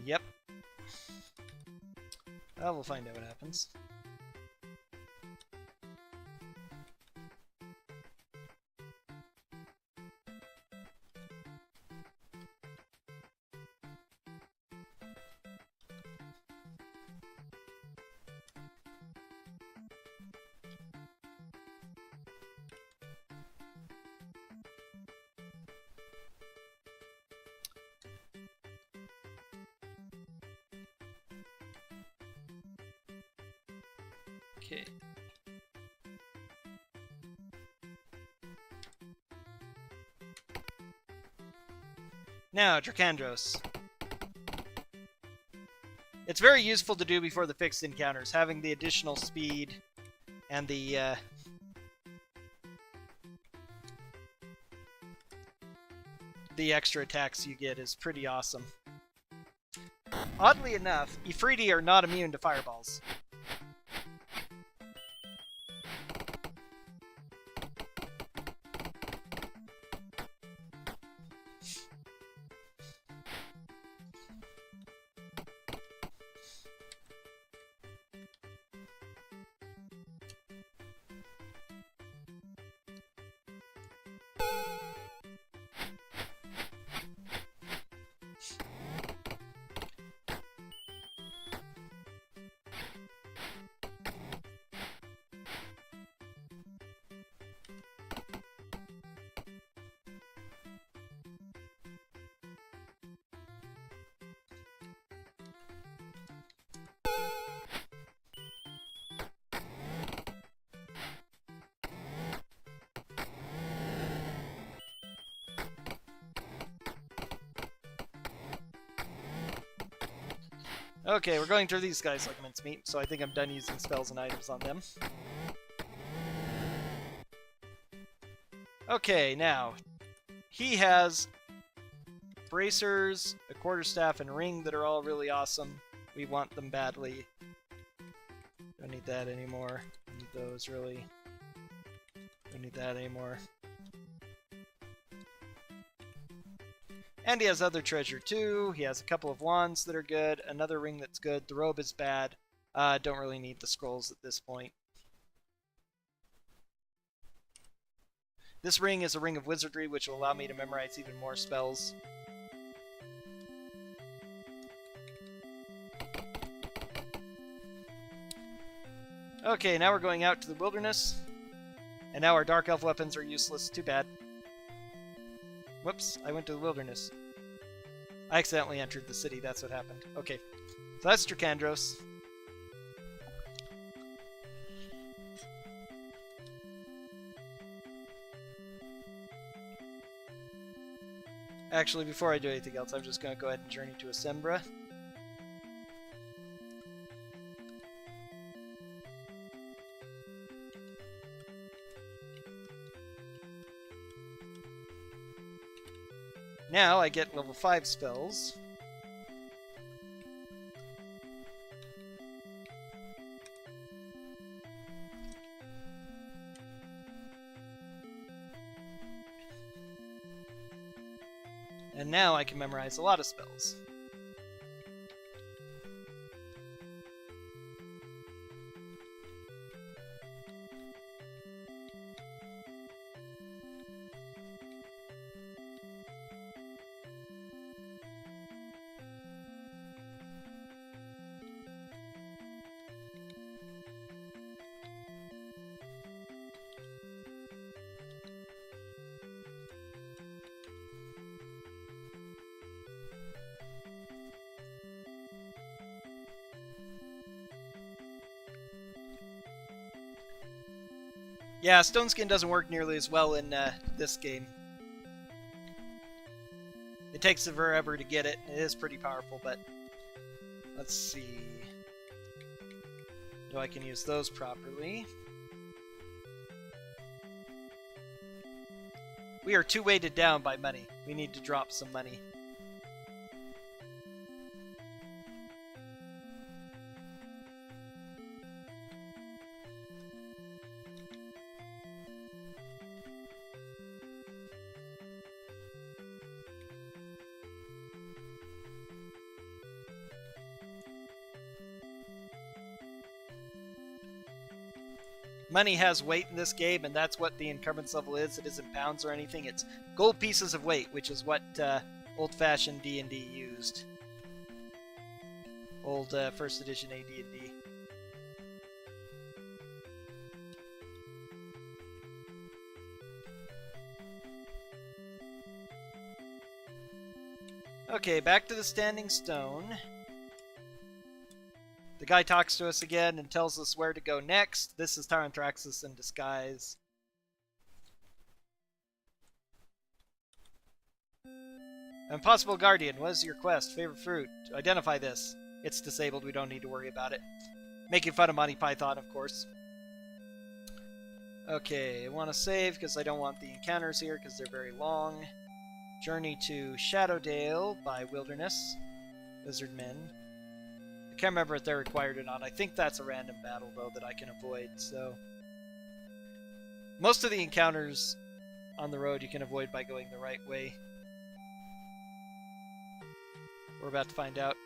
Yep. Well, we'll find out what happens. Okay. Now, Dracandros. It's very useful to do before the fixed encounters, having the additional speed and the extra attacks you get is pretty awesome. Oddly enough, Ifriti are not immune to fireballs. Okay, we're going through these guys like mincemeat, so I think I'm done using spells and items on them. Okay, now, he has bracers, a quarterstaff, and ring that are all really awesome. We want them badly. Don't need that anymore. Need those, really. Don't need that anymore. And he has other treasure too. He has a couple of wands that are good, another ring that's good. The robe is bad. Don't really need the scrolls at this point. This ring is a ring of wizardry, which will allow me to memorize even more spells. Okay, now we're going out to the wilderness. And now our dark elf weapons are useless. Too bad. Whoops, I went to the wilderness. I accidentally entered the city, that's what happened. Okay, so that's Dracandros. Actually, before I do anything else, I'm just going to go ahead and journey to Asembra. Now I get level 5 spells. And now I can memorize a lot of spells. Yeah, Stone Skin doesn't work nearly as well in this game. It takes forever to get it. It is pretty powerful, but let's see. So I can use those properly. We are too weighted down by money. We need to drop some money. Money has weight in this game, and that's what the encumbrance level is. It isn't pounds or anything. It's gold pieces of weight, which is what old-fashioned D&D used. Old first edition AD&D. Okay, back to the Standing Stone. The guy talks to us again and tells us where to go next. This is Tyranthraxus in disguise. Impossible Guardian, what is your quest? Favorite fruit? Identify this. It's disabled, we don't need to worry about it. Making fun of Monty Python, of course. Okay, I want to save because I don't want the encounters here because they're very long. Journey to Shadowdale by Wilderness. Lizardmen. I can't remember if they're required or not. I think that's a random battle, though, that I can avoid, so... Most of the encounters on the road you can avoid by going the right way. We're about to find out.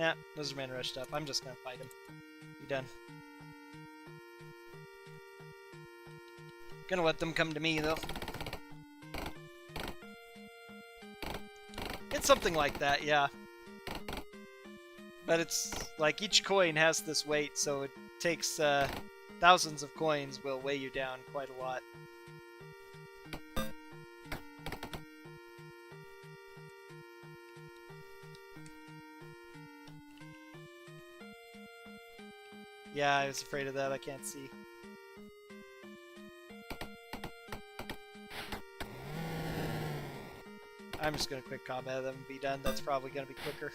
Nah, Lizardman rushed up. I'm just gonna fight him. You done. Gonna let them come to me, though. It's something like that, yeah. But it's like each coin has this weight, so it takes thousands of coins will weigh you down quite a lot. Yeah, I was afraid of that. I can't see. I'm just going to quick combat them and be done. That's probably going to be quicker.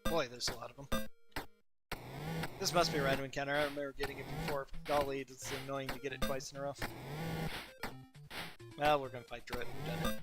Boy, there's a lot of them. This must be a random encounter. I remember getting it before. Golly, it's annoying to get it twice in a row. Well, we're gonna fight through it. We've done it.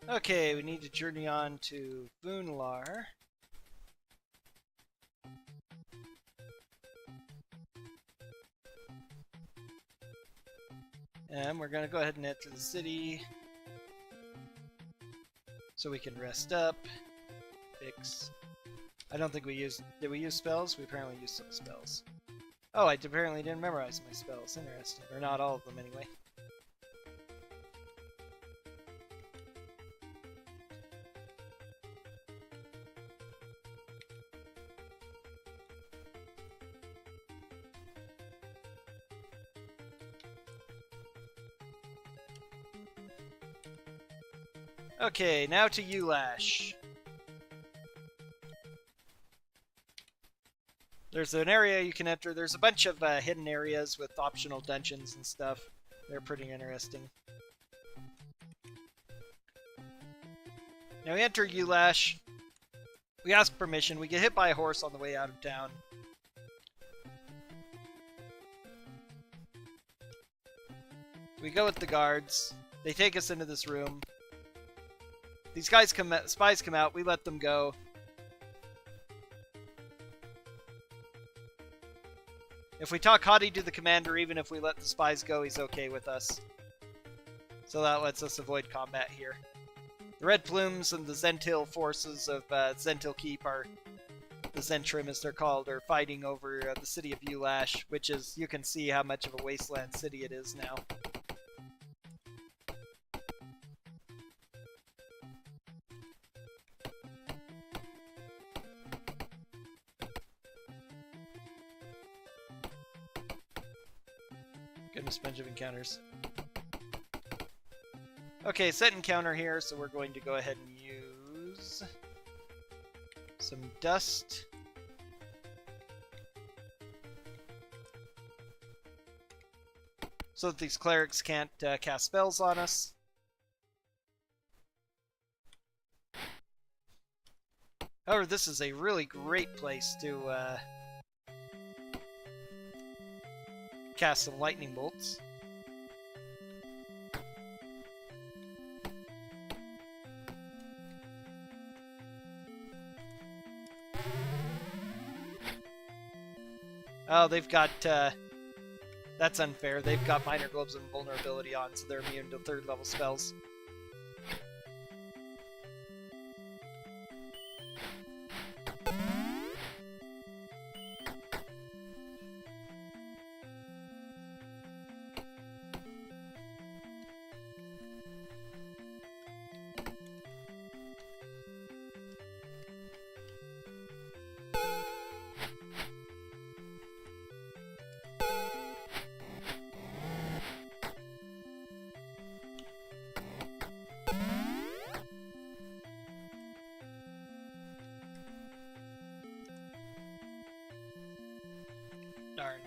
Okay, we need to journey on to Voonlar. And we're going to go ahead and head to the city so we can rest up, fix. I don't think we used... Did we use spells? We apparently used some spells. Oh, I apparently didn't memorize my spells. Interesting. Or not all of them, anyway. Okay, now to Yarash. There's an area you can enter. There's a bunch of hidden areas with optional dungeons and stuff. They're pretty interesting. Now we enter Yarash. We ask permission. We get hit by a horse on the way out of town. We go with the guards. They take us into this room. These guys come out, spies come out, we let them go. If we talk haughty to the commander, even if we let the spies go, he's okay with us. So that lets us avoid combat here. The Red Plumes and the Zentil forces of Zentil Keep, are the Zentrim as they're called, are fighting over the city of Yarash, which is, you can see how much of a wasteland city it is now. Goodness, bunch of encounters. Okay, set encounter here, so we're going to go ahead and use some dust. So that these clerics can't cast spells on us. However, this is a really great place to cast some lightning bolts. Oh, they've got, that's unfair. They've got minor globes and vulnerability on, so they're immune to 3rd level spells. Darn.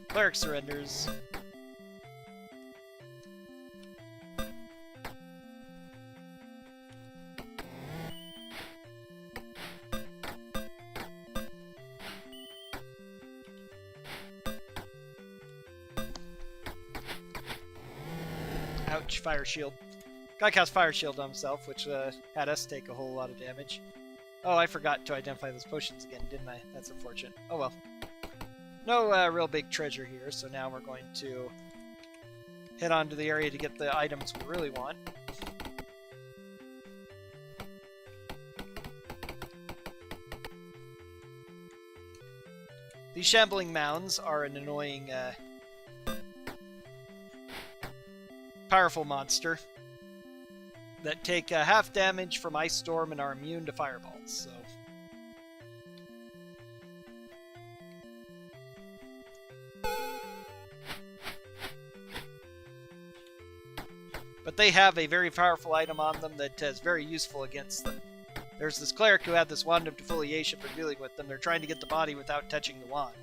Cleric surrenders. Ouch, fire shield. Guy cast fire shield on himself, which had us take a whole lot of damage. Oh, I forgot to identify those potions again, didn't I? That's unfortunate. Oh well. No real big treasure here, so now we're going to head on to the area to get the items we really want. These shambling mounds are an annoying, powerful monster that take half damage from Ice Storm and are immune to fireballs, so... But they have a very powerful item on them that is very useful against them. There's this cleric who had this wand of defoliation for dealing with them. They're trying to get the body without touching the wand.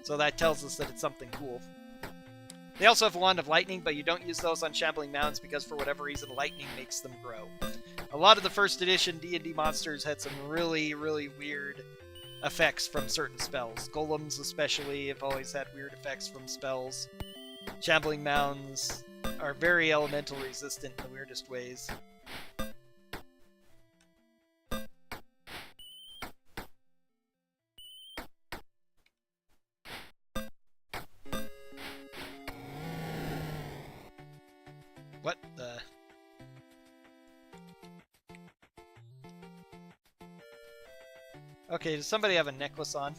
So that tells us that it's something cool. They also have a wand of lightning, but you don't use those on shambling mounds because for whatever reason lightning makes them grow. A lot of the first edition D&D monsters had some really, really weird effects from certain spells. Golems especially have always had weird effects from spells. Shambling mounds are very elemental resistant in the weirdest ways. What the... Okay, does somebody have a necklace on?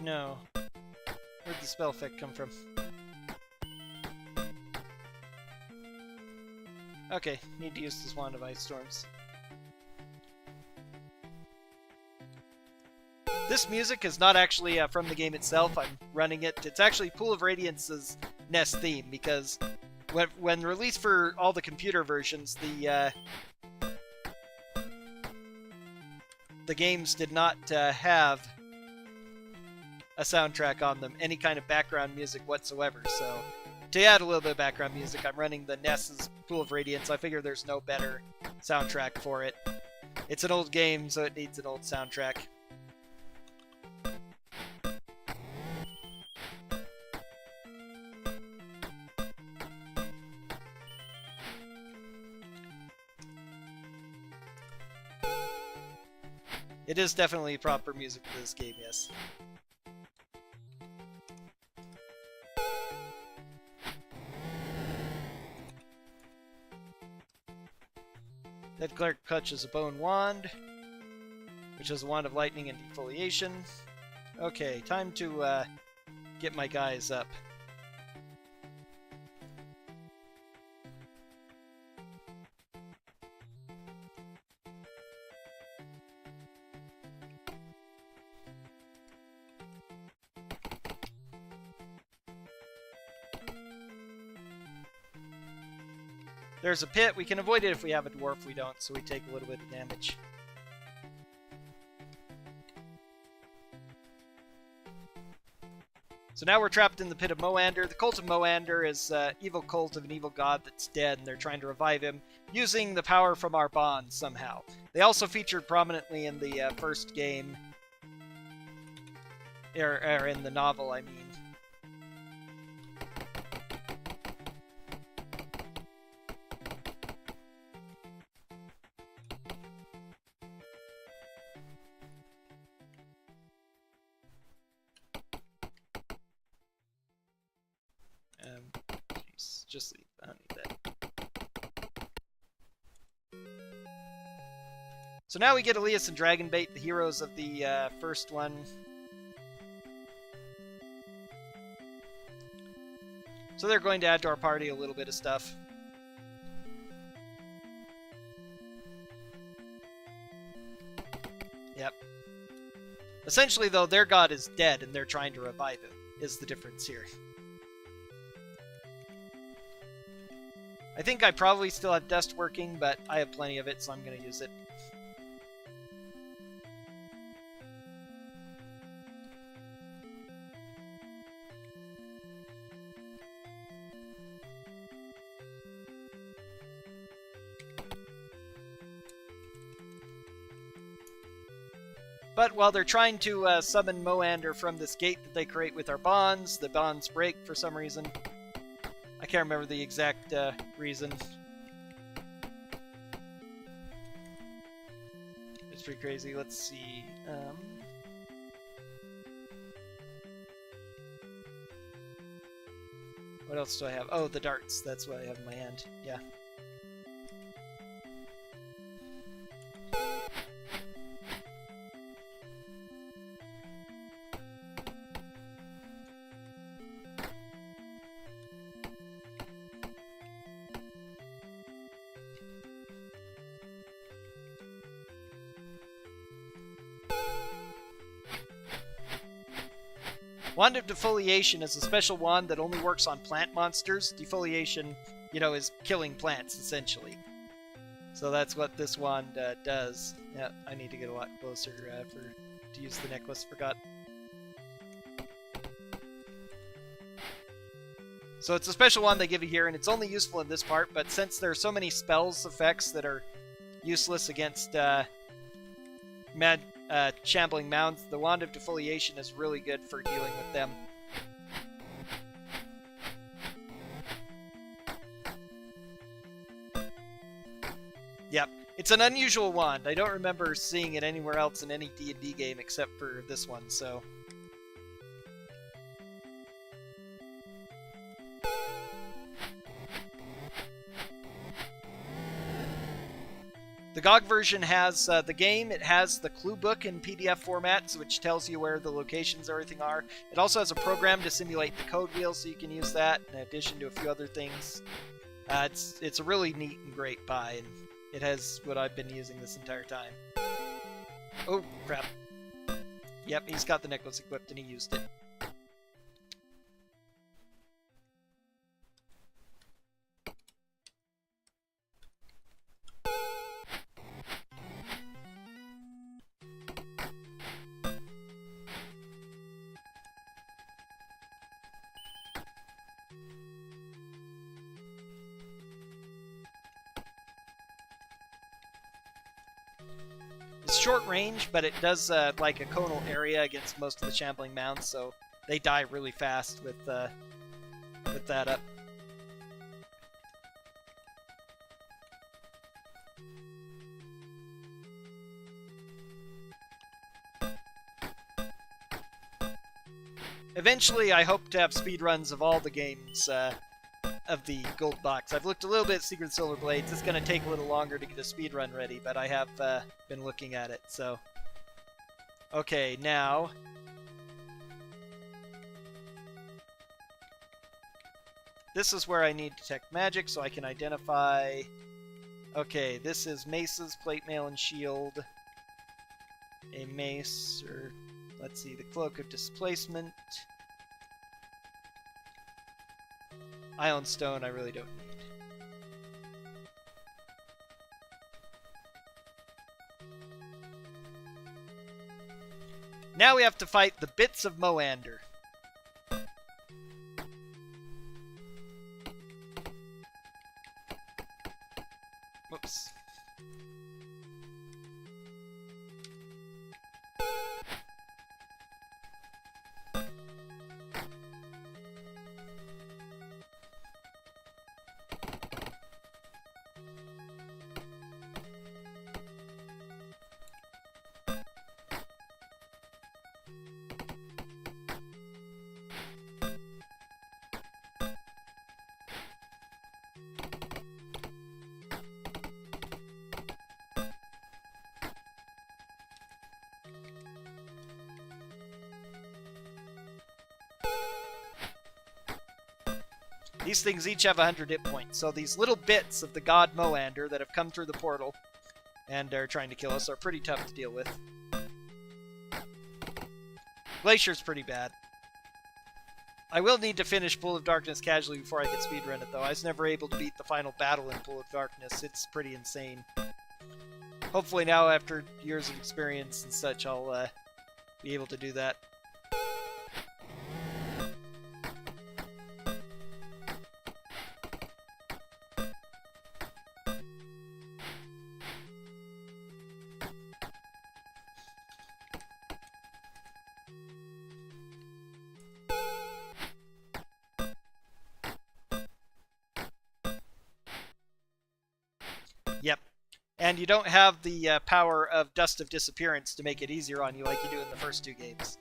No. Where'd the spell effect come from? Okay, need to use this wand of ice storms. This music is not actually from the game itself. I'm running it. It's actually Pool of Radiance's NES theme, because when released for all the computer versions, the games did not have a soundtrack on them, any kind of background music whatsoever. So to add a little bit of background music, I'm running the NES's Pool of Radiance. I figure there's no better soundtrack for it. It's an old game, so it needs an old soundtrack. It is definitely proper music for this game, yes. Dead Cleric clutches a bone wand, which is a wand of lightning and defoliation. Okay, time to get my guys up. There's a pit. We can avoid it if we have a dwarf. We don't, so we take a little bit of damage. So now we're trapped in the pit of Moander. The cult of Moander is an evil cult of an evil god that's dead, and they're trying to revive him using the power from our bonds somehow. They also featured prominently in the first game, or in the novel, I mean. Just leave. I don't need that. So now we get Elias and Dragonbait, the heroes of the first one. So they're going to add to our party a little bit of stuff. Yep. Essentially, though, their god is dead and they're trying to revive him, is the difference here. I think I probably still have dust working, but I have plenty of it, so I'm going to use it. But while they're trying to summon Moander from this gate that they create with our bonds, the bonds break for some reason. I can't remember the exact reason. It's pretty crazy. Let's see. What else do I have? Oh, the darts. That's what I have in my hand. Yeah. Wand of Defoliation is a special wand that only works on plant monsters. Defoliation, you know, is killing plants, essentially. So that's what this wand does. Yeah, I need to get a lot closer to use the necklace. Forgot. So it's a special wand they give you here, and it's only useful in this part, but since there are so many spells effects that are useless against shambling mounds, the Wand of Defoliation is really good for dealing with them. Yep, it's an unusual wand. I don't remember seeing it anywhere else in any D&D game except for this one, so... The GOG version has the game. It has the clue book in PDF format, which tells you where the locations and everything are. It also has a program to simulate the code wheel, so you can use that in addition to a few other things. It's a really neat and great buy, and it has what I've been using this entire time. Oh, crap. Yep, he's got the necklace equipped, and he used it. It's short range, but it does like a conal area against most of the shambling mounds, so they die really fast with that up. Eventually, I hope to have speedruns of all the games of the gold box. I've looked a little bit at Secret Silver Blades. It's going to take a little longer to get a speedrun ready, but I have been looking at it, so... Okay, now... This is where I need Detect Magic, so I can identify... Okay, this is maces, plate mail, and shield. A mace, or... Let's see, the Cloak of Displacement... Ion Stone I really don't need. Now we have to fight the bits of Moander. Whoops. These things each have 100 hit points, so these little bits of the god Moander that have come through the portal and are trying to kill us are pretty tough to deal with. Glacier's pretty bad. I will need to finish Pool of Darkness casually before I can speedrun it, though. I was never able to beat the final battle in Pool of Darkness. It's pretty insane. Hopefully now, after years of experience and such, I'll be able to do that. Yep. And you don't have the power of Dust of Disappearance to make it easier on you like you do in the first two games.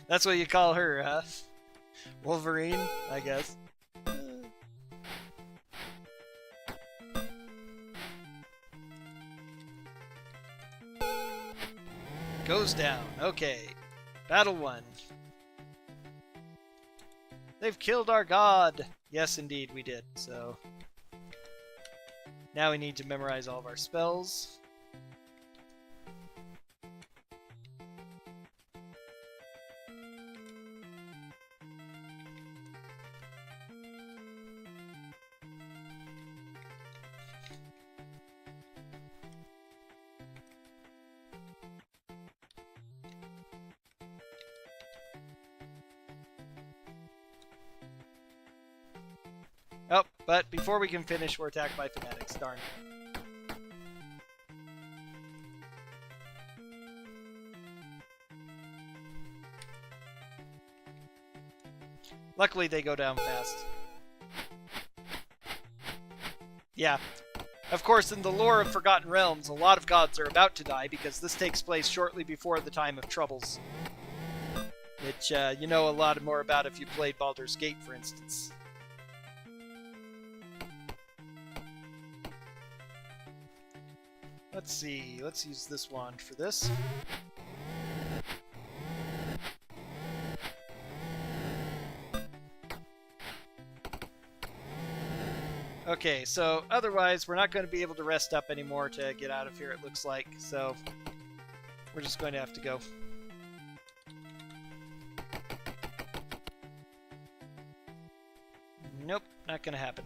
That's what you call her, huh? Wolverine, I guess. Goes down. Okay. Battle 1. They've killed our god! Yes, indeed, we did. So now we need to memorize all of our spells. Oh, but before we can finish, we're attacked by fanatics. Darn. Luckily, they go down fast. Yeah. Of course, in the lore of Forgotten Realms, a lot of gods are about to die because this takes place shortly before the Time of Troubles. Which you know a lot more about if you played Baldur's Gate, for instance. Let's see, let's use this wand for this. Okay, so otherwise we're not going to be able to rest up anymore to get out of here, it looks like, so we're just going to have to go. Nope, not going to happen.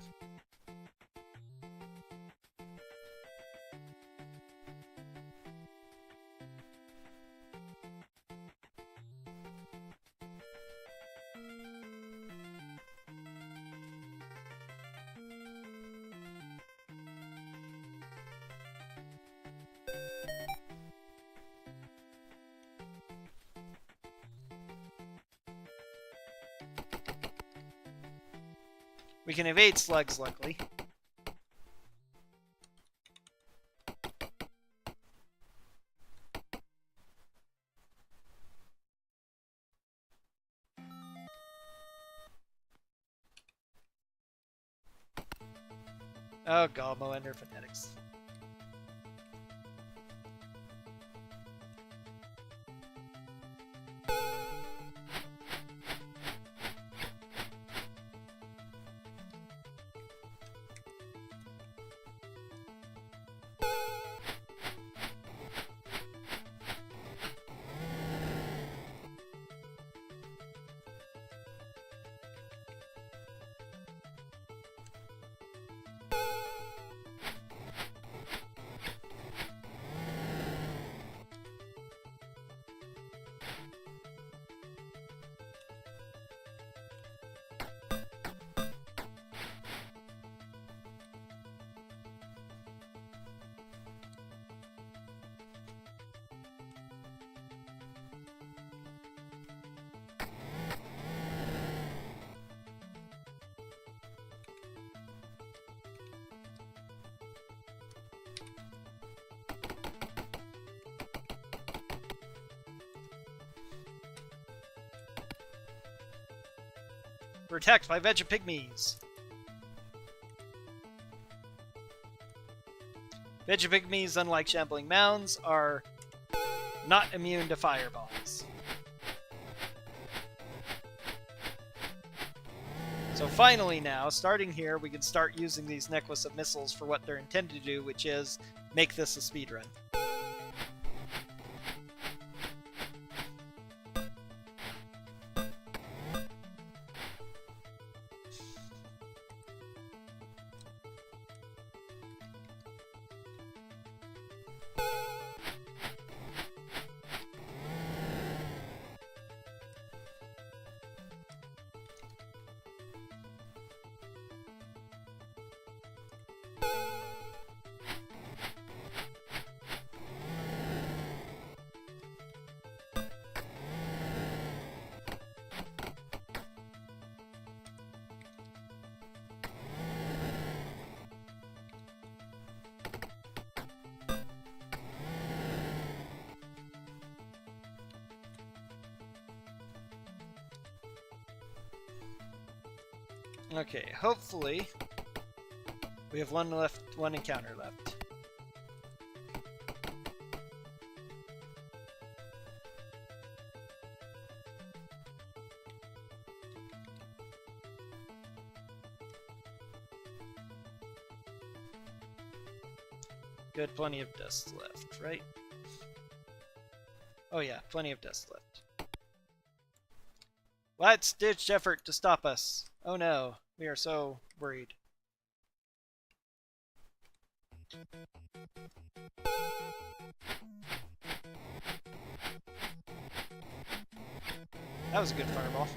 We can evade slugs, luckily. Oh god, Moander fanatics. We're attacked by Vegapygmies. Vegapygmies, unlike shambling mounds, are not immune to fireballs. So finally now, starting here, we can start using these necklace of missiles for what they're intended to do, which is make this a speedrun. Okay, hopefully we have one encounter left. Good, plenty of dust left, right? Oh yeah, plenty of dust left. Last-ditch effort to stop us. Oh no, we are so worried. That was a good fireball.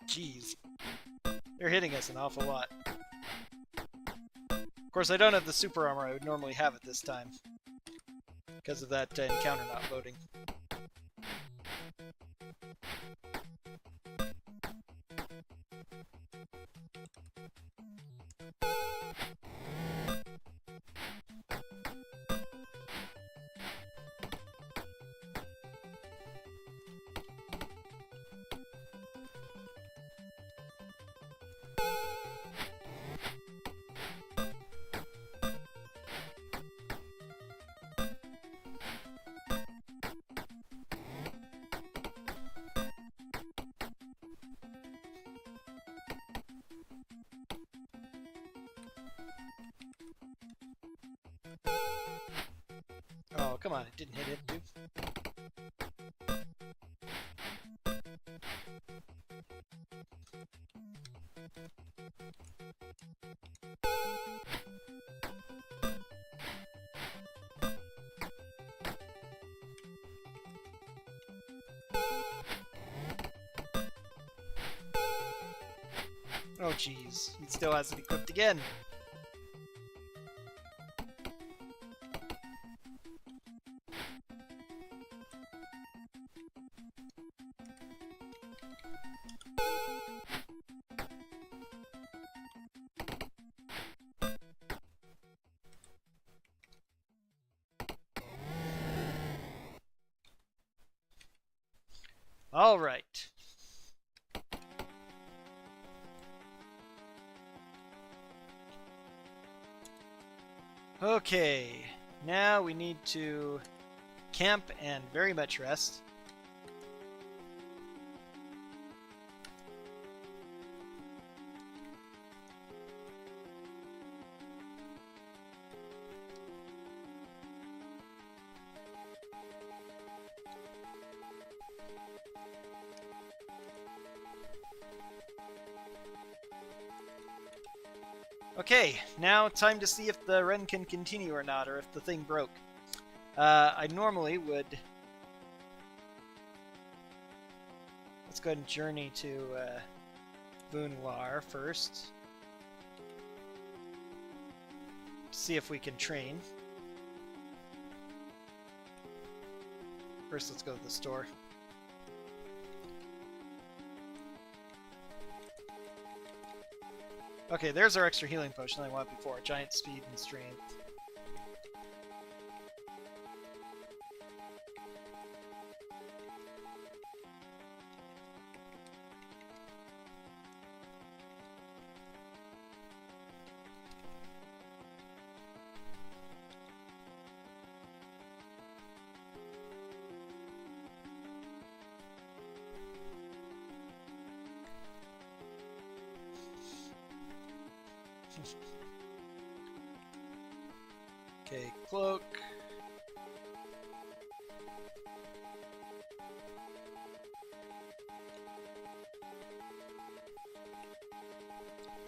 Jeez. They're hitting us an awful lot. Of course, I don't have the super armor I would normally have at this time, because of that encounter not loading. Oh, come on, it didn't hit it, too. jeez. He still hasn't equipped again. All right. Okay, now we need to camp and very much rest. Okay, now time to see if the run can continue or not, or if the thing broke. I normally would... Let's go ahead and journey to Vunwar first. See if we can train. First, let's go to the store. Okay, there's our extra healing potion I wanted before. Giant speed and strength. Okay, cloak.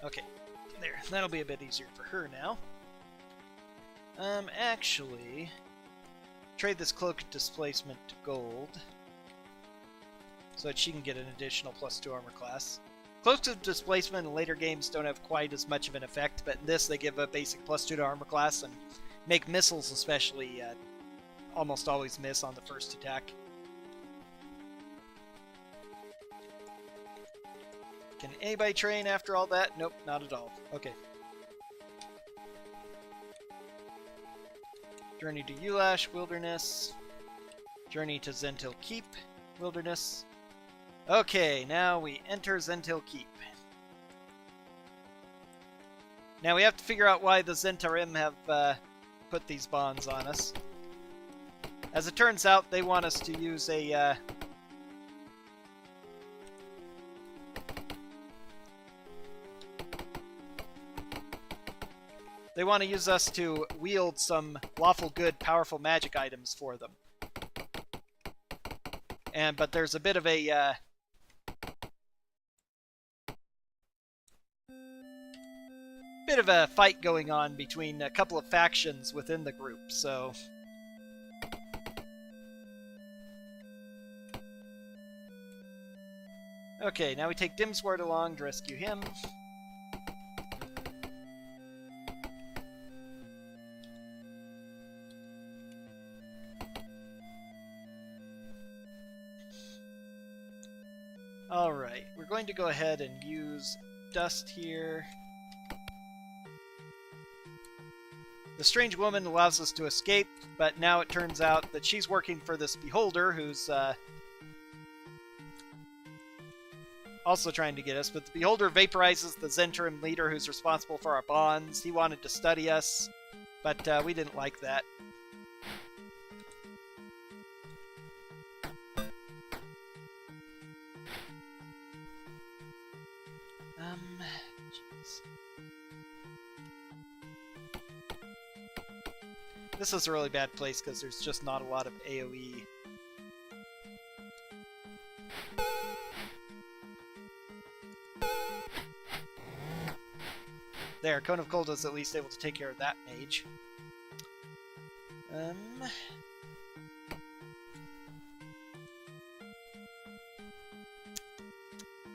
Okay, there. That'll be a bit easier for her now. Actually, trade this cloak displacement to gold so that she can get an additional +2 armor class. Cloaks of displacement in later games don't have quite as much of an effect, but in this they give a basic +2 to armor class and make missiles especially almost always miss on the first attack. Can anybody train after all that? Nope, not at all. Okay. Journey to Yarash, Wilderness. Journey to Zentil Keep, Wilderness. Okay, now we enter Zentil Keep. Now we have to figure out why the Zentarim have put these bonds on us. As it turns out, they want us to use a... They want to use us to wield some lawful good, powerful magic items for them. But there's a bit of a... bit of a fight going on between a couple of factions within the group, so... Okay, now we take Dimsword along to rescue him. Alright, we're going to go ahead and use Dust here. The strange woman allows us to escape, but now it turns out that she's working for this beholder who's also trying to get us. But the beholder vaporizes the Zentarim leader who's responsible for our bonds. He wanted to study us, but we didn't like that. This is a really bad place because there's just not a lot of AoE. There, Cone of Cold is at least able to take care of that mage.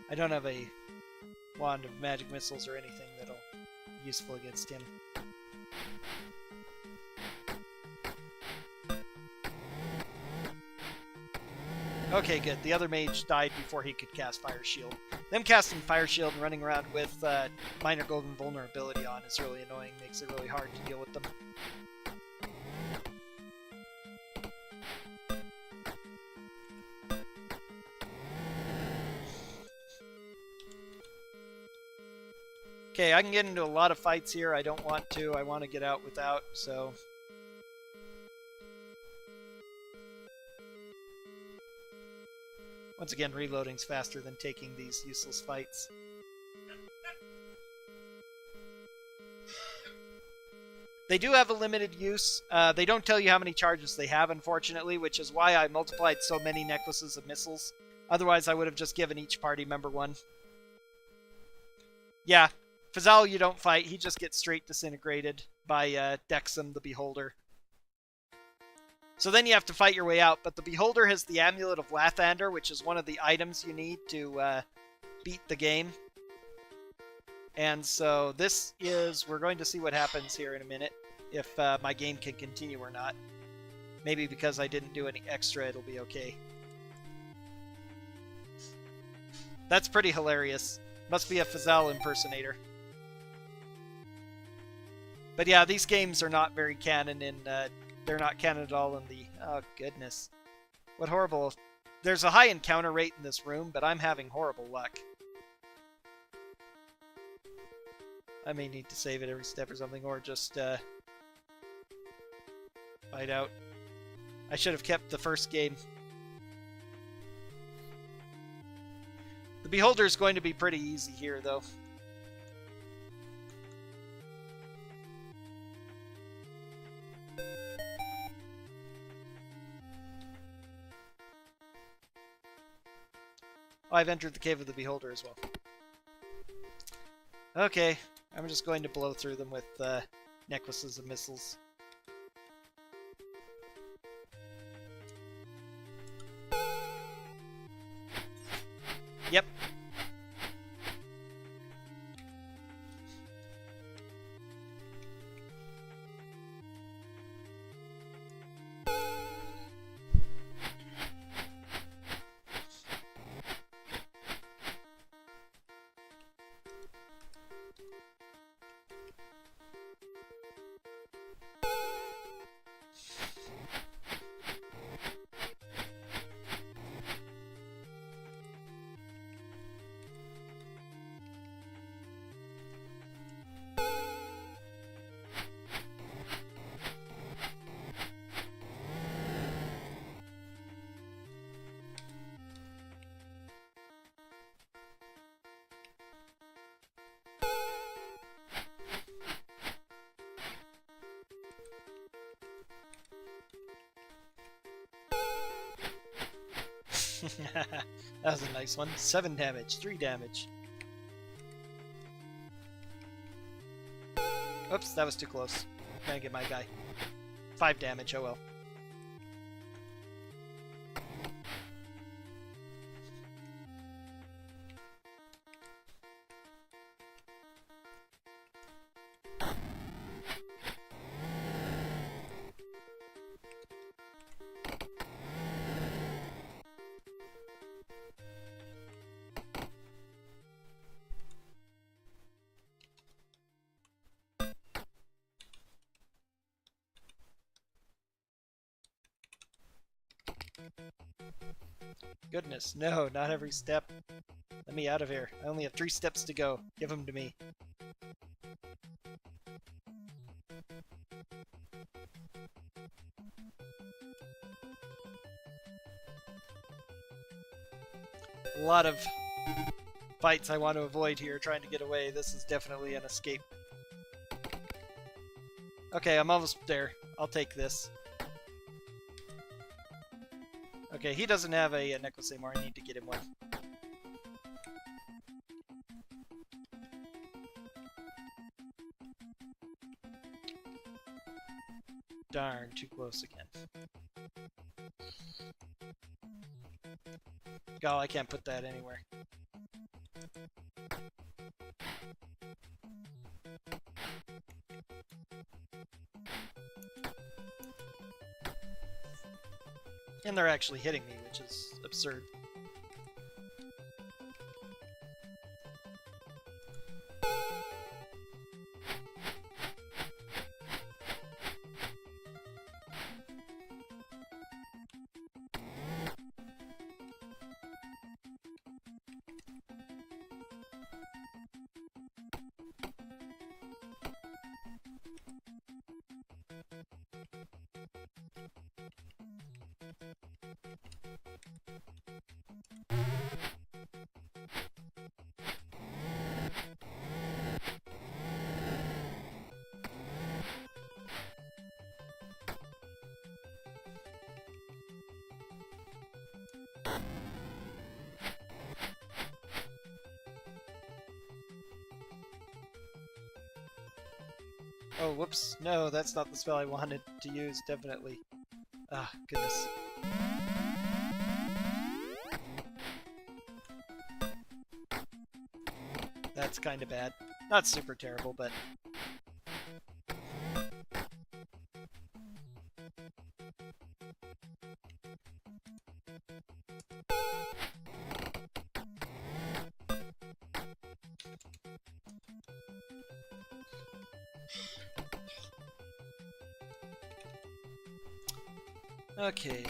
I don't have a wand of magic missiles or anything that'll be useful against him. Okay, good. The other mage died before he could cast Fire Shield. Them casting Fire Shield and running around with Minor Golden Vulnerability on is really annoying. Makes it really hard to deal with them. Okay, I can get into a lot of fights here. I don't want to. I want to get out without, so... Once again, reloading's faster than taking these useless fights. They do have a limited use. They don't tell you how many charges they have, unfortunately, which is why I multiplied so many necklaces of missiles. Otherwise, I would have just given each party member one. Yeah, Fazal you don't fight. He just gets straight disintegrated by Dexum the Beholder. So then you have to fight your way out, but the Beholder has the Amulet of Lathander, which is one of the items you need to beat the game. And so this is... We're going to see what happens here in a minute, if my game can continue or not. Maybe because I didn't do any extra, it'll be okay. That's pretty hilarious. Must be a Fazal impersonator. But yeah, these games are not very canon in... they're not canon at all in the... Oh, goodness. What horrible... There's a high encounter rate in this room, but I'm having horrible luck. I may need to save it every step or something, or just fight out. I should have kept the first game. The Beholder is going to be pretty easy here, though. Oh, I've entered the Cave of the Beholder as well. Okay, I'm just going to blow through them with necklaces of missiles. Yep. That was a nice one. 7 damage, 3 damage. Oops, that was too close. Trying to get my guy. 5 damage, oh well. Goodness, no, not every step. Let me out of here. I only have 3 steps to go. Give them to me. A lot of fights I want to avoid here, trying to get away. This is definitely an escape. Okay, I'm almost there. I'll take this. Okay, he doesn't have a necklace anymore. I need to get him one. Darn, too close again. Oh, I can't put that anywhere. And they're actually hitting me, which is absurd. Oh, whoops. No, that's not the spell I wanted to use, definitely. Ah, goodness. That's kind of bad. Not super terrible, but... Okay.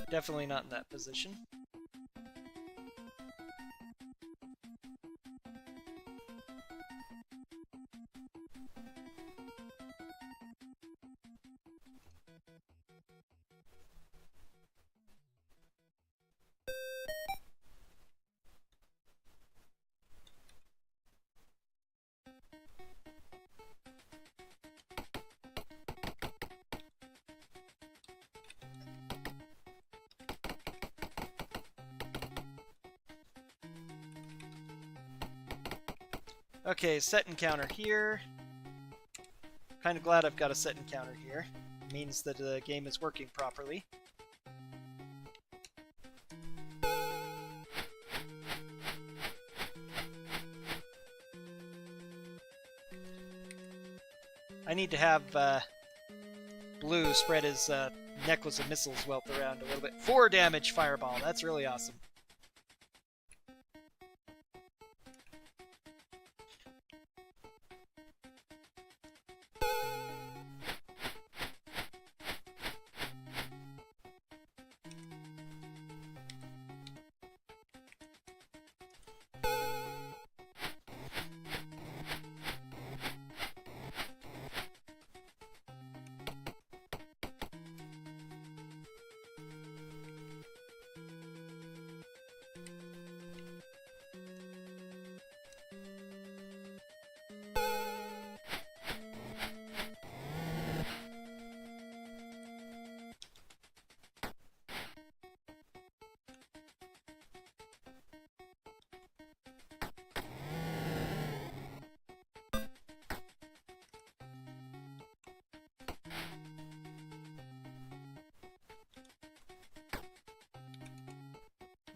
Definitely not in that position. Okay, set encounter here. Kind of glad I've got a set encounter here. It means that the game is working properly. I need to have Blue spread his necklace of missiles welt around a little bit. 4 damage fireball, that's really awesome.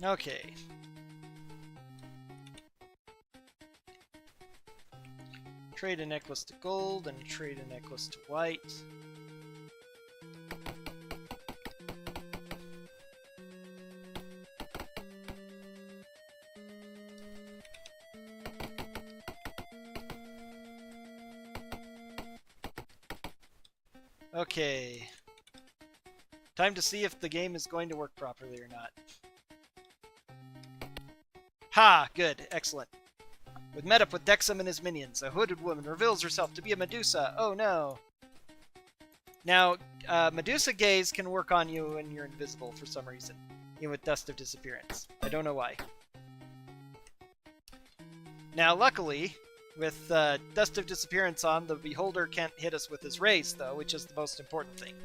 Okay. Trade a necklace to gold and trade a necklace to white. Okay. Time to see if the game is going to work properly or not. Ha! Good. Excellent. With met up with Dexum and his minions, a hooded woman reveals herself to be a Medusa. Oh no. Now, Medusa gaze can work on you when you're invisible for some reason, even with Dust of Disappearance. I don't know why. Now, luckily, with Dust of Disappearance on, the Beholder can't hit us with his rays, though, which is the most important thing.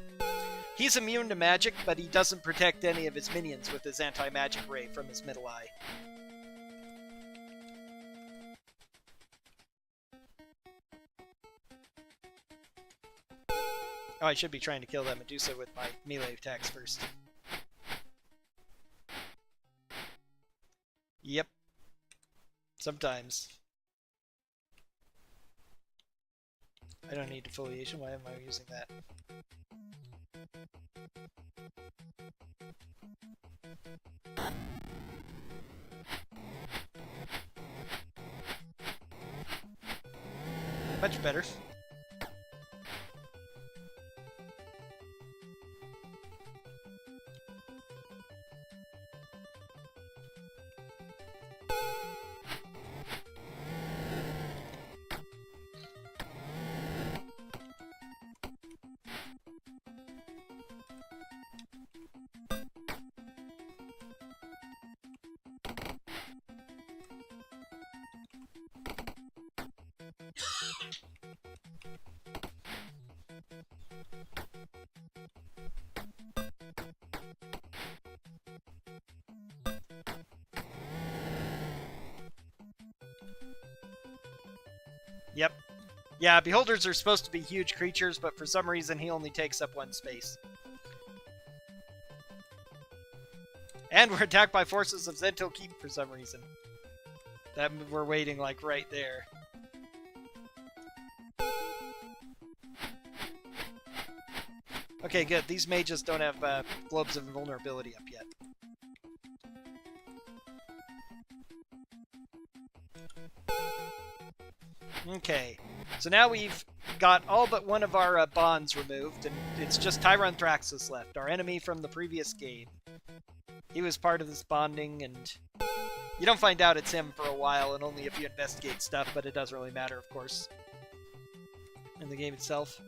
He's immune to magic, but he doesn't protect any of his minions with his anti-magic ray from his middle eye. Oh, I should be trying to kill that Medusa with my melee attacks first. Yep. Sometimes. I don't need defoliation. Why am I using that? Much better. Yep. Yeah, beholders are supposed to be huge creatures, but for some reason he only takes up 1 space. And we're attacked by forces of Zentil Keep for some reason. That we're waiting like right there. Okay, good. These mages don't have globes of invulnerability up yet. Okay, so now we've got all but one of our bonds removed, and it's just Tyranthraxus left, our enemy from the previous game. He was part of this bonding, and you don't find out it's him for a while, and only if you investigate stuff, but it doesn't really matter, of course, in the game itself.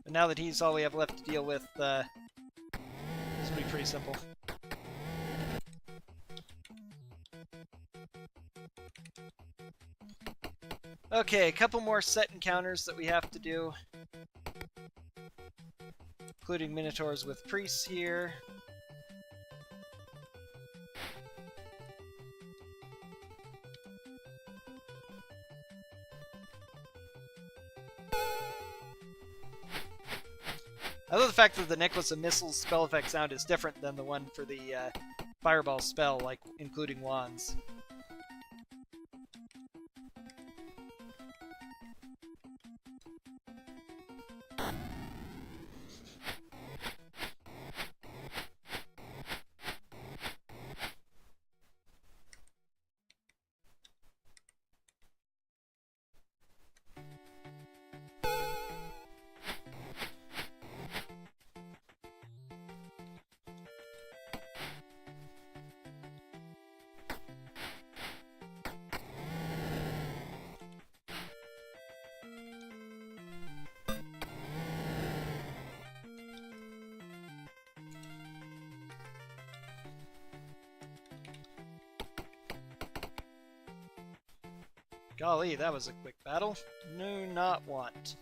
But now that he's all we have left to deal with, this will be pretty simple. Okay, a couple more set encounters that we have to do, including Minotaurs with priests here. I love the fact that the Necklace of Missiles spell effect sound is different than the one for the Fireball spell, like including wands. Golly, that was a quick battle. No, not want.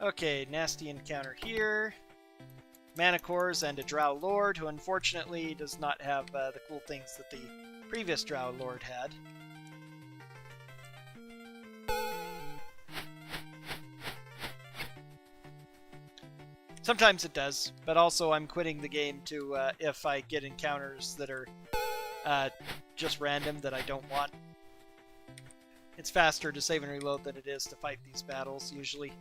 Okay, nasty encounter here. Mana cores and a Drow Lord, who unfortunately does not have the cool things that the previous Drow Lord had. Sometimes it does, but also I'm quitting the game to if I get encounters that are just random that I don't want. It's faster to save and reload than it is to fight these battles, usually.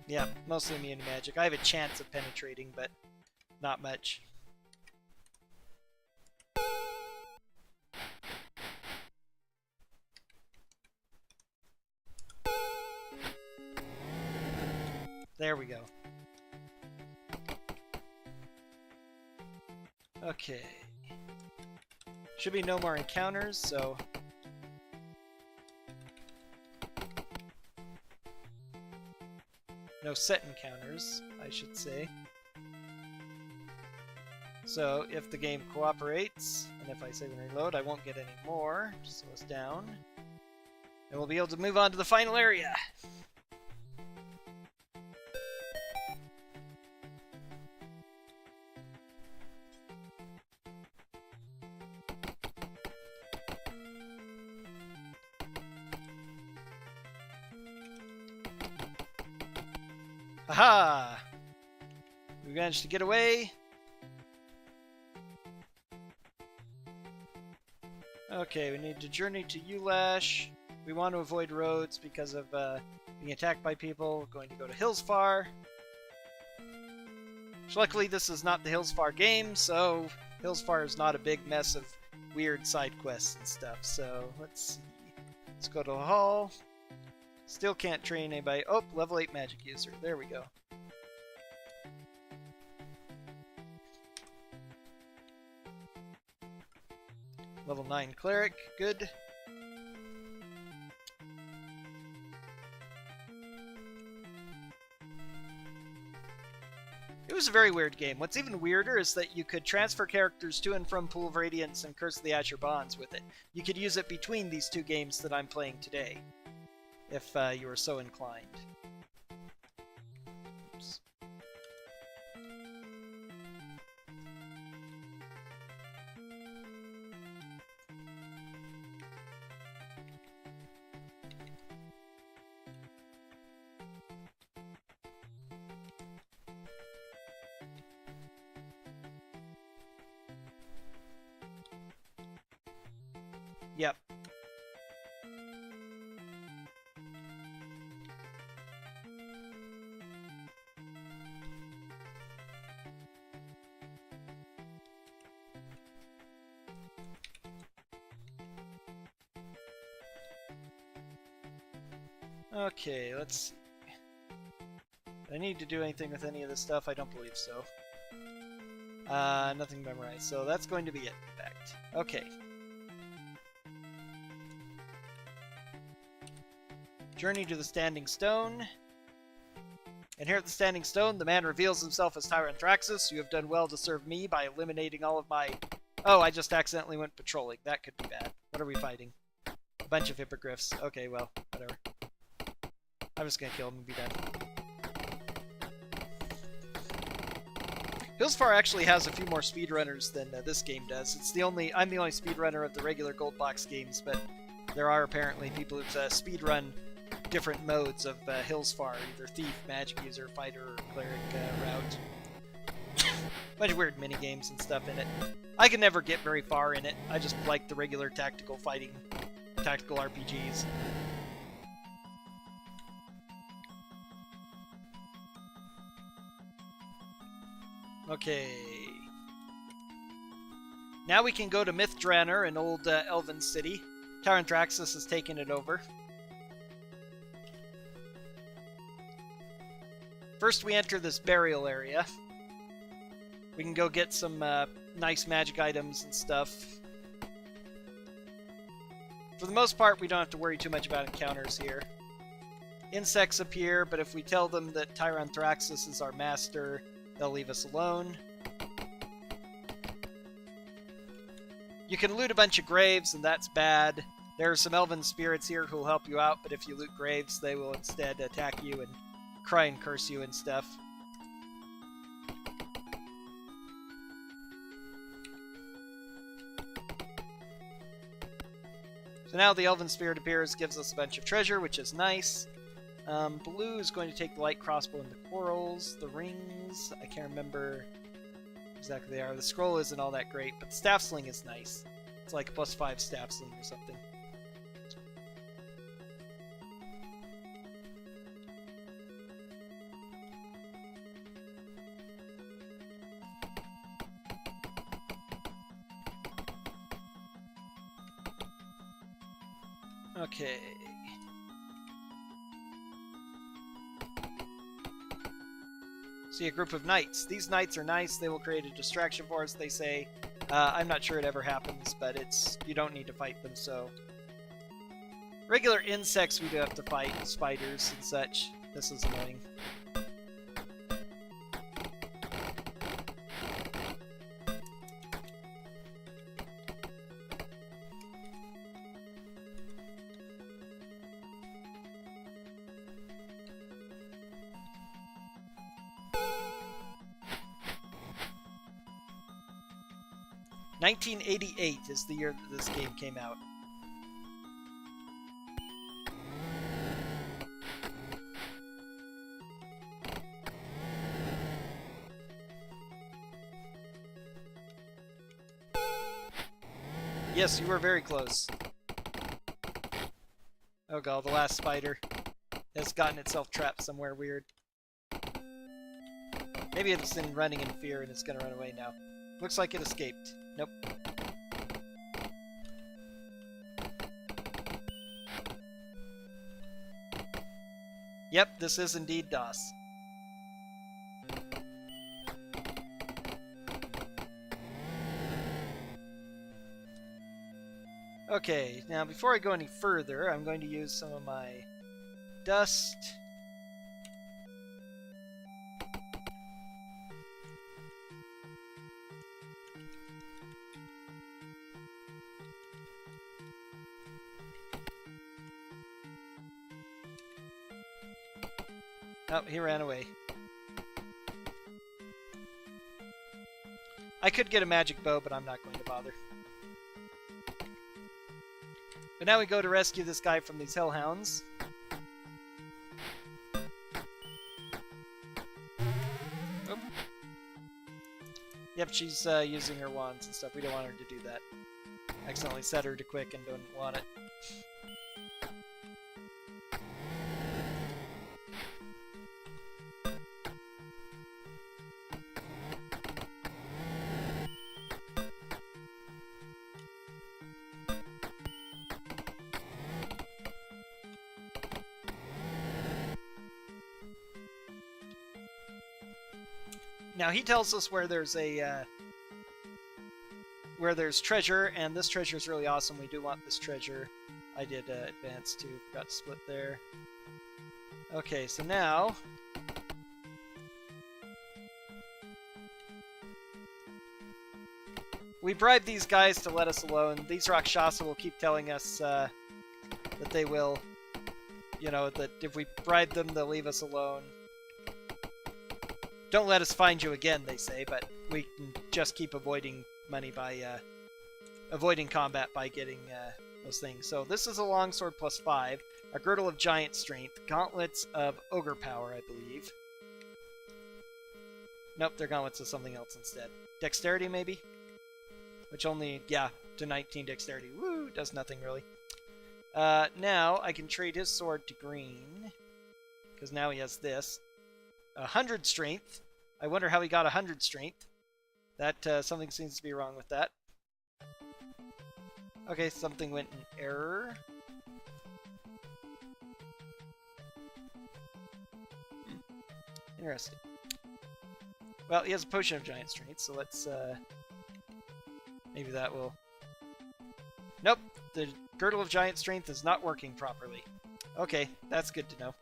Yeah, mostly immune to magic. I have a chance of penetrating, but not much. There we go. Okay. Should be no more encounters, so... No set encounters, I should say. So, if the game cooperates, and if I save and reload, I won't get any more. Just slow us down. And we'll be able to move on to the final area. Aha! We managed to get away. Okay, we need to journey to Yarash. We want to avoid roads because of being attacked by people. We're going to go to Hillsfar. Luckily, this is not the Hillsfar game, so Hillsfar is not a big mess of weird side quests and stuff. So, let's see. Let's go to the hall. Still can't train anybody. Oh, level 8 magic user. There we go. Level 9 cleric. Good. It was a very weird game. What's even weirder is that you could transfer characters to and from Pool of Radiance and Curse of the Azure Bonds with it. You could use it between these two games that I'm playing today, if you were so inclined. Oops. Yep. Okay, let's see. Do I need to do anything with any of this stuff? I don't believe so. Nothing memorized, so that's going to be it, in fact. Okay. Journey to the Standing Stone. And here at the Standing Stone, the man reveals himself as Tyrantthraxis. You have done well to serve me by eliminating all of my... Oh, I just accidentally went patrolling. That could be bad. What are we fighting? A bunch of hippogriffs. Okay, well, whatever. I'm just gonna kill him and be done. Hillsfar actually has a few more speedrunners than this game does. I'm the only speedrunner of the regular Gold Box games, but there are apparently people who speedrun different modes of Hillsfar, either thief, magic user, fighter, or cleric route. Bunch of weird mini games and stuff in it. I can never get very far in it. I just like the regular tactical fighting, tactical RPGs. Okay. Now we can go to Mythdraenor, an old elven city. Tyranthraxus has taken it over. First we enter this burial area. We can go get some nice magic items and stuff. For the most part, we don't have to worry too much about encounters here. Insects appear, but if we tell them that Tyranthraxus is our master, they'll leave us alone. You can loot a bunch of graves, and that's bad. There are some elven spirits here who will help you out, but if you loot graves, they will instead attack you and cry and curse you and stuff. So now the elven spirit appears, gives us a bunch of treasure, which is nice. Blue is going to take the light crossbow and the quarrels. The rings, I can't remember exactly they are. The scroll isn't all that great, but the staff sling is nice. It's like a +5 staff sling or something. Okay. See a group of knights. These knights are nice. They will create a distraction for us, they say. I'm not sure it ever happens, but you don't need to fight them, so... Regular insects we do have to fight, spiders and such. This is annoying. (1988) is the year that this game came out. Yes, you were very close. Oh god, the last spider has gotten itself trapped somewhere weird. Maybe it's in running in fear and it's gonna run away now. Looks like it escaped. Nope. Yep, this is indeed DOS. Okay, now before I go any further, I'm going to use some of my dust. Oh, he ran away. I could get a magic bow, but I'm not going to bother. But now we go to rescue this guy from these hellhounds. Oop. Yep, she's using her wands and stuff. We don't want her to do that. Accidentally set her to quick and don't want it. Now he tells us where there's treasure, and this treasure is really awesome. We do want this treasure. I did advance too. Forgot to split there. Okay, so now we bribe these guys to let us alone. These Rakshasa will keep telling us that they will, you know, that if we bribe them, they'll leave us alone. Don't let us find you again, they say, but we can just keep avoiding money by avoiding combat by getting those things. So this is a longsword +5, a girdle of giant strength, gauntlets of ogre power, I believe. Nope, they're gauntlets of something else instead. Dexterity, maybe? Which only, yeah, to 19 dexterity. Woo, does nothing really. Now I can trade his sword to green, because now he has this. 100 strength. I wonder how he got 100 strength. That something seems to be wrong with that. Okay, something went in error. Interesting. Well, he has a potion of giant strength, so let's maybe that will... Nope, the girdle of giant strength is not working properly. Okay, that's good to know.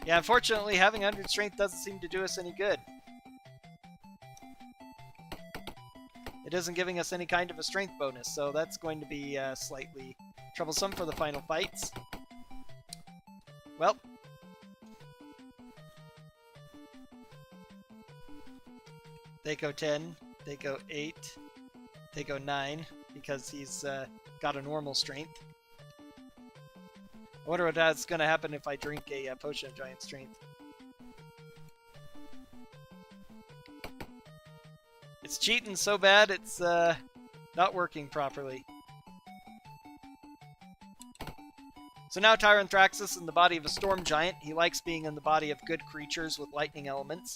Yeah, unfortunately, having 100 strength doesn't seem to do us any good. It isn't giving us any kind of a strength bonus, so that's going to be slightly troublesome for the final fights. Well. They go 10, they go 8, they go 9, because he's got a normal strength. I wonder what's going to happen if I drink a potion of giant strength. It's cheating so bad it's not working properly. So now Tyrantthraxis in the body of a storm giant. He likes being in the body of good creatures with lightning elements.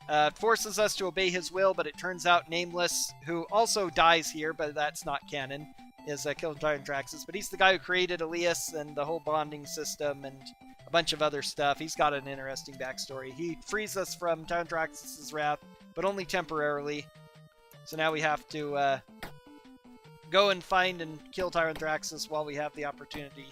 It forces us to obey his will, but it turns out Nameless, who also dies here, but that's not canon, is killed Tyrantthraxis. But he's the guy who created Elias and the whole bonding system and a bunch of other stuff. He's got an interesting backstory. He frees us from Tyrantthraxis' wrath, but only temporarily. So now we have to go and find and kill Tyrantthraxis while we have the opportunity.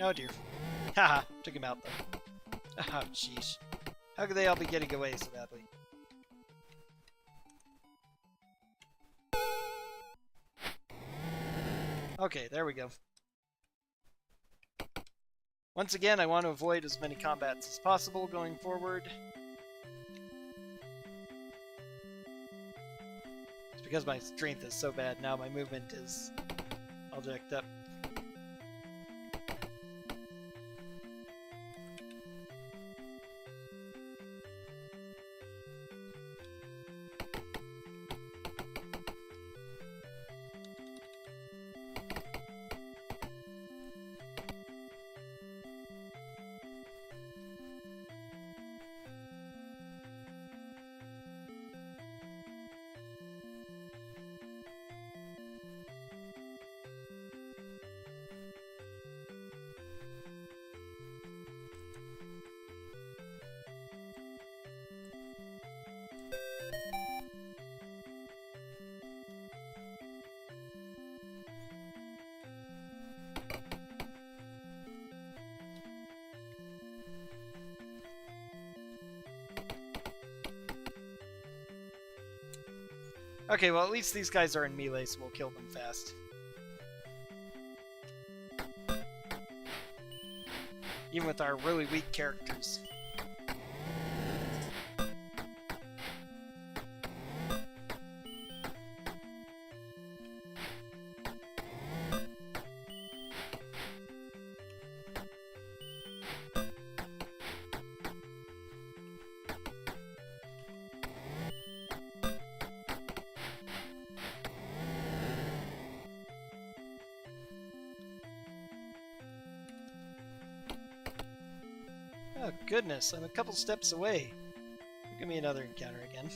Oh dear. Haha, took him out though. Oh jeez. How could they all be getting away so badly? Okay, there we go. Once again, I want to avoid as many combats as possible going forward. It's because my strength is so bad now, my movement is all jacked up. Okay, well at least these guys are in melee, so we'll kill them fast. Even with our really weak characters. Oh goodness, I'm a couple steps away. Give me another encounter again.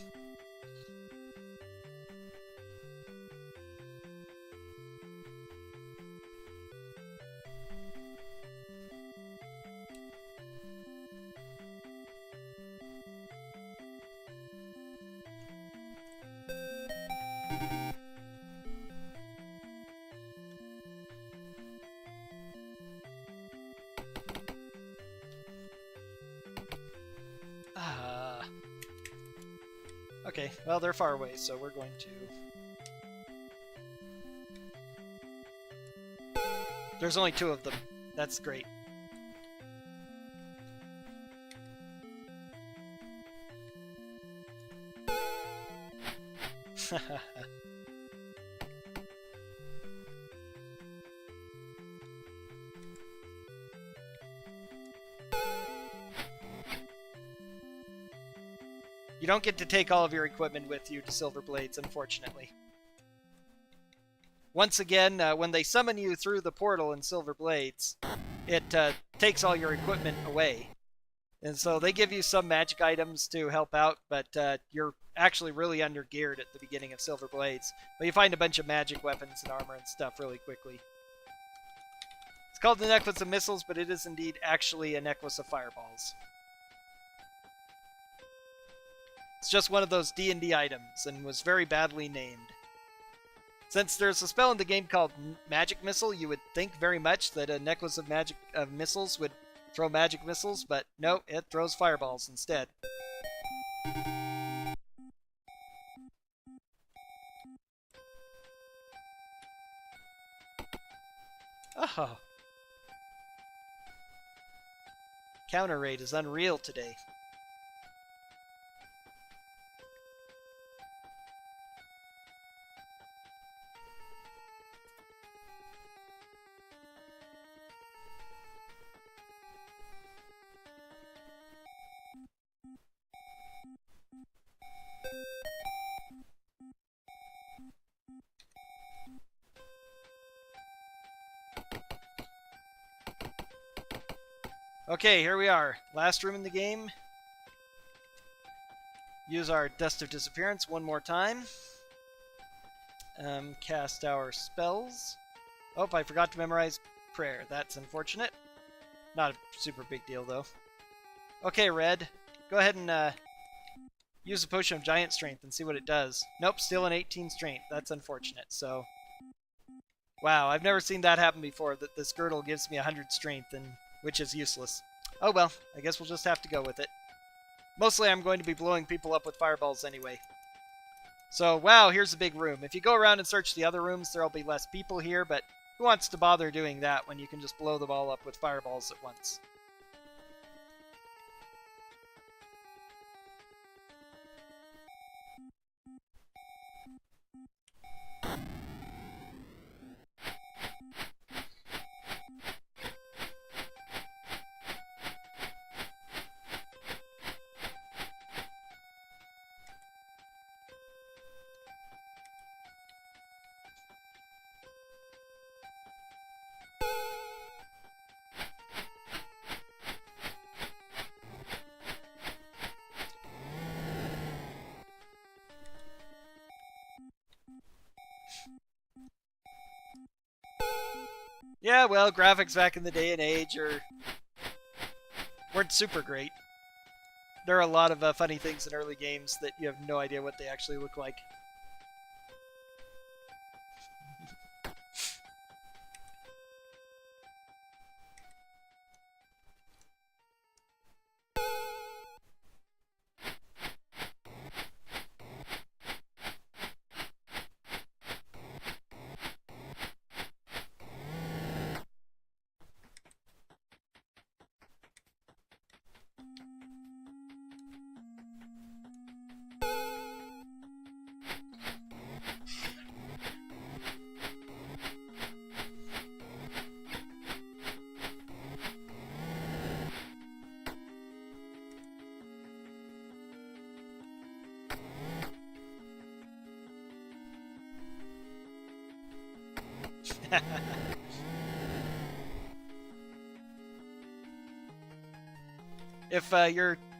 Okay, well they're far away, so we're going to... There's only 2 of them. That's great. You don't get to take all of your equipment with you to Silver Blades, unfortunately. Once again, when they summon you through the portal in Silver Blades, it takes all your equipment away. And so they give you some magic items to help out, but you're actually really under-geared at the beginning of Silver Blades. But you find a bunch of magic weapons and armor and stuff really quickly. It's called the necklace of missiles, but it is indeed actually a necklace of fireballs. It's just one of those D&D items, and was very badly named. Since there's a spell in the game called Magic Missile, you would think very much that a necklace of missiles would throw magic missiles, but no, it throws fireballs instead. Oh. Counter rate is unreal today. Okay, here we are. Last room in the game. Use our Dust of Disappearance one more time. Cast our spells. Oh, I forgot to memorize prayer. That's unfortunate. Not a super big deal, though. Okay, Red. Go ahead and use a potion of giant strength and see what it does. Nope, still an 18 strength. That's unfortunate, so... Wow, I've never seen that happen before, that this girdle gives me 100 strength, and which is useless. Oh well, I guess we'll just have to go with it. Mostly I'm going to be blowing people up with fireballs anyway. So, wow, here's a big room. If you go around and search the other rooms, there'll be less people here, but who wants to bother doing that when you can just blow them all up with fireballs at once? Yeah, well, graphics back in the day and age weren't super great. There are a lot of funny things in early games that you have no idea what they actually look like.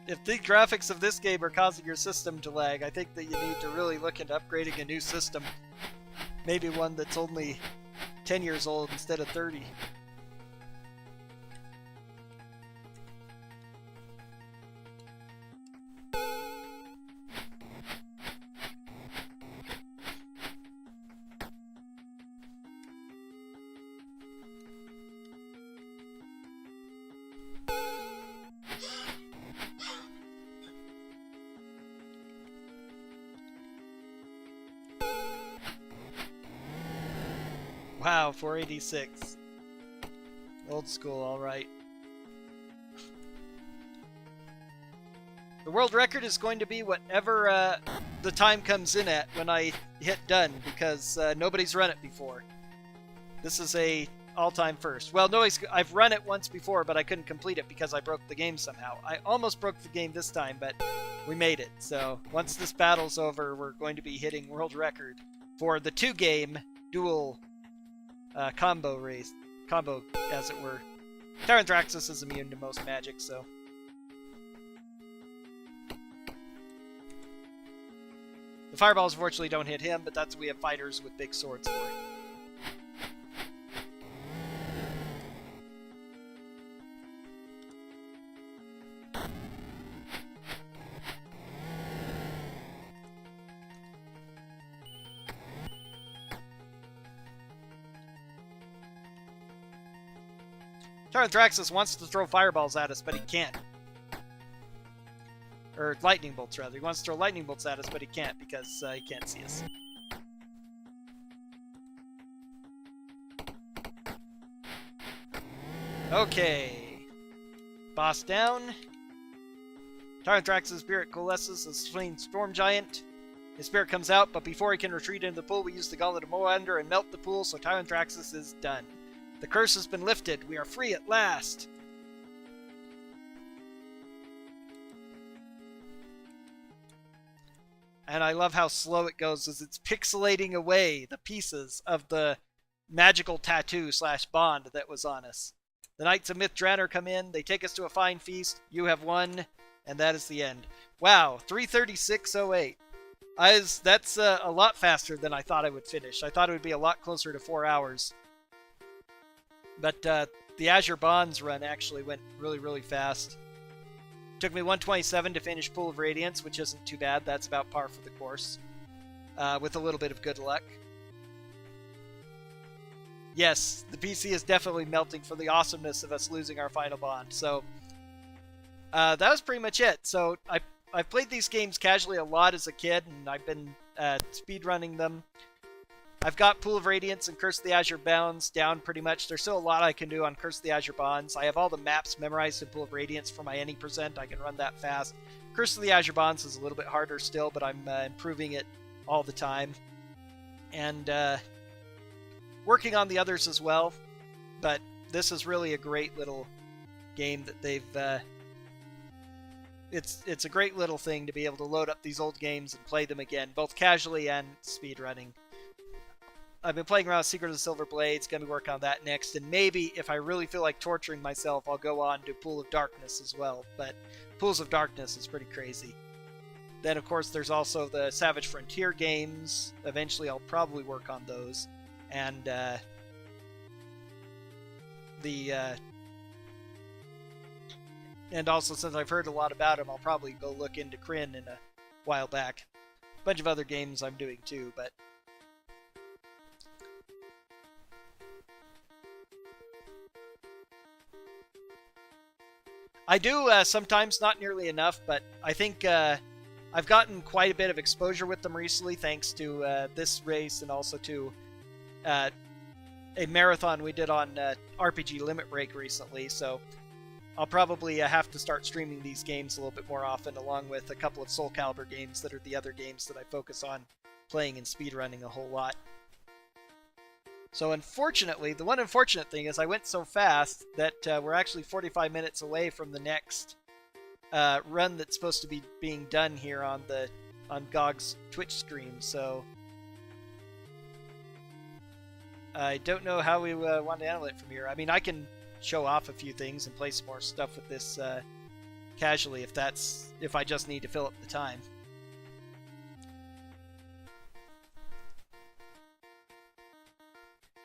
If the graphics of this game are causing your system to lag, I think that you need to really look into upgrading a new system. Maybe one that's only 10 years old instead of 30. Wow, 486. Old school, alright. The world record is going to be whatever the time comes in at when I hit done, because nobody's run it before. This is a all-time first. Well, no, I've run it once before, but I couldn't complete it because I broke the game somehow. I almost broke the game this time, but we made it. So once this battle's over, we're going to be hitting world record for the 2-game dual combo, as it were. Tyrantthraxis is immune to most magic, so... The fireballs unfortunately don't hit him, but that's what we have fighters with big swords for. Tyranthraxis wants to throw fireballs at us, but he can't. Or lightning bolts, rather. He wants to throw lightning bolts at us, but he can't because he can't see us. Okay. Boss down. Tyrantthraxis' spirit coalesces as slain storm giant. His spirit comes out, but before he can retreat into the pool, we use the gauntlet of Moander and melt the pool, so Tyrantthraxis is done. The curse has been lifted. We are free at last. And I love how slow it goes as it's pixelating away the pieces of the magical tattoo / bond that was on us. The Knights of Myth Draenor come in. They take us to a fine feast. You have won, and that is the end. Wow, 3:36:08. That's a lot faster than I thought I would finish. I thought it would be a lot closer to 4 hours. But the Azure Bonds run actually went really, really fast. Took me 127 to finish Pool of Radiance, which isn't too bad. That's about par for the course, with a little bit of good luck. Yes, the PC is definitely melting for the awesomeness of us losing our final bond. So that was pretty much it. So I've played these games casually a lot as a kid, and I've been speedrunning them. I've got Pool of Radiance and Curse of the Azure Bonds down pretty much. There's still a lot I can do on Curse of the Azure Bonds. I have all the maps memorized in Pool of Radiance for my any %. I can run that fast. Curse of the Azure Bonds is a little bit harder still, but I'm improving it all the time. And working on the others as well. But this is really a great little game that they've... It's a great little thing to be able to load up these old games and play them again, both casually and speedrunning. I've been playing around with Secret of the Silver Blades, going to be working on that next, and maybe if I really feel like torturing myself, I'll go on to Pool of Darkness as well, but Pools of Darkness is pretty crazy. Then, of course, there's also the Savage Frontier games. Eventually, I'll probably work on those, and and also, since I've heard a lot about them, I'll probably go look into Kryn in a while back. A bunch of other games I'm doing too, but... I do sometimes, not nearly enough, but I think I've gotten quite a bit of exposure with them recently, thanks to this race and also to a marathon we did on RPG Limit Break recently, so I'll probably have to start streaming these games a little bit more often, along with a couple of Soul Calibur games that are the other games that I focus on playing and speedrunning a whole lot. So unfortunately, the one unfortunate thing is I went so fast that we're actually 45 minutes away from the next run that's supposed to be being done here on GOG's Twitch stream, so I don't know how we want to handle it from here. I mean, I can show off a few things and play some more stuff with this casually if I just need to fill up the time.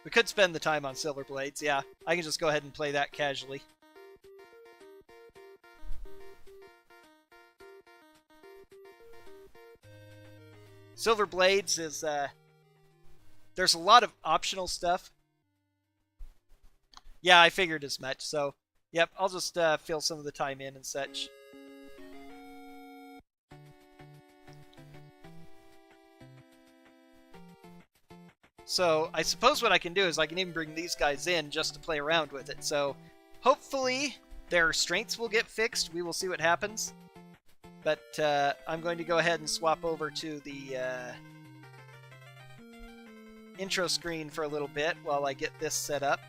We could spend the time on Silver Blades, yeah. I can just go ahead and play that casually. Silver Blades is, there's a lot of optional stuff. Yeah, I figured as much, so, yep, I'll just fill some of the time in and such. So I suppose what I can do is I can even bring these guys in just to play around with it. So hopefully their strengths will get fixed. We will see what happens. But I'm going to go ahead and swap over to the intro screen for a little bit while I get this set up.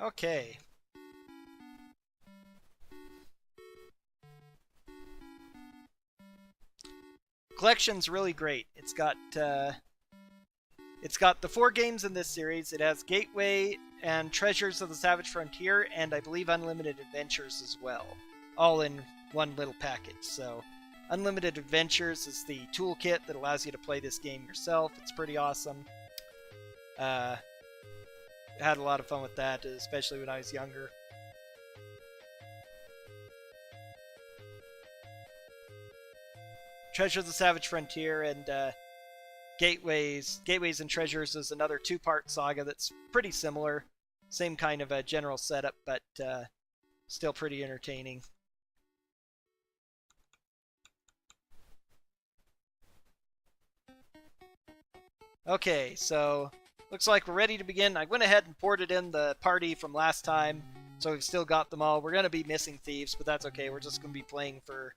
Okay. Collection's really great. It's got the 4 games in this series. It has Gateway and Treasures of the Savage Frontier, and I believe Unlimited Adventures as well, all in one little package. So Unlimited Adventures is the toolkit that allows you to play this game yourself. It's pretty awesome. Had a lot of fun with that, especially when I was younger. Treasure of the Savage Frontier and Gateways and Treasures is another 2-part saga that's pretty similar. Same kind of a general setup, but still pretty entertaining. Okay, so looks like we're ready to begin. I went ahead and ported in the party from last time, so we've still got them all. We're going to be missing thieves, but that's okay. We're just going to be playing for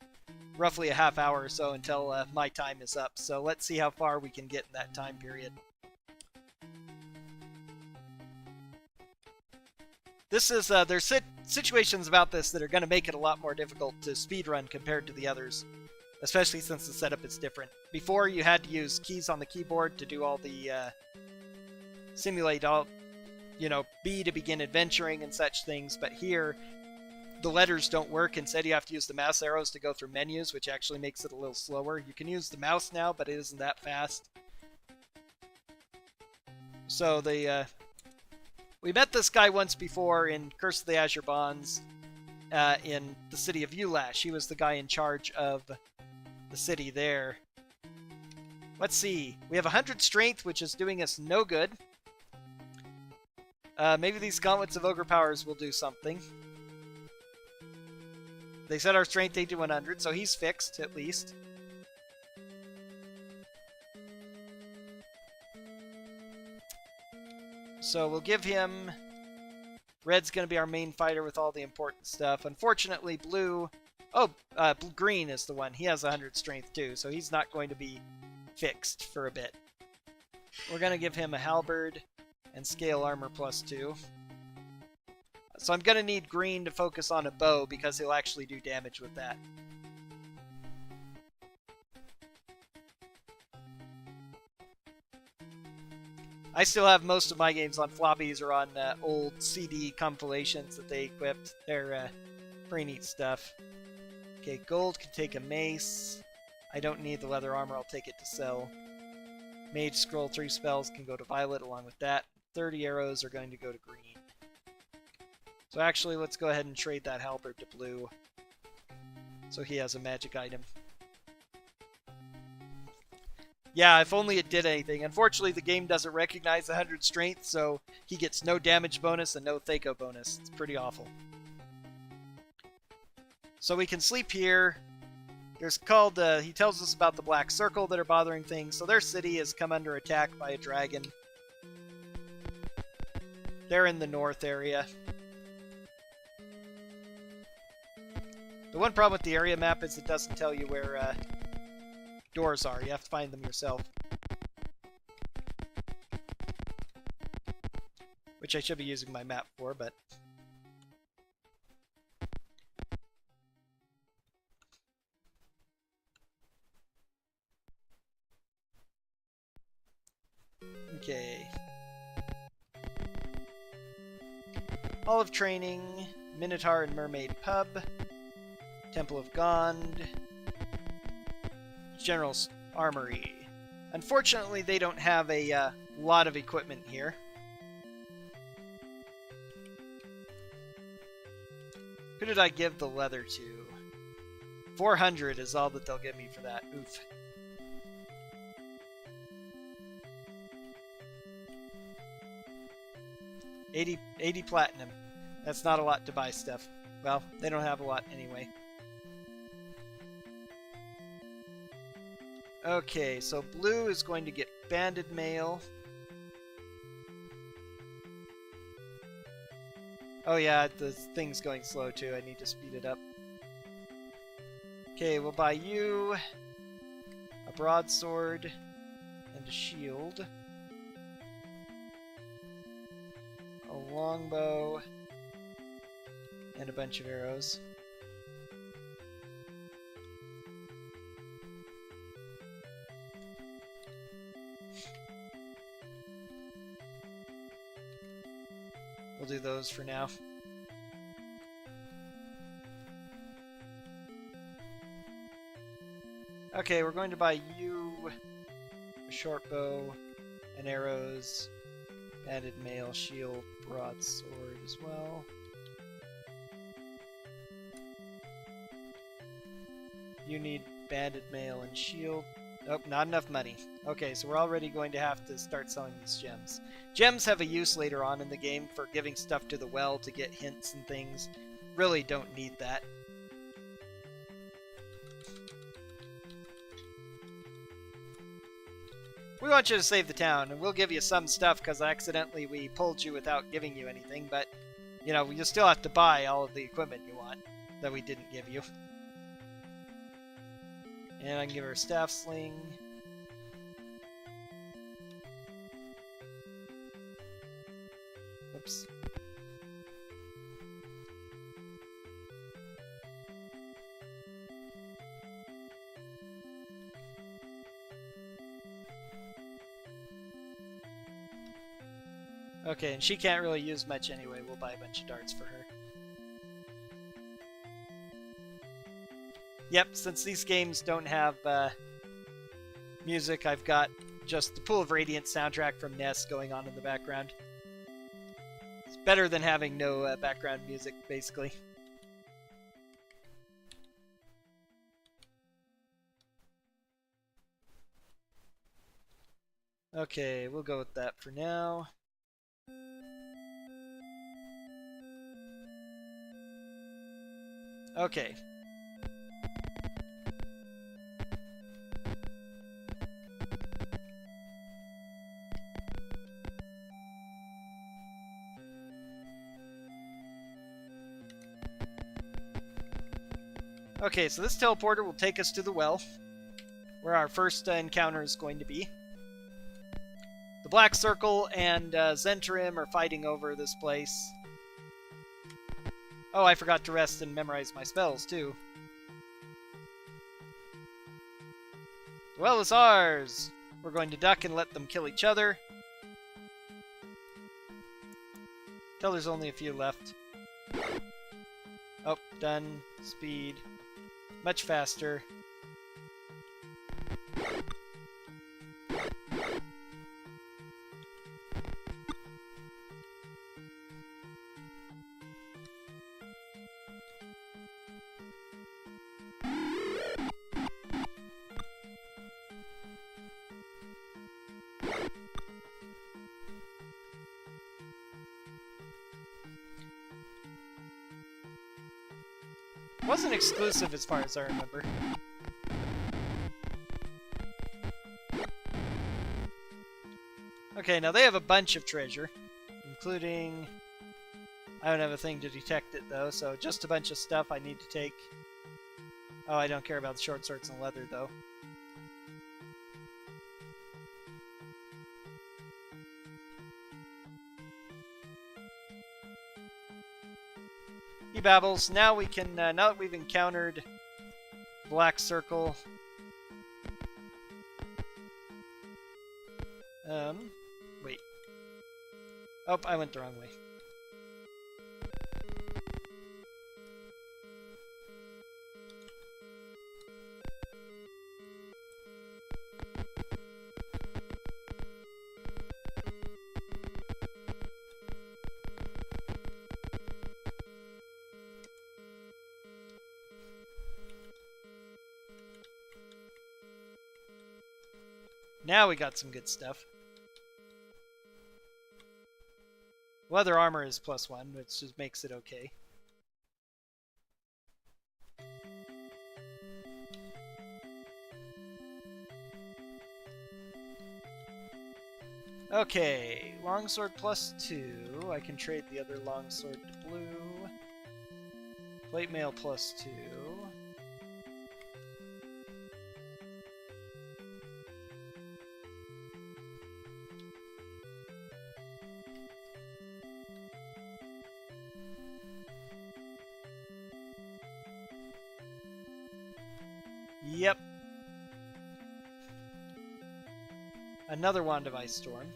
roughly a half hour or so until my time is up. So let's see how far we can get in that time period. This is there's situations about this that are going to make it a lot more difficult to speedrun compared to the others, especially since the setup is different. Before, you had to use keys on the keyboard to do all the simulate all, B to begin adventuring and such things, but here the letters don't work. Instead, you have to use the mouse arrows to go through menus, which actually makes it a little slower. You can use the mouse now, but it isn't that fast. So we met this guy once before in Curse of the Azure Bonds in the city of Yarash. He was the guy in charge of the city there. Let's see. We have 100 strength, which is doing us no good. Maybe these gauntlets of ogre powers will do something. They set our strength 8 to 100, so he's fixed, at least. So we'll give him... Red's going to be our main fighter with all the important stuff. Unfortunately, blue... Oh, green is the one. He has 100 strength too, so he's not going to be fixed for a bit. We're going to give him a halberd and scale armor +2. So I'm going to need green to focus on a bow because he'll actually do damage with that. I still have most of my games on floppies or on old CD compilations that they equipped. They're pretty neat stuff. Okay, gold can take a mace. I don't need the leather armor, I'll take it to sell. Mage scroll 3 spells can go to violet along with that. 30 arrows are going to go to green. So actually, let's go ahead and trade that halberd to blue. So he has a magic item. Yeah, if only it did anything. Unfortunately, the game doesn't recognize 100 strength, so he gets no damage bonus and no Thaco bonus. It's pretty awful. So we can sleep here. There's called, he tells us about the Black Circle that are bothering things. So their city has come under attack by a dragon. They're in the north area. The one problem with the area map is it doesn't tell you where doors are. You have to find them yourself. Which I should be using my map for, but... Okay. Hall of Training, Minotaur and Mermaid Pub, Temple of Gond, General's Armory. Unfortunately, they don't have a lot of equipment here. Who did I give the leather to? 400 is all that they'll give me for that. Oof. $80 platinum. That's not a lot to buy stuff. Well, they don't have a lot anyway. Okay, so blue is going to get banded mail. Oh yeah, the thing's going slow too. I need to speed it up. Okay, we'll buy you a broadsword and a shield. A longbow and a bunch of arrows. We'll do those for now. Okay, we're going to buy you a short bow and arrows, added mail, shield, broadsword as well. You need banded mail and shield. Nope, not enough money. Okay, so we're already going to have to start selling these gems. Gems have a use later on in the game for giving stuff to the well to get hints and things. Really don't need that. We want you to save the town, and we'll give you some stuff because accidentally we pulled you without giving you anything, but, you know, you still have to buy all of the equipment you want that we didn't give you. And I can give her a staff sling. Oops. Okay, and she can't really use much anyway. We'll buy a bunch of darts for her. Yep, since these games don't have music, I've got just the Pool of Radiance soundtrack from NES going on in the background. It's better than having no background music, basically. Okay, we'll go with that for now. Okay. Okay, so this teleporter will take us to the well, where our first encounter is going to be. The Black Circle and Zentarim are fighting over this place. Oh, I forgot to rest and memorize my spells, too. The well is ours! We're going to duck and let them kill each other. Till there's only a few left. Oh, done. Speed. Much faster. Wasn't exclusive as far as I remember. Okay, now they have a bunch of treasure, including... I don't have a thing to detect it though, so just a bunch of stuff I need to take. Oh, I don't care about the short swords and leather though. He babbles. Now we can, now that we've encountered Black Circle. Wait. Oh, I went the wrong way. Now we got some good stuff. Leather armor is +1, which just makes it okay. Okay, longsword +2. I can trade the other longsword to blue. Plate mail +2. Yep. Another Wand of Ice Storm.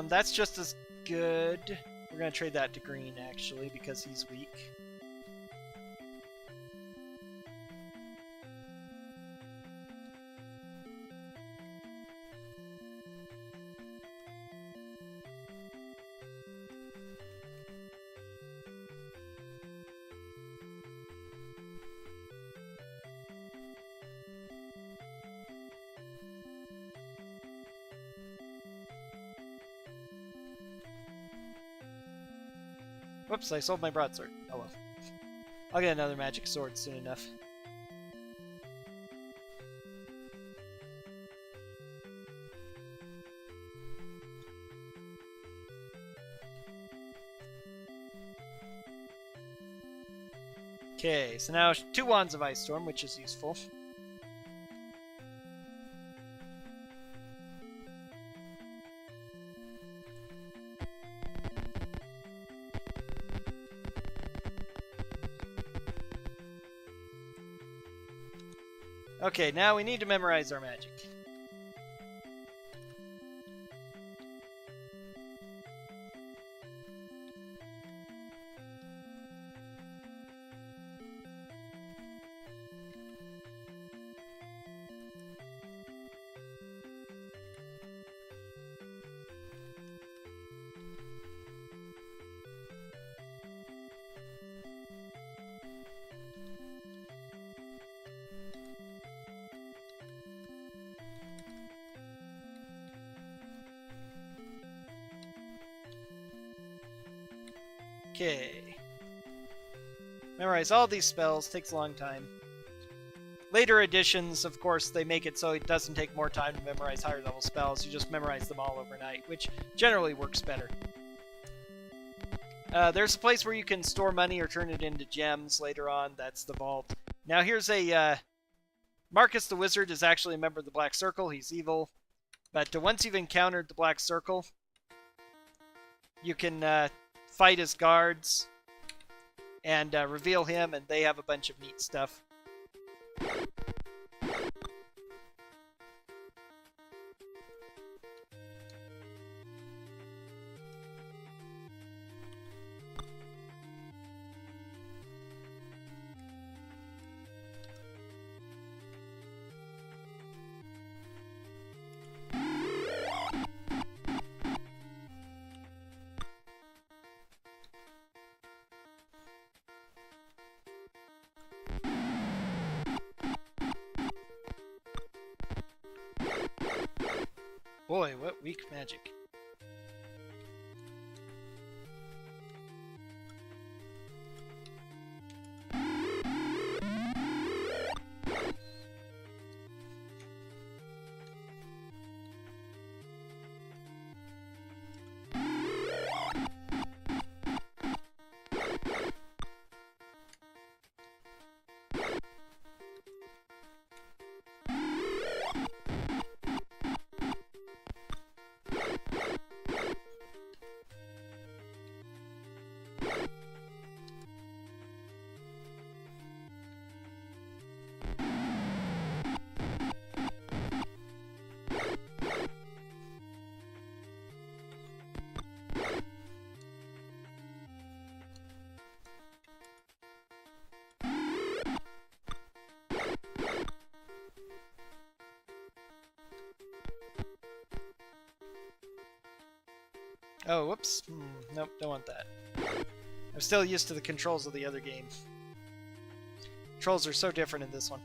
That's just as good. We're going to trade that to green, actually, because he's weak. Whoops, I sold my broadsword. Oh well. I'll get another magic sword soon enough. Okay, so now 2 Wands of Ice Storm, which is useful. Okay, now we need to memorize our magic. Okay. Memorize all these spells. Takes a long time. Later editions, of course, they make it so it doesn't take more time to memorize higher level spells. You just memorize them all overnight, which generally works better. There's a place where you can store money or turn it into gems later on. That's the vault. Now here's a... Marcus the Wizard is actually a member of the Black Circle. He's evil. But once you've encountered the Black Circle, you can... fight his guards and reveal him, and they have a bunch of neat stuff. Boy, what weak magic. Oh, whoops. Nope, don't want that. I'm still used to the controls of the other game. Controls are so different in this one.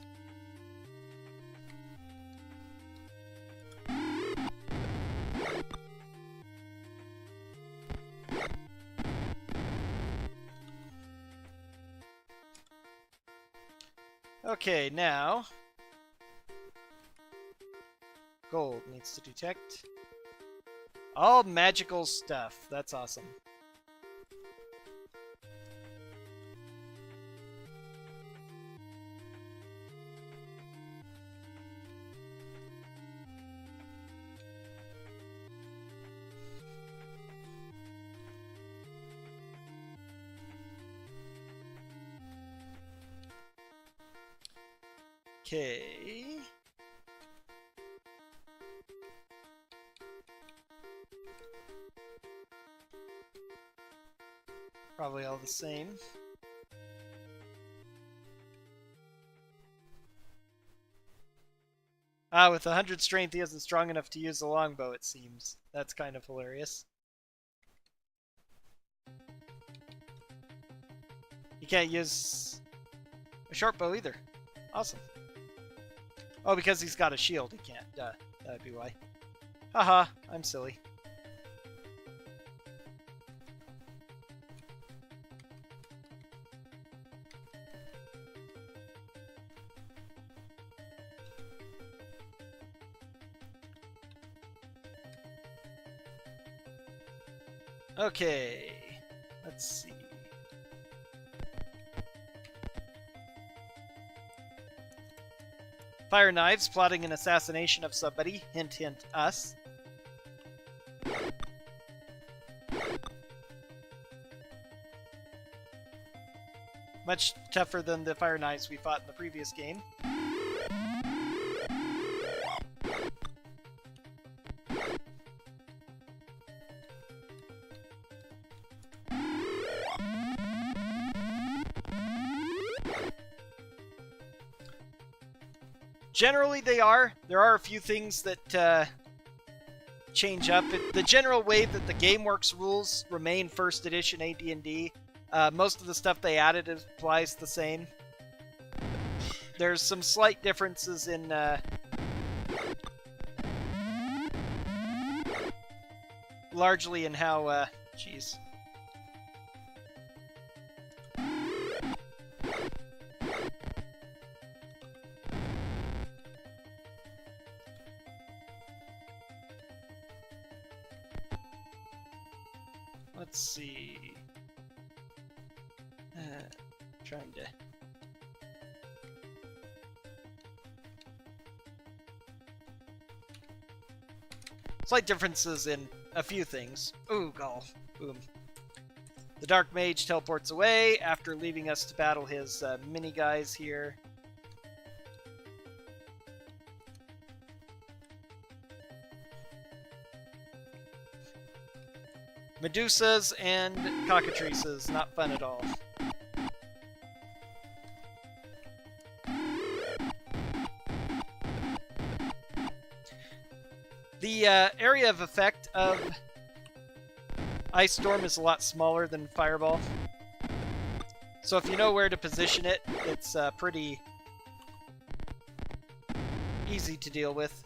Okay, now... Gold needs to detect. All magical stuff. That's awesome. Okay. Probably all the same. Ah, with 100 strength, he isn't strong enough to use the longbow, it seems. That's kind of hilarious. He can't use a short bow either. Awesome. Oh, because he's got a shield, he can't. That'd be why. Haha, I'm silly. Okay, let's see. Fire knives, plotting an assassination of somebody. Hint, hint, us. Much tougher than the fire knives we fought in the previous game. Generally, they are. There are a few things that change up. The general way that the GameWorks rules remain first edition AD&D. Most of the stuff they added applies the same. There's some slight differences in largely in how geez. Let's see. Trying to. Slight differences in a few things. Ooh, gall. Boom. The Dark Mage teleports away after leaving us to battle his mini guys here. Medusas and cockatrices, not fun at all. The area of effect of Ice Storm is a lot smaller than Fireball. So if you know where to position it, it's pretty easy to deal with.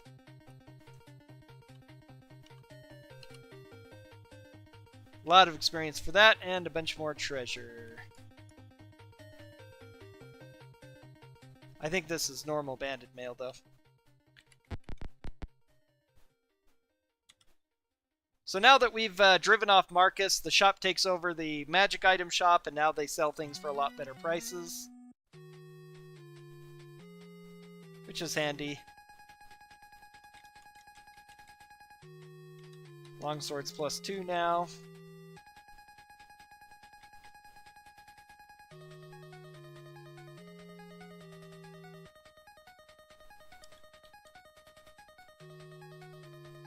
A lot of experience for that, and a bunch more treasure. I think this is normal banded mail, though. So now that we've driven off Marcus, the shop takes over the magic item shop, and now they sell things for a lot better prices. Which is handy. Longswords +2 now.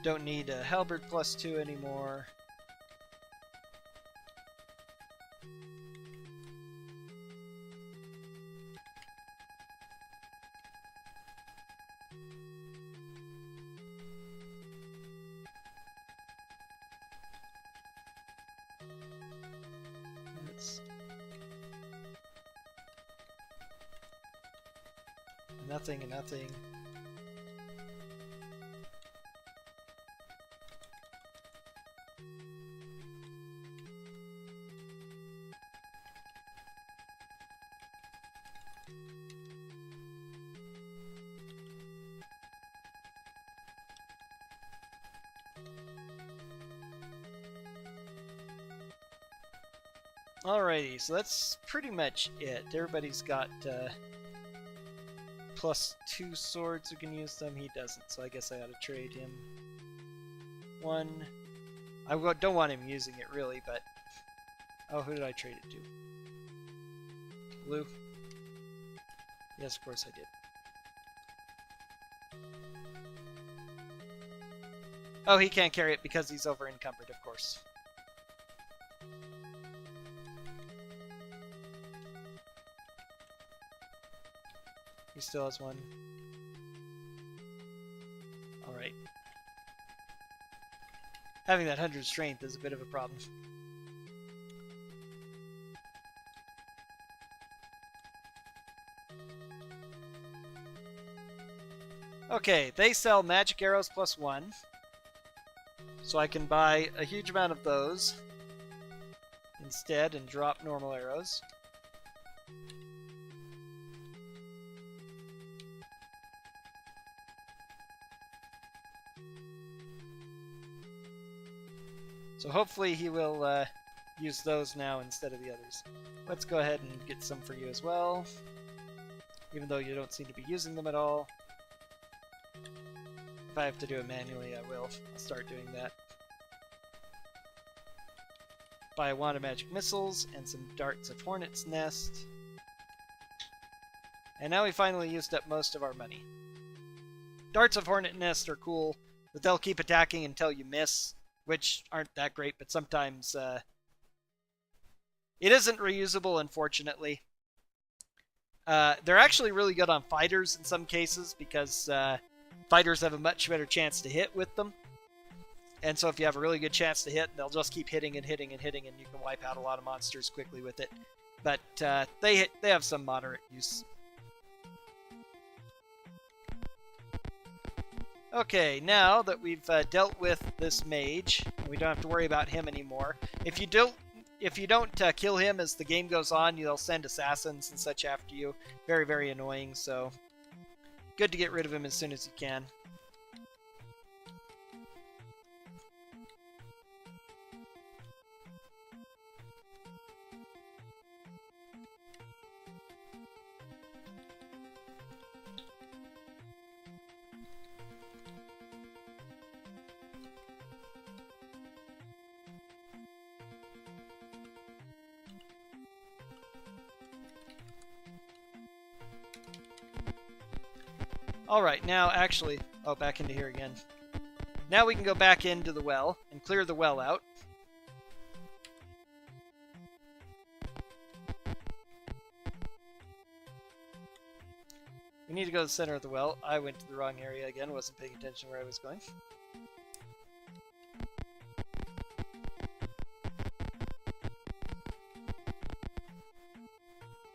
Don't need a halberd +2 anymore. Nothing and nothing. Alrighty, so that's pretty much it. Everybody's got +2 swords who can use them. He doesn't, so I guess I ought to trade him one. I don't want him using it really, but oh, who did I trade it to? Blue. Yes, of course I did. Oh, he can't carry it because he's over encumbered, of course. He still has one. Alright. Having that 100 strength is a bit of a problem. Okay, they sell magic arrows +1. So I can buy a huge amount of those instead and drop normal arrows. So hopefully he will use those now instead of the others. Let's go ahead and get some for you as well, even though you don't seem to be using them at all. If I have to do it manually, I will. I'll start doing that. Buy a wand of magic missiles and some darts of hornet's nest. And now we finally used up most of our money. Darts of hornet nest are cool, but they'll keep attacking until you miss, which aren't that great, but sometimes it isn't reusable, unfortunately. They're actually really good on fighters in some cases because fighters have a much better chance to hit with them. And so if you have a really good chance to hit, they'll just keep hitting and hitting and hitting, and you can wipe out a lot of monsters quickly with it. But they have some moderate use. Okay, now that we've dealt with this mage, we don't have to worry about him anymore. If you don't kill him as the game goes on, they'll send assassins and such after you. Very, very annoying, so good to get rid of him as soon as you can. Alright, now actually... Oh, back into here again. Now we can go back into the well and clear the well out. We need to go to the center of the well. I went to the wrong area again. Wasn't paying attention where I was going.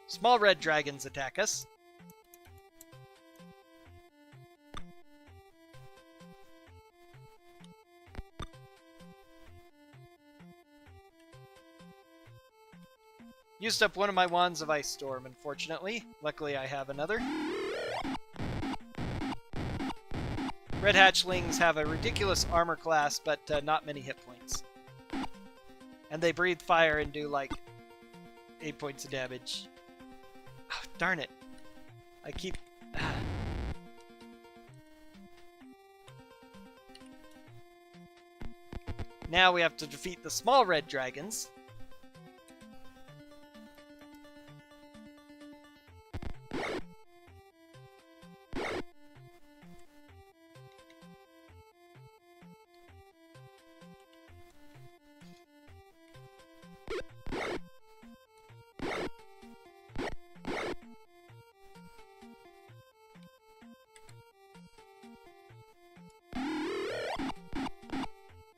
Small red dragons attack us. Used up one of my wands of Ice Storm, unfortunately. Luckily, I have another. Red hatchlings have a ridiculous armor class, but not many hit points. And they breathe fire and do, like, 8 points of damage. Oh, darn it. I keep... Now we have to defeat the small red dragons.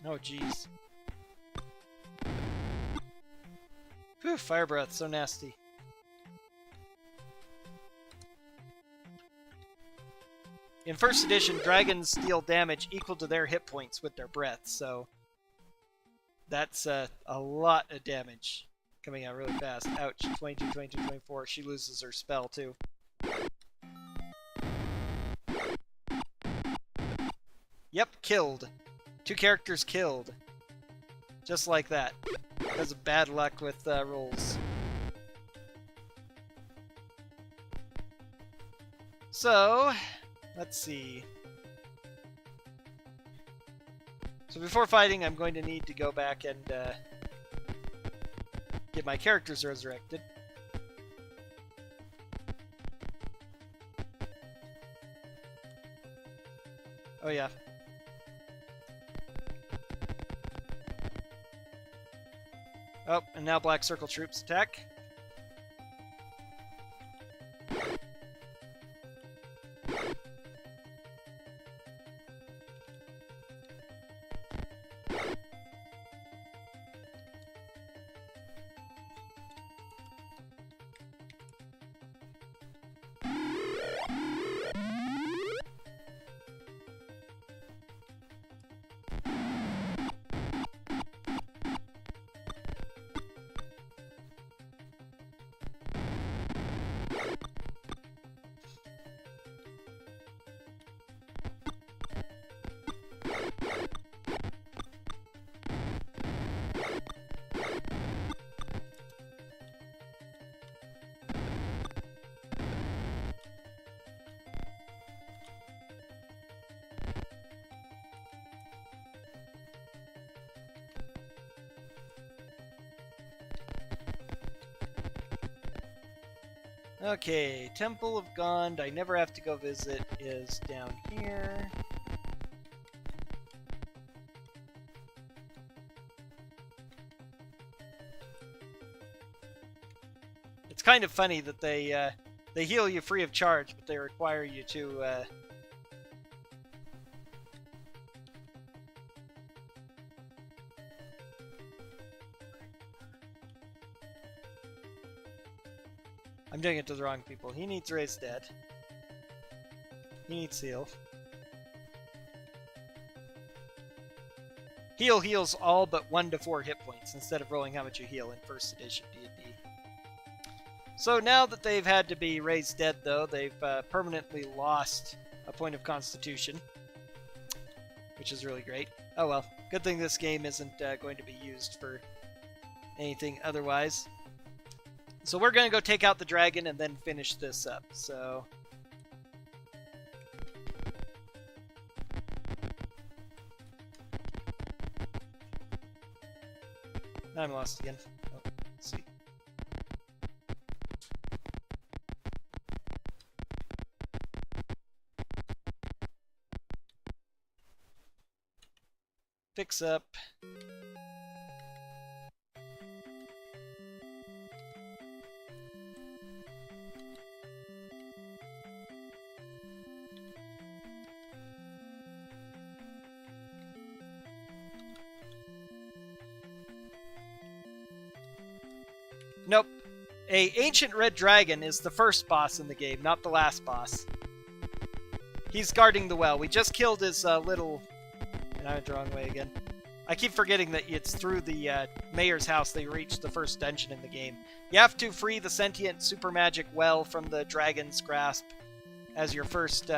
Oh, jeez. Whew, fire breath, so nasty. In first edition, dragons deal damage equal to their hit points with their breath, so that's a lot of damage coming out really fast. Ouch, 22, 22, 24. She loses her spell, too. Yep, killed. 2 characters killed. Just like that. Because of bad luck with rolls. So, let's see. So before fighting, I'm going to need to go back and get my characters resurrected. Oh yeah. Oh, and now Black Circle troops attack. Okay, Temple of Gond, I never have to go visit, is down here. It's kind of funny that they heal you free of charge, but they require you to I'm doing it to the wrong people. He needs raised dead. He needs heal. Heal heals all but 1 to 4 hit points instead of rolling how much you heal in first edition D&D. So now that they've had to be raised dead, though, they've permanently lost a point of constitution, which is really great. Oh well, good thing this game isn't going to be used for anything otherwise. So we're going to go take out the dragon and then finish this up, so... I'm lost again. Oh, let's see. Fix up. Nope. A ancient red dragon is the first boss in the game, not the last boss. He's guarding the well. We just killed his little... And I went the wrong way again. I keep forgetting that it's through the mayor's house they reach the first dungeon in the game. You have to free the sentient super magic well from the dragon's grasp as your first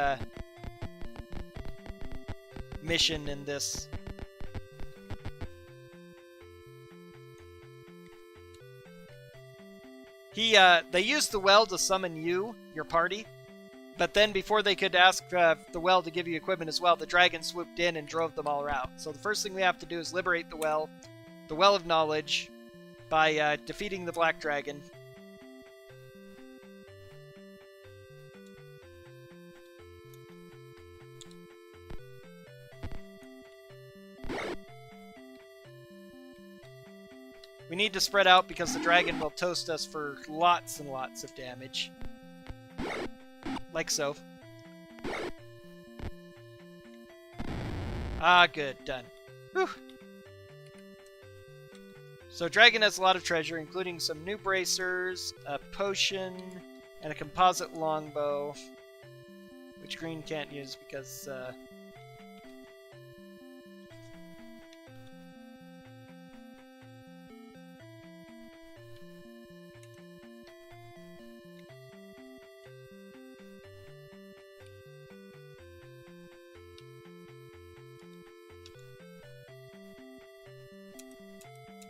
mission in this. They used the well to summon you, your party, but then before they could ask the well to give you equipment as well, the dragon swooped in and drove them all out. So the first thing we have to do is liberate the well of knowledge, by defeating the black dragon. We need to spread out because the dragon will toast us for lots and lots of damage. Like so. Ah, good. Done. Whew. So dragon has a lot of treasure, including some new bracers, a potion, and a composite longbow, which green can't use because...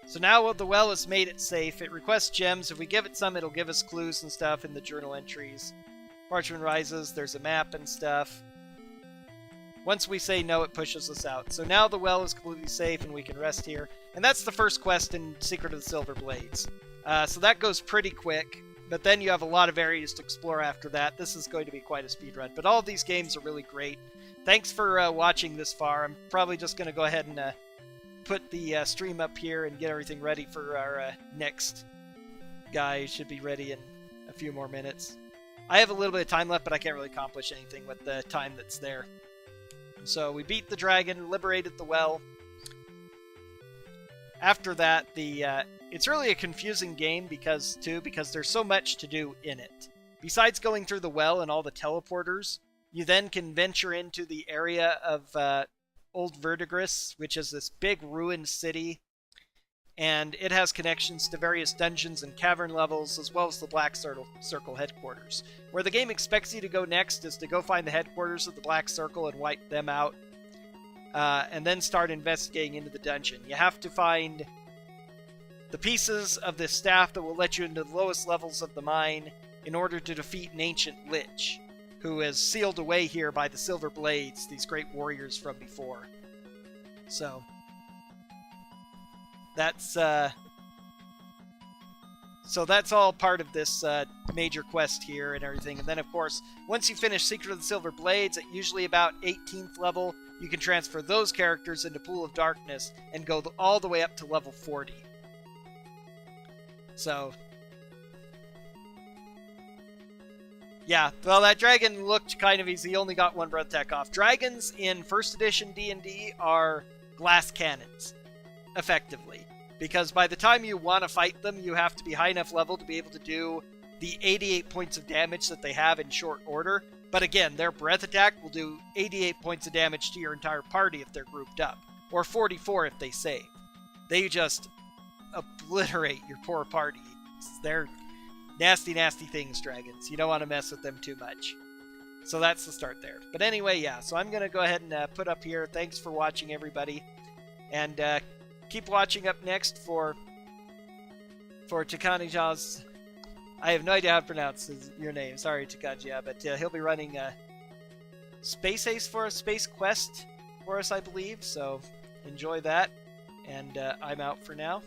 So now the well has made it safe. It requests gems. If we give it some, it'll give us clues and stuff in the journal entries. Parchment rises, there's a map and stuff. Once we say no, it pushes us out. So now the well is completely safe and we can rest here. And that's the first quest in Secret of the Silver Blades. So that goes pretty quick. But then you have a lot of areas to explore after that. This is going to be quite a speed run. But all of these games are really great. Thanks for watching this far. I'm probably just going to go ahead and put the stream up here and get everything ready for our next guy. Should be ready in a few more minutes. I have a little bit of time left, but I can't really accomplish anything with the time that's there. So we beat the dragon, liberated the well. After that, it's really a confusing game because there's so much to do in it. Besides going through the well and all the teleporters, you then can venture into the area of Old Verdigris, which is this big ruined city, and it has connections to various dungeons and cavern levels, as well as the Black Circle headquarters. Where the game expects you to go next is to go find the headquarters of the Black Circle and wipe them out, and then start investigating into the dungeon. You have to find the pieces of the staff that will let you into the lowest levels of the mine in order to defeat an ancient lich, who is sealed away here by the Silver Blades, these great warriors from before. So that's all part of this major quest here and everything. And then, of course, once you finish Secret of the Silver Blades, at usually about 18th level, you can transfer those characters into Pool of Darkness and go all the way up to level 40. So, yeah, well, that dragon looked kind of easy. He only got one breath attack off. Dragons in 1st edition D&D are glass cannons, effectively. Because by the time you want to fight them, you have to be high enough level to be able to do the 88 points of damage that they have in short order. But again, their breath attack will do 88 points of damage to your entire party if they're grouped up. Or 44 if they save. They just obliterate your poor party. They're nasty, nasty things, dragons. You don't want to mess with them too much. So that's the start there. But anyway, yeah, so I'm going to go ahead and put up here. Thanks for watching, everybody. And keep watching up next for Takanija's... I have no idea how to pronounce your name. Sorry, Takanija, but he'll be running Space Ace for a Space Quest for us, I believe. So enjoy that. And I'm out for now.